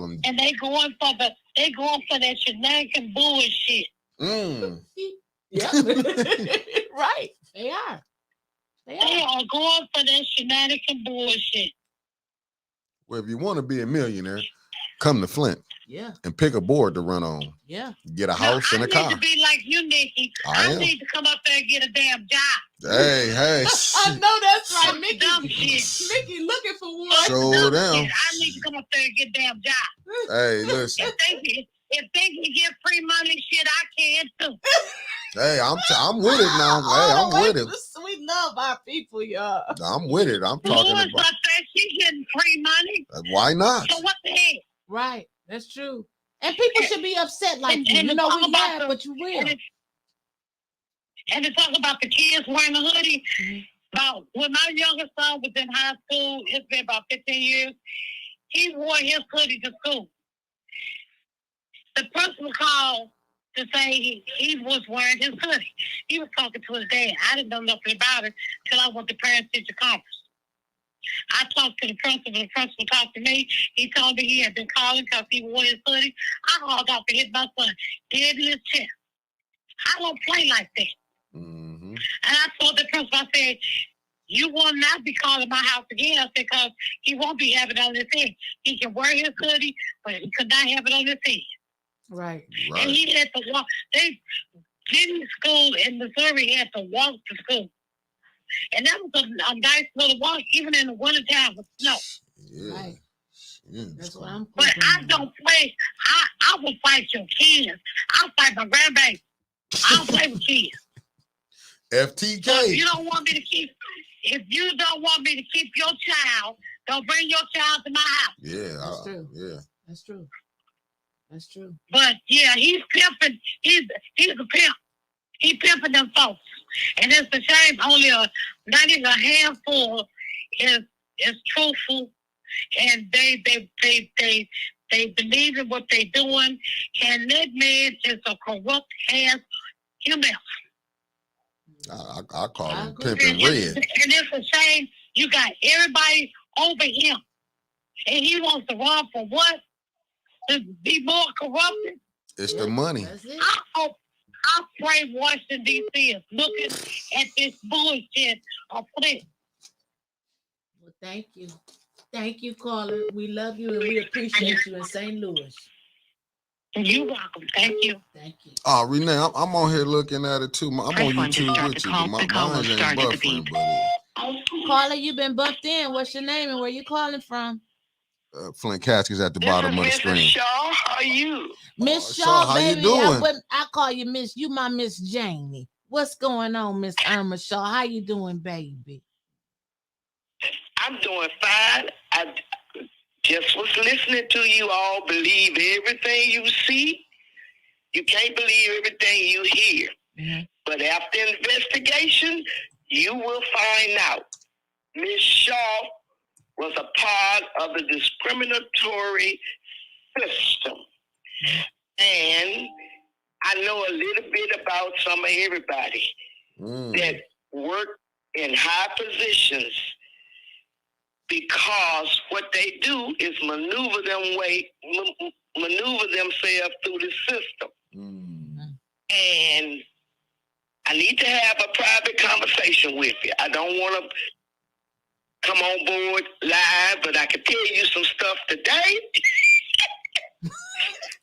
him. And they going for that shenanigan bullshit. Yep. Right. They are. They They are. are going for that shenanigan bullshit. Well, if you want to be a millionaire, come to Flint Yeah. and pick a board to run on. Yeah. Get a house and a I car. need to be like you, Nikki. I I am. need to come up there and get a damn job. Hey. I know that's right, Fuck Mickey. dumb shit. Mickey looking for one. Fuck Show dumb them. shit. I need to come up there and get a damn job. Hey, listen. If if they can get free money, shit, I can too. Hey, I'm with it now. Hey, I'm with it. We love our people, y'all. I'm with it. I'm talking Louis about. up there, she getting free money. Why not? So what the heck? Right, that's true. And people should be upset like And- you. and You know, talk we about laugh, the- but you will. And to talk about the kids wearing a hoodie. Mhm. About when my youngest son was in high school, it's been about 15 years. He wore his hoodie to school. The principal called to say he was wearing his hoodie. He was talking to his dad. I didn't know nothing about it till I went to parent-teacher conference. I talked to the principal. The principal talked to me. He told me he had been calling because he wore his hoodie. I hauled off and hit my son dead in his chest. I don't play like that. Mm-hmm. And I told the principal, I said, you will not be calling my house again because he won't be having it on his head. He can wear his hoodie, but he could not have it on his head. Right. And Right. he had to walk. They didn't school in Missouri had to walk to school. And that was a nice little walk, even in the wintertime with snow. Yeah. Right. Yeah. That's what I'm But I don't play. I will fight your kids. I'll fight my grandbaby. I don't play with kids. So if FTK. you don't want me to keep your child, don't bring your child to my house. Yeah. That's true. Yeah. That's true. That's true. But yeah, he's pimping. He's a pimp. He pimping them folks, and it's a shame. Only not even a handful is truthful, and they believe in what they doing, and that man is a corrupt ass himself. I call I him agree. pimping And red. it's a shame you got everybody over him, and he wants to run for what? To be more corrupted. It's the money. That's it. I pray Washington D.C. is looking at this bullshit of Flint. Well, thank you. Thank you, caller. We love you and we appreciate you in St. Louis. You're welcome. Thank you. Thank you. Oh, Renee, I'm on here looking at it too. I'm Press on one to YouTube start with the you, call. but The call will mine ain't start at the buffering, beep. Caller, you've been bumped in. What's your name and where you calling from? Flint Casket's at the bottom of the screen. Shaw. How are you? Miss Shaw, Shaw, how you baby. doing? I call you Miss. You my Miss Janie. What's going on, Miss Irma Shaw? How you doing, baby? I'm doing fine. I just was listening to you all. Believe everything you see. You can't believe everything you hear. Mm-hmm. But after investigation, you will find out. Miss Shaw was a part of the discriminatory system. And I know a little bit about some of everybody that work in high positions because what they do is maneuver themselves through the system. And I need to have a private conversation with you. I don't want to come on board live, but I can tell you some stuff today.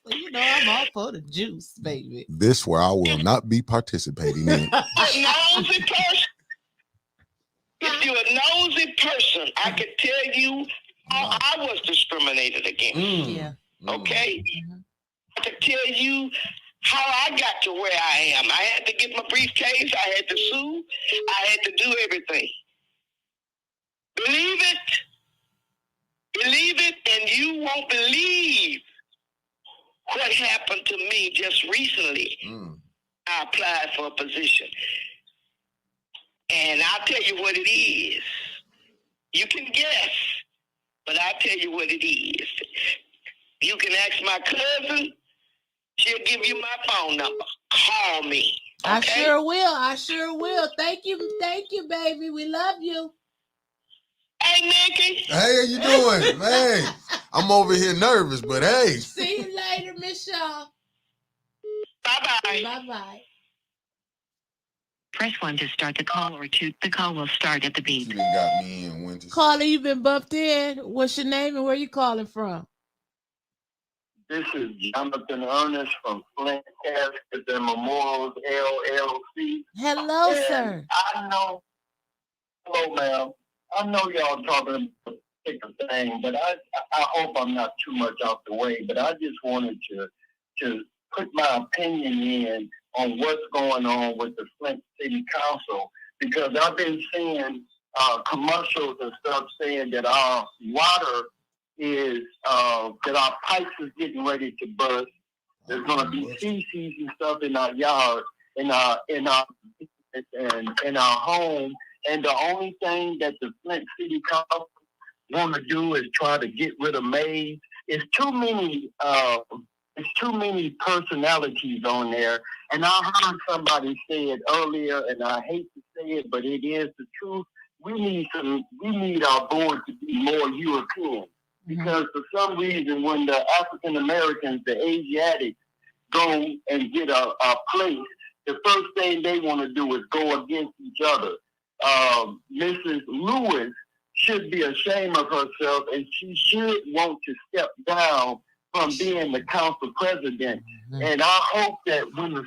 Well, you know I'm all for the juice, baby. This where I will not be participating in. Nosy person. If you're a nosy person, I can tell you how I was discriminated against. Yeah. Okay? Mhm. I can tell you how I got to where I am. I had to get my briefcase. I had to sue. I had to do everything. Believe it. Believe it, and you won't believe what happened to me just recently. I applied for a position. And I'll tell you what it is. You can guess, but I'll tell you what it is. You can ask my cousin. She'll give you my phone number. Call me. Okay? I sure will. I sure will. Thank you, baby. We love you. Hey, Nikki. Hey, how you doing? Hey, I'm over here nervous, but hey. See you later, Miss Shaw. Bye-bye. Bye-bye. Press 1 to start the call or 2. The call will start at the You beep. done got me in, Winters. Caller, you've been bumped in. What's your name and where you calling from? This is Jonathan Ernest from Flint Caskets and Memorials LLC. Hello, And sir. I know, hello, ma'am. I know y'all talking about a particular thing, but I hope I'm not too much off the way. But I just wanted to to put my opinion in on what's going on with the Flint City Council, because I've been seeing commercials and stuff saying that our water is that our pipes is getting ready to burst. There's going to be feces and stuff in our yard, in our home, and the only thing that the Flint City Council want to do is try to get rid of maids. It's too many. It's too many personalities on there, and I heard somebody say it earlier, and I hate to say it, but it is the truth. We need our board to be more European, because for some reason, when the African Americans, the Asiatics, go and get a place, the first thing they want to do is go against each other. Mrs. Lewis should be ashamed of herself, and she should want to step down from being the council president. And I hope that when the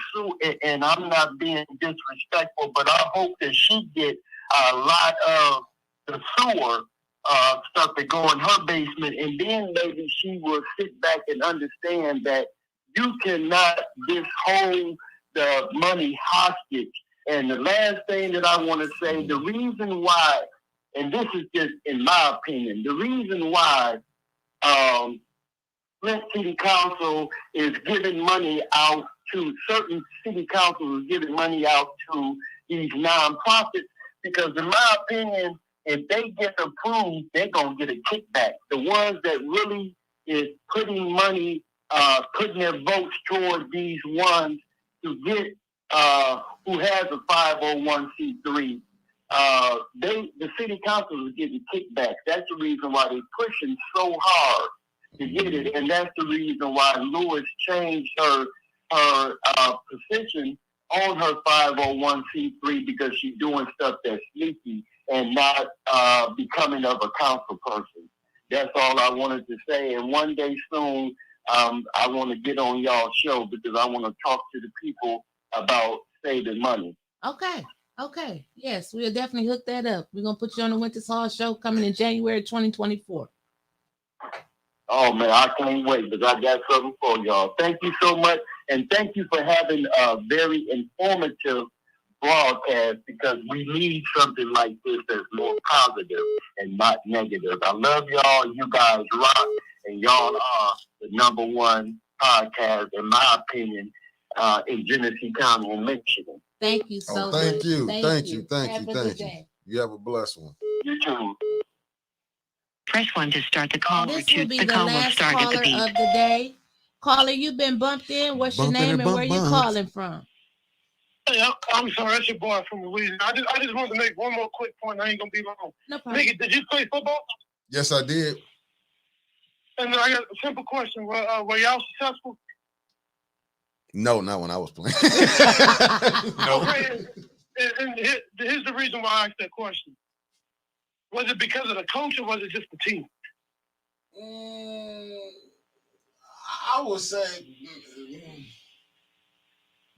and I'm not being disrespectful, but I hope that she get a lot of the sewer stuff that go in her basement, and then maybe she will sit back and understand that you cannot just hold the money hostage. And the last thing that I want to say, the reason why, and this is just in my opinion, the reason why Flint City Council is giving money out to certain city councils, is giving money out to these nonprofits, because in my opinion, if they get approved, they're going to get a kickback. The ones that really is putting money, putting their votes towards these ones to get, who has a 501c3, the city council is getting kickbacks. That's the reason why they're pushing so hard to get it, and that's the reason why Lewis changed her position on her 501c3, because she's doing stuff that's sneaky and not becoming of a council person. That's all I wanted to say. And one day soon, I want to get on y'all's show, because I want to talk to the people about saving money. Okay. Yes, we'll definitely hook that up. We're gonna put you on the Winter Hall show coming in January 2024. Oh man, I can't wait, because I got something for y'all. Thank you so much, and thank you for having a very informative broadcast, because we need something like this that's more positive and not negative. I love y'all. You guys rock, and y'all are the number one podcast, in my opinion, in Genesee County in Michigan. Thank you so much. Thank you. You have a blessed one. You too. Press 1 to start the call, or This 2. will be The the call will last start at caller the beep. of the day. Caller, you've been bumped in. What's your name and where you calling from? Hey, I'm sorry, that's your boy from Louisiana. I just wanted to make one more quick point. I ain't gonna be long. No problem. Nigga, did you play football? Yes, I did. And I got a simple question. Were y'all successful? No, not when I was playing. No. Okay, and here's the reason why I asked that question. Was it because of the coach, or was it just the team? I would say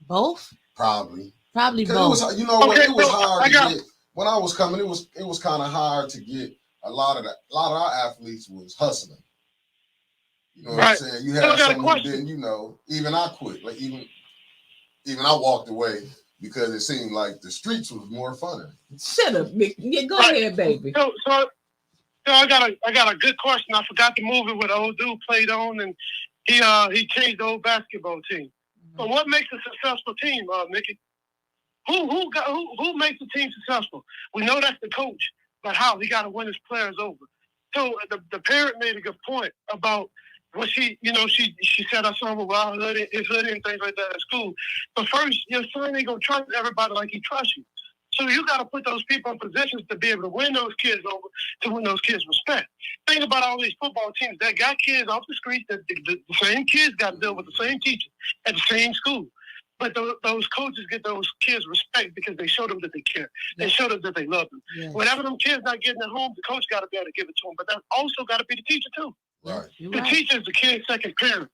Both? probably Probably 'cause both. it was, you know what, Okay, it was so hard I to got- get. When I was coming, it was kind of hard to get. A lot of our athletes was hustling. You know what I'm saying? You So I had got a some who question. didn't, you know. Even I quit. Like even I walked away because it seemed like the streets was more fun. Shut up, Mick. Yeah, go ahead, baby. So I got a good question. I forgot the movie where the old dude played on, and he changed the whole basketball team. So what makes a successful team, Mickey? Who makes a team successful? We know that's the coach, but how? He got to win his players over. So the parent made a good point about what she said her son was hoodie and things like that at school. But first, your son ain't gonna trust everybody like he trusts you. So you got to put those people in positions to be able to win those kids over, to win those kids respect. Think about all these football teams that got kids off the streets, that the same kids got to deal with the same teachers at the same school. But those coaches get those kids respect because they show them that they care. They show them that they love them. Yes. Whatever them kids not getting at home, the coach got to be able to give it to them. But that also got to be the teacher too. Right. You're The right. teacher is the kid's second parent.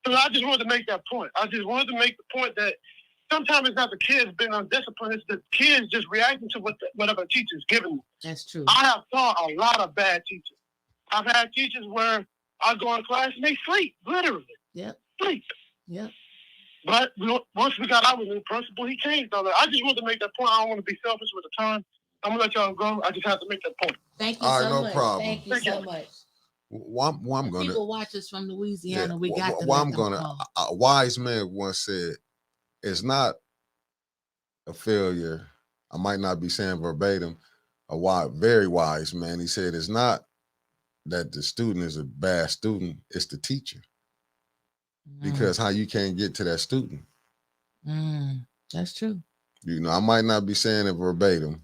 So I just wanted to make that point. I just wanted to make the point that sometimes it's not the kids being undisciplined, it's the kids just reacting to whatever the teacher's giving them. That's true. I have taught a lot of bad teachers. I've had teachers where I go in class and they sleep, literally. Yep. Sleep. Yep. But once we got our new principal, he changed all that. I just wanted to make that point. I don't want to be selfish with the time. I'm gonna let y'all go. I just have to make that point. Thank you All right, so no much. problem. Thank you so much. Well, I'm gonna. People watch us from Louisiana. We well, got to well, let I'm them gonna. call. A wise man once said, "It's not a failure." I might not be saying verbatim. Very wise man. He said, "It's not that the student is a bad student. It's the teacher, because how you can't get to that student." That's true. You know, I might not be saying it verbatim,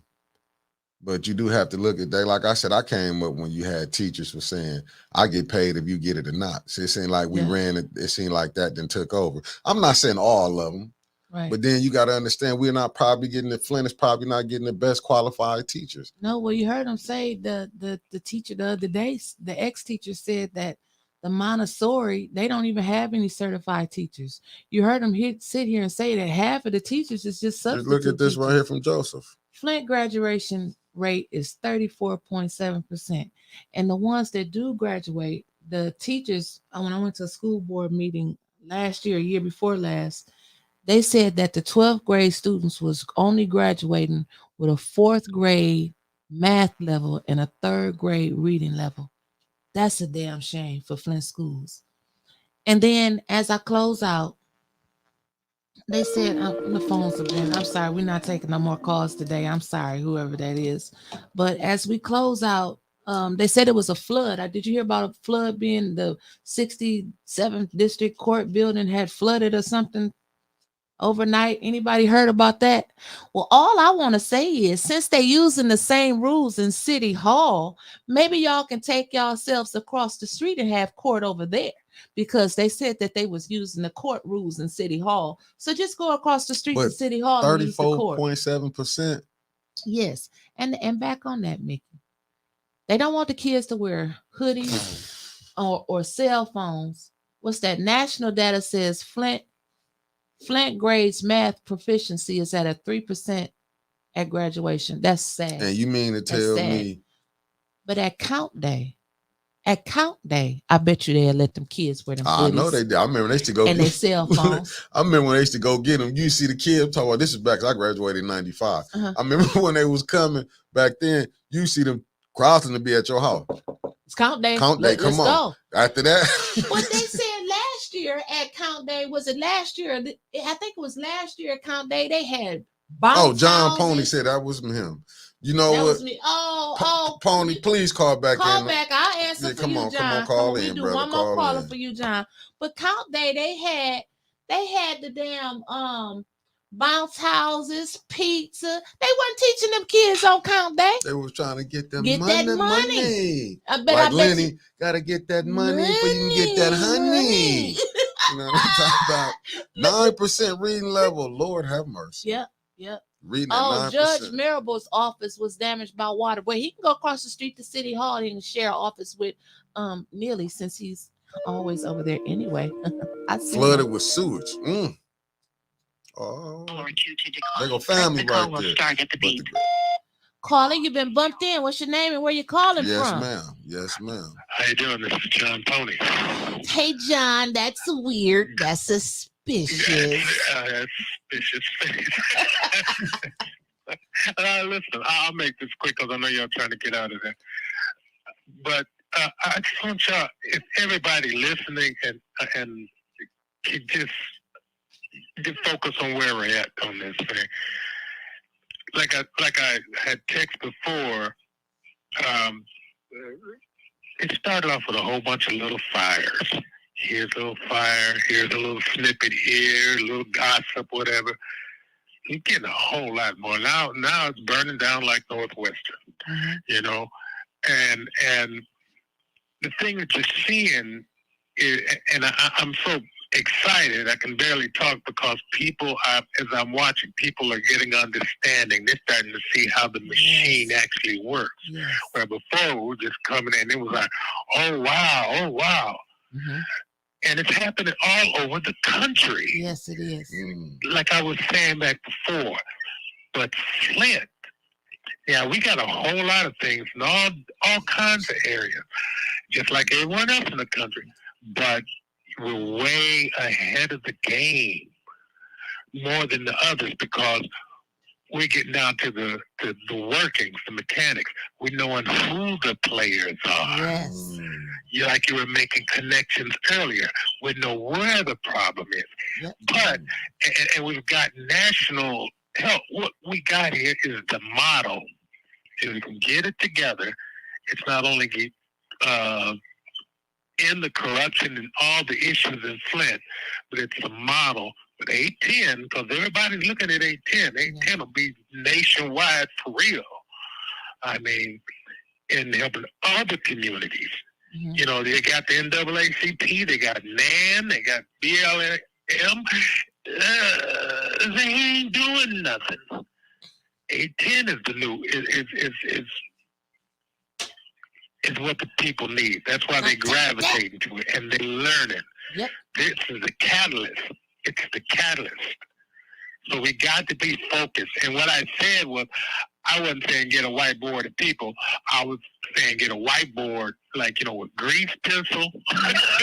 but you do have to look at that. Like I said, I came up when you had teachers for saying, "I get paid if you get it or not." So it seemed like we ran it. It seemed like that then took over. I'm not saying all of them, right? But then you got to understand we're not probably getting it. Flint is probably not getting the best qualified teachers. No, well, you heard him say the teacher the other day. The ex-teacher said that the Montessori, they don't even have any certified teachers. You heard him sit here and say that half of the teachers is just substitute. Look at this teachers. right here from Joseph. Flint graduation rate is 34.7%. And the ones that do graduate, the teachers, when I went to a school board meeting last year before last, they said that the 12th grade students was only graduating with a 4th grade math level and a 3rd grade reading level. That's a damn shame for Flint schools. And then as I close out, they said the phones have been. I'm sorry, we're not taking no more calls today. I'm sorry, whoever that is. But as we close out, they said it was a flood. Did you hear about a flood being the 67th district court building had flooded or something overnight? Anybody heard about that? Well, all I want to say is, since they using the same rules in City Hall, maybe y'all can take yourselves across the street and have court over there, because they said that they was using the court rules in City Hall. So just go across the street to City Hall and use the court. 34.7%. Yes. And back on that, Mickey. They don't want the kids to wear hoodies or cell phones. What's that? National data says Flint grades math proficiency is at a 3% at graduation. That's sad. And you mean to tell me? But at count day, I bet you they'll let them kids wear them hoodies. I know they did. I remember they used to go and their cell phones. I remember when they used to go get them. You see the kids talking about, this is back. I graduated in 95. I remember when they was coming back then. You see them crossing to be at your house. It's count day. Count day. Come on. Go. After that, what they said last year at count day, was it last year? I think it was last year at count day. They had John Pony said that wasn't him. You know that what? Was me. Pony, please call back. Call back. I'll answer for you, John. Come on, call in, brother. One more caller for you, John. But count day, they had the damn bounce houses, pizza. They wasn't teaching them kids on count day. They was trying to get them money. Like Lenny, gotta get that money before you can get that honey. You know what I'm talking about? 9% reading level. Lord have mercy. Yep. Reading at 9%. Judge Marable's office was damaged by water. Well, he can go across the street to City Hall and he can share an office with Neely, since he's always over there anyway. Flooded with sewage. Oh, they go family the call right there. Start at the beep. Caller, you've been bumped in. What's your name and where you calling from? Yes, ma'am. How you doing? This is John Pony. Hey, John, that's weird. That's suspicious. That's suspicious. Listen, I'll make this quick because I know y'all trying to get out of there. But I just want y'all, if everybody listening and can just focus on where we're at on this thing. Like I had text before, it started off with a whole bunch of little fires. Here's a little fire, here's a little snippet here, a little gossip, whatever. You're getting a whole lot more. Now it's burning down like Northwestern, you know? And the thing that you're seeing is, and I'm so excited, I can barely talk, because people, as I'm watching, people are getting understanding. They're starting to see how the machine actually works. Yes. Where before we were just coming in, it was like, oh wow. And it's happening all over the country. Yes, it is. Like I was saying back before. But Flint, yeah, we got a whole lot of things in all kinds of areas, just like everyone else in the country. But we're way ahead of the game, more than the others, because we're getting down to the workings, the mechanics. We're knowing who the players are. Yes. You were making connections earlier. We know where the problem is. Yep. But, and we've got national help. What we got here is the model. If we can get it together, it's not only in the corruption and all the issues in Flint, but it's a model. But 810, because everybody's looking at 810. 810 will be nationwide for real. I mean, in helping other communities. Mhm. You know, they got the NAACP, they got NAN, they got BLM. They ain't doing nothing. 810 is the new, is what the people need. That's why they gravitate to it, and they learn it. Yep. This is the catalyst. It's the catalyst. So we got to be focused. And what I said was, I wasn't saying get a whiteboard of people. I was saying get a whiteboard, like, with grease pencil.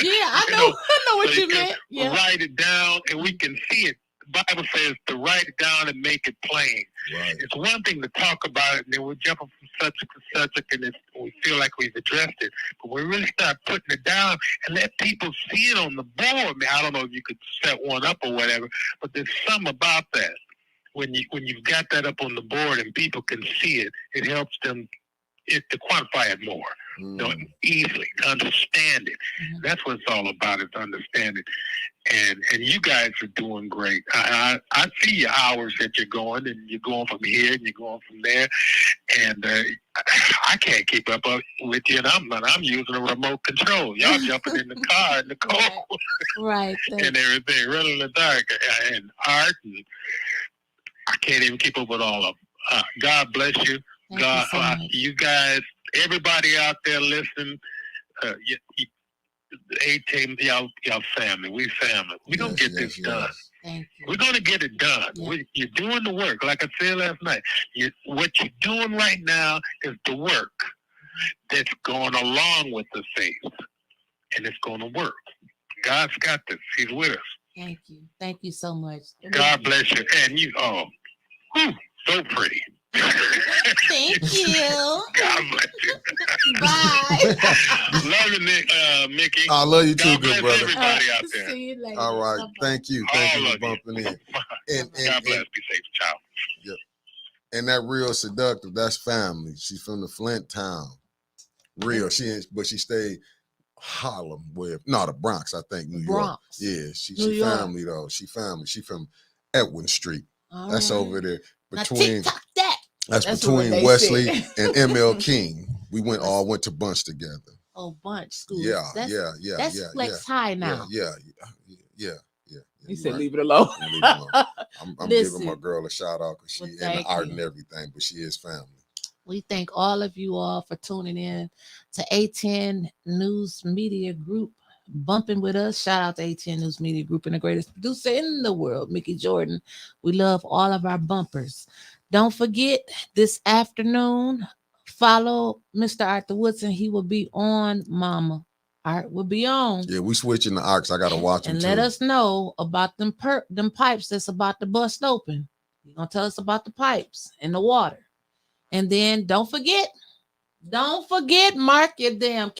Yeah, I know. I know what so you meant. Yeah. Write it down, and we can see it. The Bible says to write it down and make it plain. Right. It's one thing to talk about it, and then we're jumping from subject to subject, and we feel like we've addressed it. But we really start putting it down and let people see it on the board. I mean, I don't know if you could set one up or whatever, but there's something about that. When you've got that up on the board and people can see it, it helps them to quantify it more, easily, to understand it. Mhm. That's what it's all about, is understanding. And you guys are doing great. I see your hours that you're going, and you're going from here and you're going from there. And I can't keep up with you, and I'm using a remote control. Y'all jumping in the car in the cold Right. and everything, running in the dark, and art, and I can't even keep up with all of them. God bless you. Thank God, you so much. you guys, everybody out there listening, A-Team, y'all family. We family. We're going to get this done. Thank you. We're going to get it done. Yeah. You're doing the work. Like I said last night, what you're doing right now is the work that's going along with the faith. And it's going to work. God's got this. He's with us. Thank you. Thank you so much. God bless you. And you, so pretty. Thank you. God bless you. Bye. Love you, Mickey. I love you too, God good bless brother. everybody out there. See you later. All right. Bye-bye. Thank you. Thank All you for of you. bumping in. And, God bless. Be safe, child. and that real seductive, that's family. She's from the Flint town. Real. But she stayed Harlem the Bronx, I think, New York. Bronx. Yeah, she New York. family though. She family. She from Edwin Street. All That's right. over there Now between TikTok that. that's That's what between they Wesley said. and ML King. We all went to Bunch together. Oh, Bunch school. Yeah, That's, yeah. That's Flex High now. Yeah. He You're said, right. leave it alone. Leave it alone. I'm Listen. giving my girl a shout out because she Well, in the thank art you. and everything, but she is family. We thank all of you all for tuning in to A10 News Media Group, bumping with us. Shout out to A10 News Media Group and the greatest producer in the world, Mickey Jordan. We love all of our bumpers. Don't forget, this afternoon, follow Mr. Arthur Woodson. He will be on Mama. Art will be on. Yeah, we switching the arcs. I gotta watch them And too. let us know about them pipes that's about to bust open. You're gonna tell us about the pipes and the water. And then don't forget, mark your damn